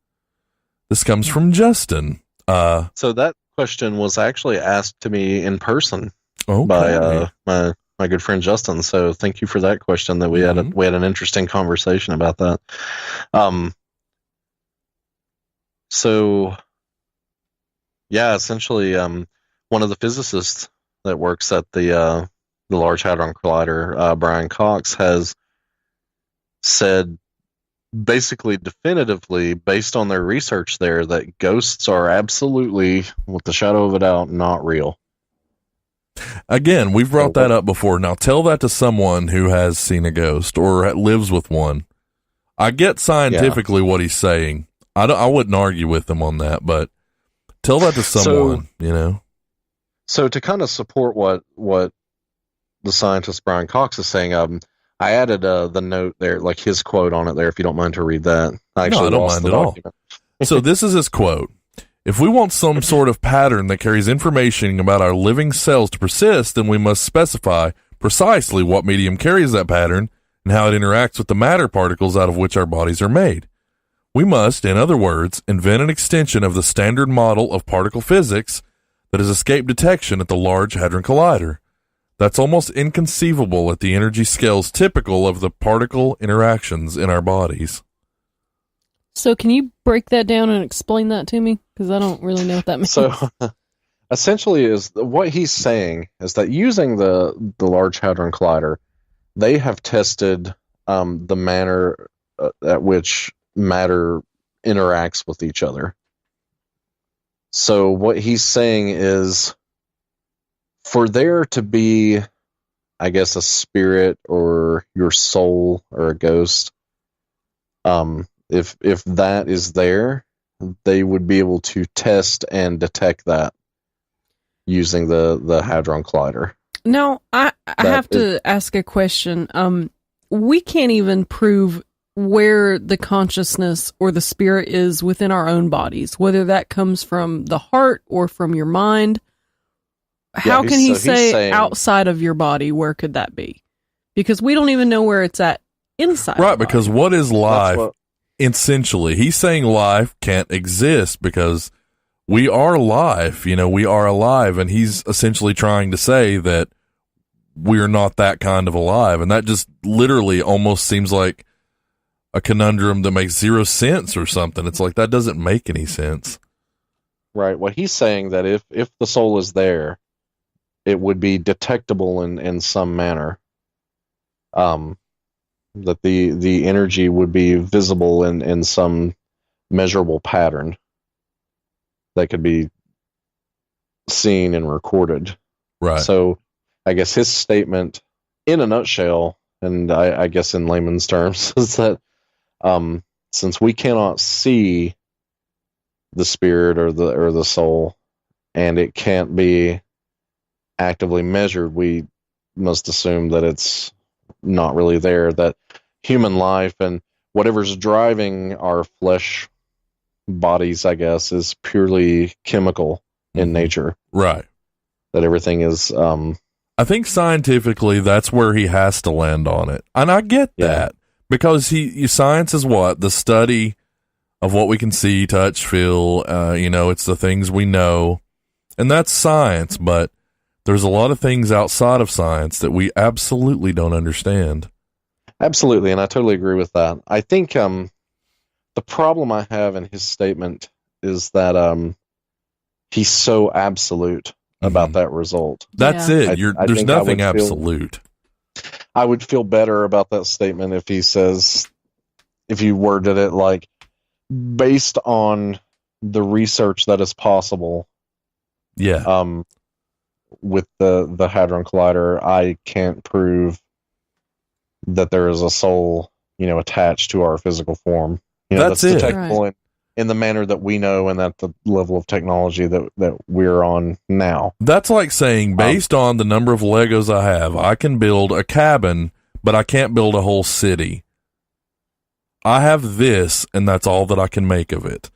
This comes from Justin. So that question was actually asked to me in person by my good friend Justin. So thank you for that question. That we had an interesting conversation about that. So yeah, essentially, one of the physicists that works at the Large Hadron Collider, Brian Cox, has said basically definitively, based on their research there, that ghosts are absolutely, with the shadow of a doubt, not real. Again, we've brought that up before. Now tell that to someone who has seen a ghost or lives with one. I get scientifically what he's saying. I wouldn't argue with him on that, but tell that to someone, So to kind of support what the scientist Brian Cox is saying, I added the note there, like his quote on it there, if you don't mind to read that. I don't mind at all. So this is his quote. If we want some sort of pattern that carries information about our living cells to persist, then we must specify precisely what medium carries that pattern and how it interacts with the matter particles out of which our bodies are made. We must, in other words, invent an extension of the standard model of particle physics that has escaped detection at the Large Hadron Collider. That's almost inconceivable at the energy scales typical of the particle interactions in our bodies. So can you break that down and explain that to me? Because I don't really know what that means. So essentially what he's saying is that using the Large Hadron Collider, they have tested the manner at which matter interacts with each other. So what he's saying is, for there to be, I guess, a spirit or your soul or a ghost, if that is there, they would be able to test and detect that using the Hadron Collider. Now, I have to ask a question. We can't even prove where the consciousness or the spirit is within our own bodies, whether that comes from the heart or from your mind. How can he say outside of your body, where could that be? Because we don't even know where it's at inside. Right, because what is life? Essentially, he's saying life can't exist because we are life, we are alive, and he's essentially trying to say that we're not that kind of alive, and that just literally almost seems like a conundrum that makes zero sense or something. It's like, that doesn't make any sense. Right. Well, he's saying that if the soul is there, it would be detectable in some manner. That the energy would be visible in some measurable pattern that could be seen and recorded. Right. So I guess his statement, in a nutshell, and I guess in layman's terms, is that since we cannot see the spirit or the soul, and it can't be actively measured, we must assume that it's not really there, that human life and whatever's driving our flesh bodies, I guess, is purely chemical in nature. Right. that everything is. I think scientifically that's where he has to land on it. And I get that because science is what? The study of what we can see, touch, feel, it's the things we know. And that's science, but there's a lot of things outside of science that we absolutely don't understand. Absolutely, and I totally agree with that. I think the problem I have in his statement is that he's so absolute about that result. That's it. There's nothing absolute. I would feel better about that statement if he says, if you worded it like, based on the research that is possible. Yeah. With the Hadron Collider, I can't prove that there is a soul, attached to our physical form. That's detectable in the manner that we know and at the level of technology that we're on now. That's like saying, based on the number of Legos I have, I can build a cabin, but I can't build a whole city. I have this, and that's all that I can make of it.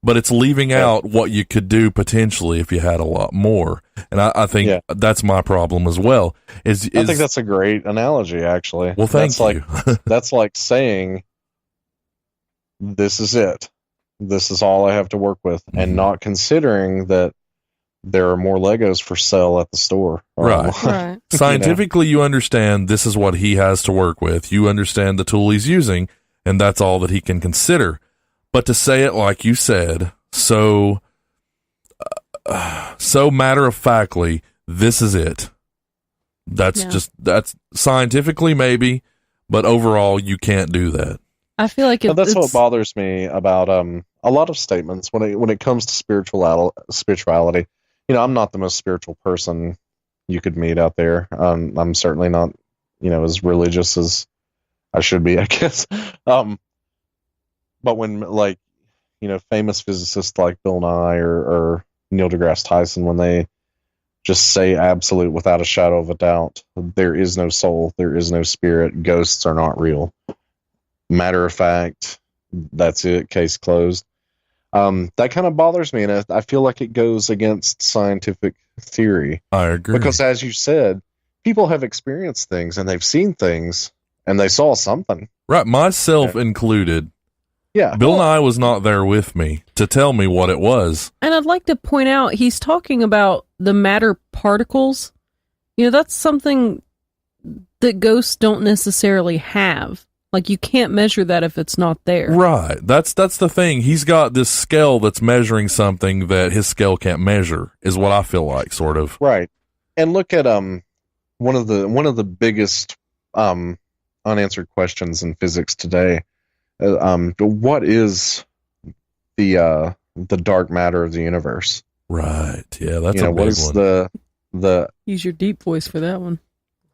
But it's leaving out what you could do potentially if you had a lot more. And I think that's my problem as well. I think that's a great analogy, actually. Well, thank you. That's like saying, this is it. This is all I have to work with, and not considering that there are more Legos for sale at the store. Right. Scientifically, you understand this is what he has to work with. You understand the tool he's using, and that's all that he can consider. But to say it like you said, so matter-of-factly, this is it. That's scientifically maybe, but overall, you can't do that. I feel like that's what bothers me about a lot of statements when it comes to spirituality. I'm not the most spiritual person you could meet out there. I'm certainly not, as religious as I should be, I guess. But when famous physicists like Bill Nye or Neil deGrasse Tyson, when they just say absolute without a shadow of a doubt, there is no soul, there is no spirit, ghosts are not real. Matter of fact, that's it, case closed. That kind of bothers me, and I feel like it goes against scientific theory. I agree. Because as you said, people have experienced things, and they've seen things, and they saw something. Right, myself included. Yeah. Bill Nye was not there with me to tell me what it was. And I'd like to point out, he's talking about the matter particles. That's something that ghosts don't necessarily have. Like, you can't measure that if it's not there. Right. That's the thing. He's got this scale that's measuring something that his scale can't measure, is what I feel like, sort of. Right. And look at one of the biggest unanswered questions in physics today. What is the dark matter of the universe? Right. Yeah, that's a big what is one. the Use your deep voice for that one.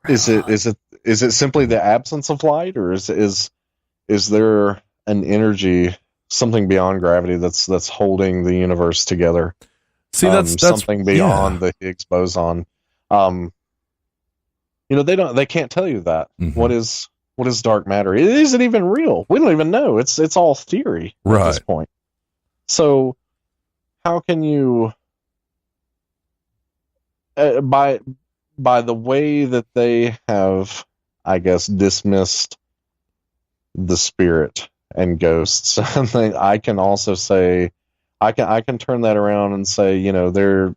Is it simply the absence of light, or is there an energy, something beyond gravity that's holding the universe together? See, that's something beyond the Higgs boson. They can't tell you that. Mm-hmm. What is dark matter? It isn't even real. We don't even know. It's all theory at this point. So how can you by the way that they have, I guess, dismissed the spirit and ghosts, I can also say, I can turn that around and say, there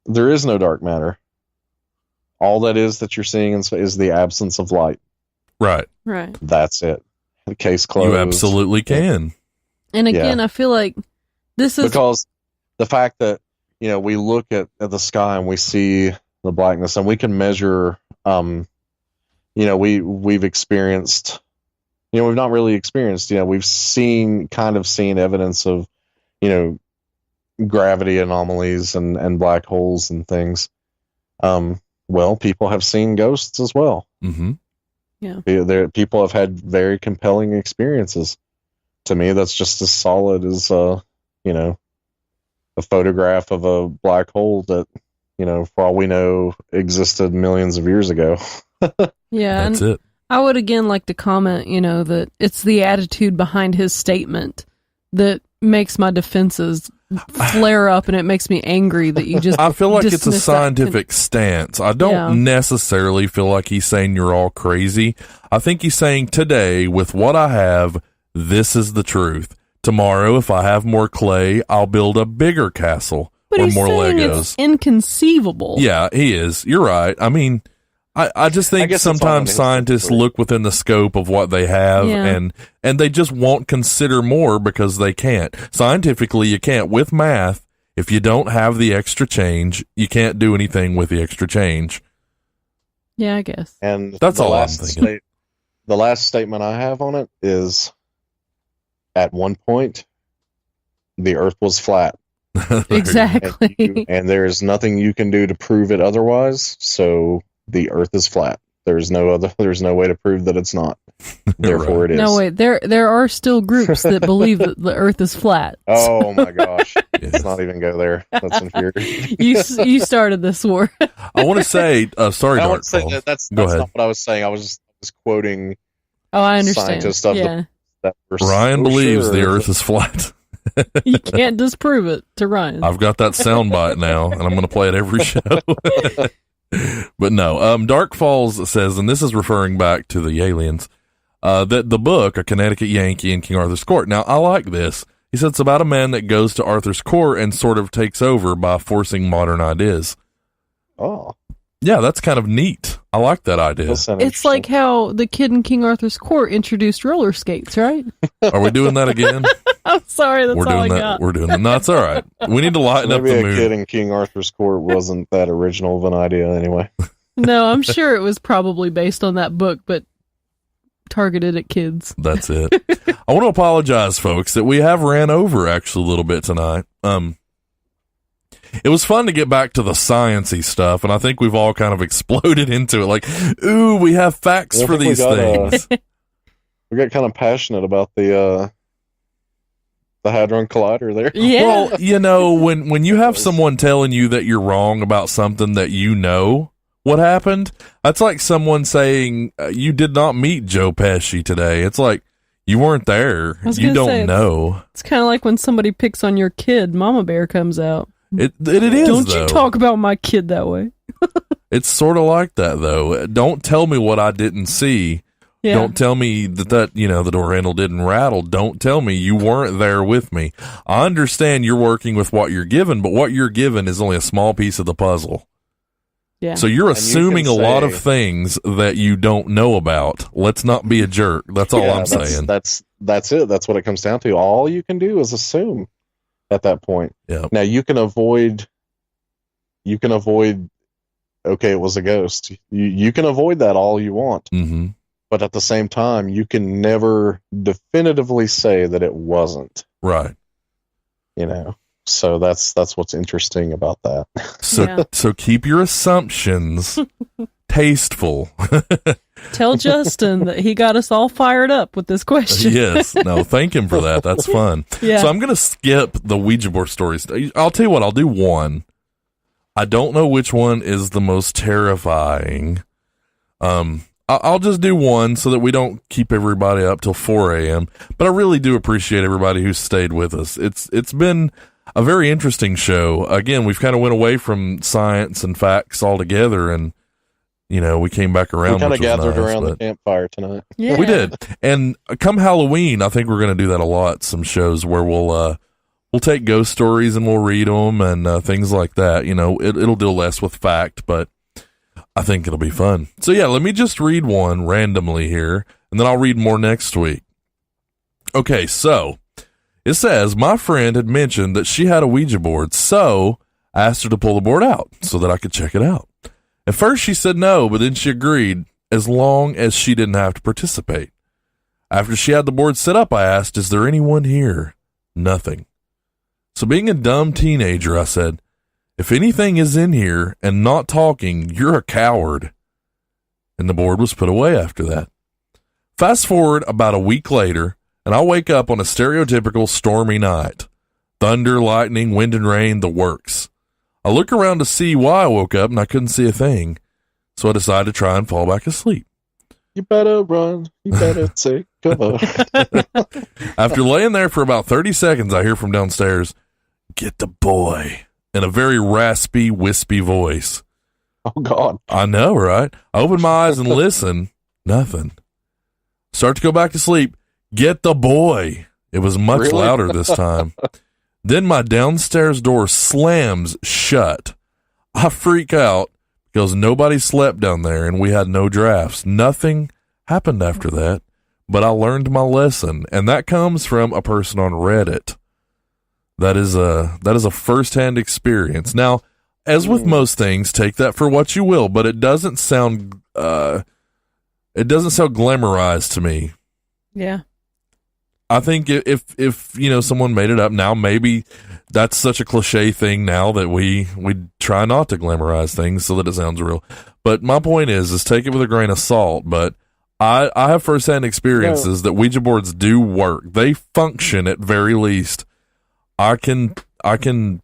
is no dark matter. All that you're seeing is the absence of light. Right. That's it. The case closed. You absolutely can. And again, I feel like this is because the fact that we look at the sky and we see the blackness, and we can measure. We've experienced. We've not really experienced. We've seen evidence of, gravity anomalies and black holes and things. Well, people have seen ghosts as well. Mm-hmm. Yeah, people have had very compelling experiences. To me, that's just as solid as a photograph of a black hole that, for all we know, existed millions of years ago. Yeah, that's it. I would again like to comment, that it's the attitude behind his statement that makes my defenses flare up, and it makes me angry that you just. I feel like it's a dismiss that. scientific stance. I don't necessarily feel like he's saying you're all crazy. I think he's saying today, with what I have, this is the truth. Tomorrow, if I have more clay, I'll build a bigger castle But or he's more saying Legos. it's inconceivable. Yeah, he is. You're right. I mean, I just think guess it's all in sometimes his scientists history. look within the scope of what they have, Yeah. and they just won't consider more because they can't. Scientifically, you can't. With math, if you don't have the extra change, you can't do anything with the extra change. Yeah, I guess. And That's the all I'm last thinking. The last statement I have on it is, at one point, the Earth was flat. Exactly. And there is nothing you can do to prove it otherwise. So the Earth is flat. There's no way to prove that it's not. Therefore, it is. No, wait. There are still groups that believe that the Earth is flat. Oh my gosh! Yes. Let's not even go there. That's infuriating. You started this war. I want to say, sorry, I Dark want to say Falls. that's Go ahead. not what I was saying. I was quoting Oh, I understand. scientists of Yeah, that were Ryan so believes sure the Earth is flat. you can't disprove it to Ryan. I've got that soundbite now, and I'm going to play it every show. But no, Dark Falls says, and this is referring back to the aliens, that the book, A Connecticut Yankee in King Arthur's Court. Now, I like this. He said it's about a man that goes to Arthur's court and sort of takes over by forcing modern ideas. Oh, Yeah, that's kind of neat. I like that idea. that sounds It's like interesting. how the kid in King Arthur's court introduced roller skates, right? Are we doing that again? I'm sorry, that's We're all I doing that. got. We're doing that. No, it's all right. We need to lighten up Maybe the a mood. kid in King Arthur's court wasn't that original of an idea anyway. No, I'm sure it was probably based on that book, but targeted at kids. That's it. I want to apologize, folks, that we have ran over actually a little bit tonight. It was fun to get back to the sciencey stuff, and I think we've all kind of exploded into it. Like, ooh, we have facts Yeah, I for think we these got, things. We got kind of passionate about the Hadron Collider there. Yeah. Well, you know, when you have someone telling you that you're wrong about something that you know what happened, that's like someone saying you did not meet Joe Pesci today. It's like you weren't there. I was You gonna don't say, know. It's kind of like when somebody picks on your kid, Mama Bear comes out. It is. Don't though. you talk about my kid that way. It's sort of like that, though. Don't tell me what I didn't see. Yeah. Don't tell me that the door handle didn't rattle. Don't tell me you weren't there with me. I understand you're working with what you're given, but what you're given is only a small piece of the puzzle. Yeah. So you're And you assuming can a lot of say- things that you don't know about. Let's not be a jerk. That's all Yeah, I'm saying. That's it. That's what it comes down to. All you can do is assume at that point. Yeah. Now you can avoid. Okay, it was a ghost. You can avoid that all you want, Mm-hmm. but at the same time, you can never definitively say that it wasn't. Right. You know. So that's what's interesting about that. So Yeah. so keep your assumptions tasteful. Tell Justin that he got us all fired up with this question. Yes. No, thank him for that. That's fun. Yeah. So I'm going to skip the Ouija board stories. I'll tell you what, I'll do one. I don't know which one is the most terrifying. I'll just do one so that we don't keep everybody up till 4 a.m. But I really do appreciate everybody who stayed with us. It's been a very interesting show. Again, we've kind of went away from science and facts altogether, and we came back around. We kind of which was gathered nice, around the but- campfire tonight. Yeah. We did. And come Halloween, I think we're going to do that a lot. Some shows where we'll take ghost stories and we'll read them and things like that. It'll deal less with fact, but I think it'll be fun. So yeah, let me just read one randomly here, and then I'll read more next week. Okay, so it says, my friend had mentioned that she had a Ouija board, so I asked her to pull the board out so that I could check it out. At first she said no, but then she agreed as long as she didn't have to participate. After she had the board set up, I asked, is there anyone here? Nothing. So being a dumb teenager, I said, if anything is in here and not talking, you're a coward. And the board was put away after that. Fast forward about a week later, and I wake up on a stereotypical stormy night. Thunder, lightning, wind and rain, the works. I look around to see why I woke up, and I couldn't see a thing. So I decided to try and fall back asleep. You better run. You better take cover. After laying there for about 30 seconds, I hear from downstairs, Get the boy, in a very raspy, wispy voice. Oh, God. I know, right? I open my eyes and listen. Nothing. Start to go back to sleep. Get the boy. It was much Really? louder this time. Then my downstairs door slams shut. I freak out because nobody slept down there and we had no drafts. Nothing happened after that, but I learned my lesson, and that comes from a person on Reddit. That is a first-hand experience. Now, as with most things, take that for what you will, but it doesn't sound glamorized to me. Yeah. I think if someone made it up now, maybe that's such a cliche thing now that we try not to glamorize things so that it sounds real. But my point is take it with a grain of salt. But I have firsthand experiences that Ouija boards do work. They function at very least. I can attest.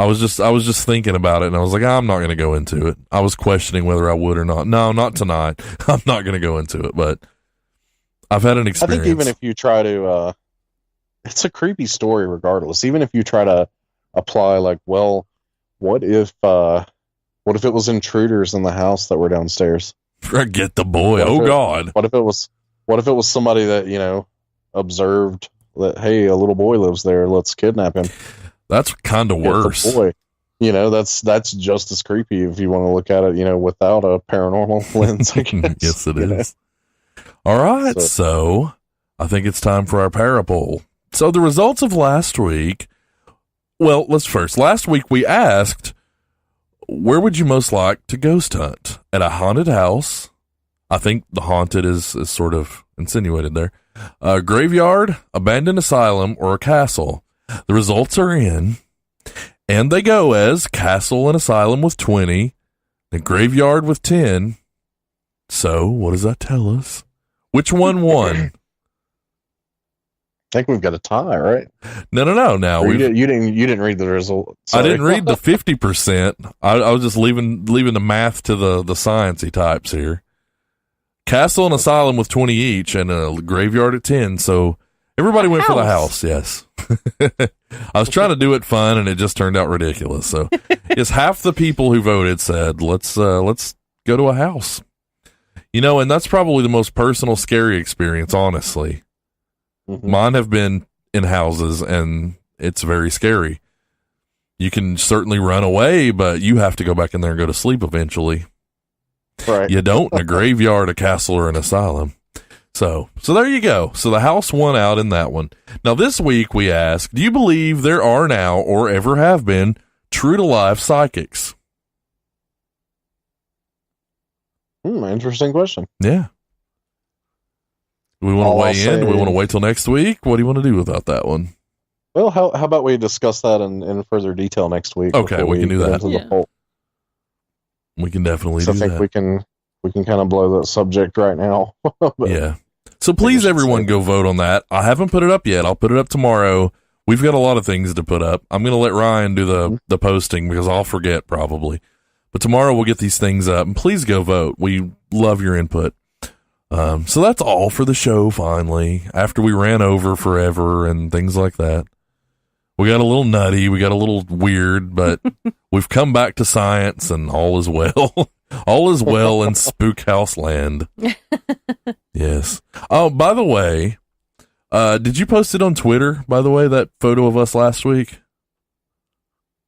I was just thinking about it, and I was like, I'm not going to go into it. I was questioning whether I would or not. No, not tonight. I'm not going to go into it, but I've had an experience. I think even if you try to, it's a creepy story regardless. Even if you try to apply, like, well, what if it was intruders in the house that were downstairs? Get the boy. God. What if it was somebody that, observed that, hey, a little boy lives there, let's kidnap him. That's kind of worse. Boy. That's just as creepy if you want to look at it, without a paranormal lens, I guess. Yes, it is. All right, so I think it's time for our parapole. So the results of last week, well, last week we asked, where would you most like to ghost hunt? At a haunted house? I think the haunted is sort of insinuated there. A graveyard, abandoned asylum, or a castle? The results are in, and they go as castle and asylum with 20, the graveyard with 10. So, what does that tell us? Which one won? I think we've got a tie, right? No. Now you didn't read the result. I didn't read the 50%. I was just leaving the math to the sciencey types here. Castle and asylum with 20 each, and a graveyard at 10. So everybody went for the house. Yes. I was trying to do it fun, and it just turned out ridiculous. So, yes, half the people who voted said, let's go to a house. And that's probably the most personal, scary experience, honestly. Mm-hmm. Mine have been in houses, and it's very scary. You can certainly run away, but you have to go back in there and go to sleep eventually. Right. You don't in a graveyard, a castle, or an asylum. So there you go. So the house won out in that one. Now this week we asked, do you believe there are now or ever have been true to life psychics? Interesting question. Yeah. Do we want to weigh in? Do we want to wait till next week? What do you want to do about that one? Well, how about we discuss that in further detail next week? Okay, we can do that. Yeah. We can definitely do that. I think we can kind of blow that subject right now. Yeah. So please, everyone, go vote on that. I haven't put it up yet. I'll put it up tomorrow. We've got a lot of things to put up. I'm going to let Ryan do the posting because I'll forget probably. But tomorrow we'll get these things up. And please go vote. We love your input. So that's all for the show, finally, after we ran over forever and things like that. We got a little nutty. We got a little weird, but we've come back to science and all is well. All is well in Spook House land. Yes. Oh, by the way, did you post it on Twitter, by the way, that photo of us last week?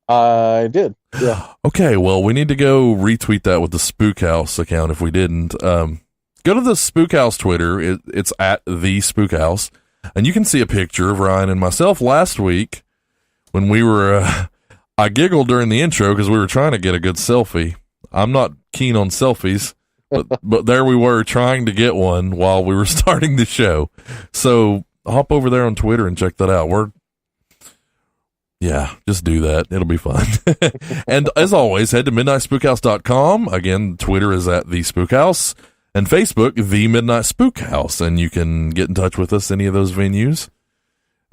I did. Yeah. Okay, well, we need to go retweet that with the Spook House account if we didn't. Go to the Spook House Twitter. It's at the Spook House, and you can see a picture of Ryan and myself last week when we were, I giggled during the intro because we were trying to get a good selfie. I'm not keen on selfies, but there we were trying to get one while we were starting the show. So hop over there on Twitter and check that out. Just do that. It'll be fun. And as always, head to midnightspookhouse.com. Again, Twitter is at the Spook House, and Facebook, the Midnight Spook House. And you can get in touch with us any of those venues.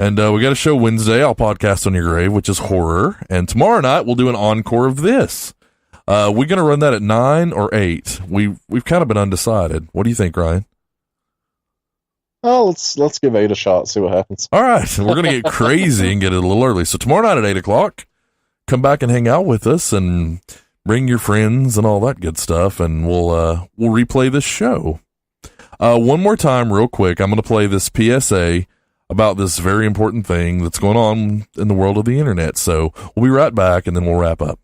And we got a show Wednesday. I'll podcast on your grave, which is horror. And tomorrow night we'll do an encore of this. We're going to run that at 9 or 8. We've kind of been undecided. What do you think, Ryan? Oh, let's give 8 a shot, see what happens. All right, we're going to get crazy and get it a little early. So tomorrow night at 8 o'clock, come back and hang out with us and bring your friends and all that good stuff, and we'll replay this show. One more time, real quick, I'm going to play this PSA about this very important thing that's going on in the world of the internet. So we'll be right back, and then we'll wrap up.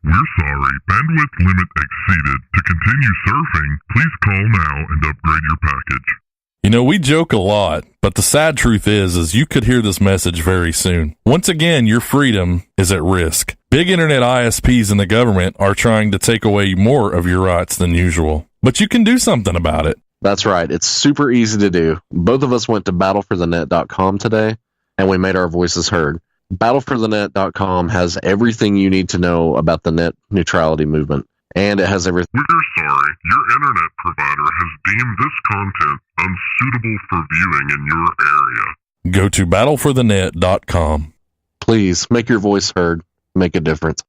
We're sorry, bandwidth limit exceeded. To continue surfing, please call now and upgrade your package. You know, we joke a lot, but the sad truth is you could hear this message very soon. Once again, your freedom is at risk. Big internet ISPs and the government are trying to take away more of your rights than usual. But you can do something about it. That's right. It's super easy to do. Both of us went to battleforthenet.com today, and we made our voices heard. Battleforthenet.com has everything you need to know about the net neutrality movement, and it has everything. We're sorry, your internet provider has deemed this content unsuitable for viewing in your area. Go to battleforthenet.com. Please make your voice heard. Make a difference.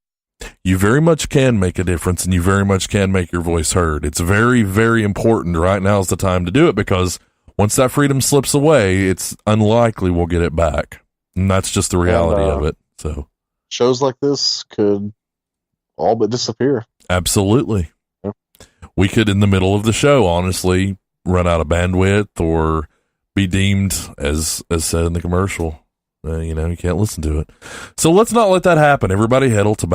You very much can make a difference, and you very much can make your voice heard. It's very, very important. Right now is the time to do it, because once that freedom slips away, it's unlikely we'll get it back. And that's just the reality of it. So shows like this could all but disappear. Absolutely. Yeah. We could, in the middle of the show, honestly, run out of bandwidth or be deemed, as said in the commercial, you can't listen to it. So let's not let that happen. Everybody head over to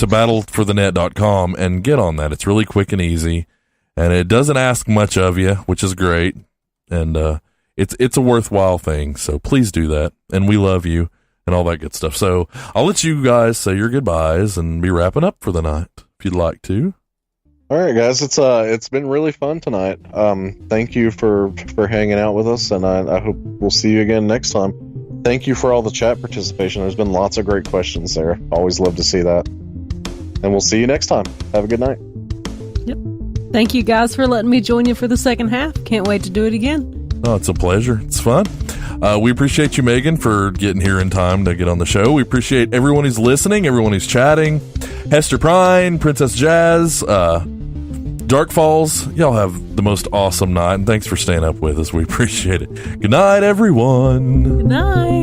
battleforthenet.com and get on that. It's really quick and easy, and it doesn't ask much of you, which is great. And it's a worthwhile thing. So please do that. And we love you and all that good stuff. So I'll let you guys say your goodbyes and be wrapping up for the night if you'd like to. All right, guys, it's been really fun tonight. Thank you for hanging out with us, and I hope we'll see you again next time. Thank you for all the chat participation. There's been lots of great questions there. Always love to see that. And we'll see you next time. Have a good night. Yep. Thank you guys for letting me join you for the second half. Can't wait to do it again. Oh, it's a pleasure. It's fun. We appreciate you, Megan, for getting here in time to get on the show. We appreciate everyone who's listening, everyone who's chatting. Hester Prine, Princess Jazz, Dark Falls, y'all have the most awesome night, and thanks for staying up with us. We appreciate it. Good night, everyone. Good night.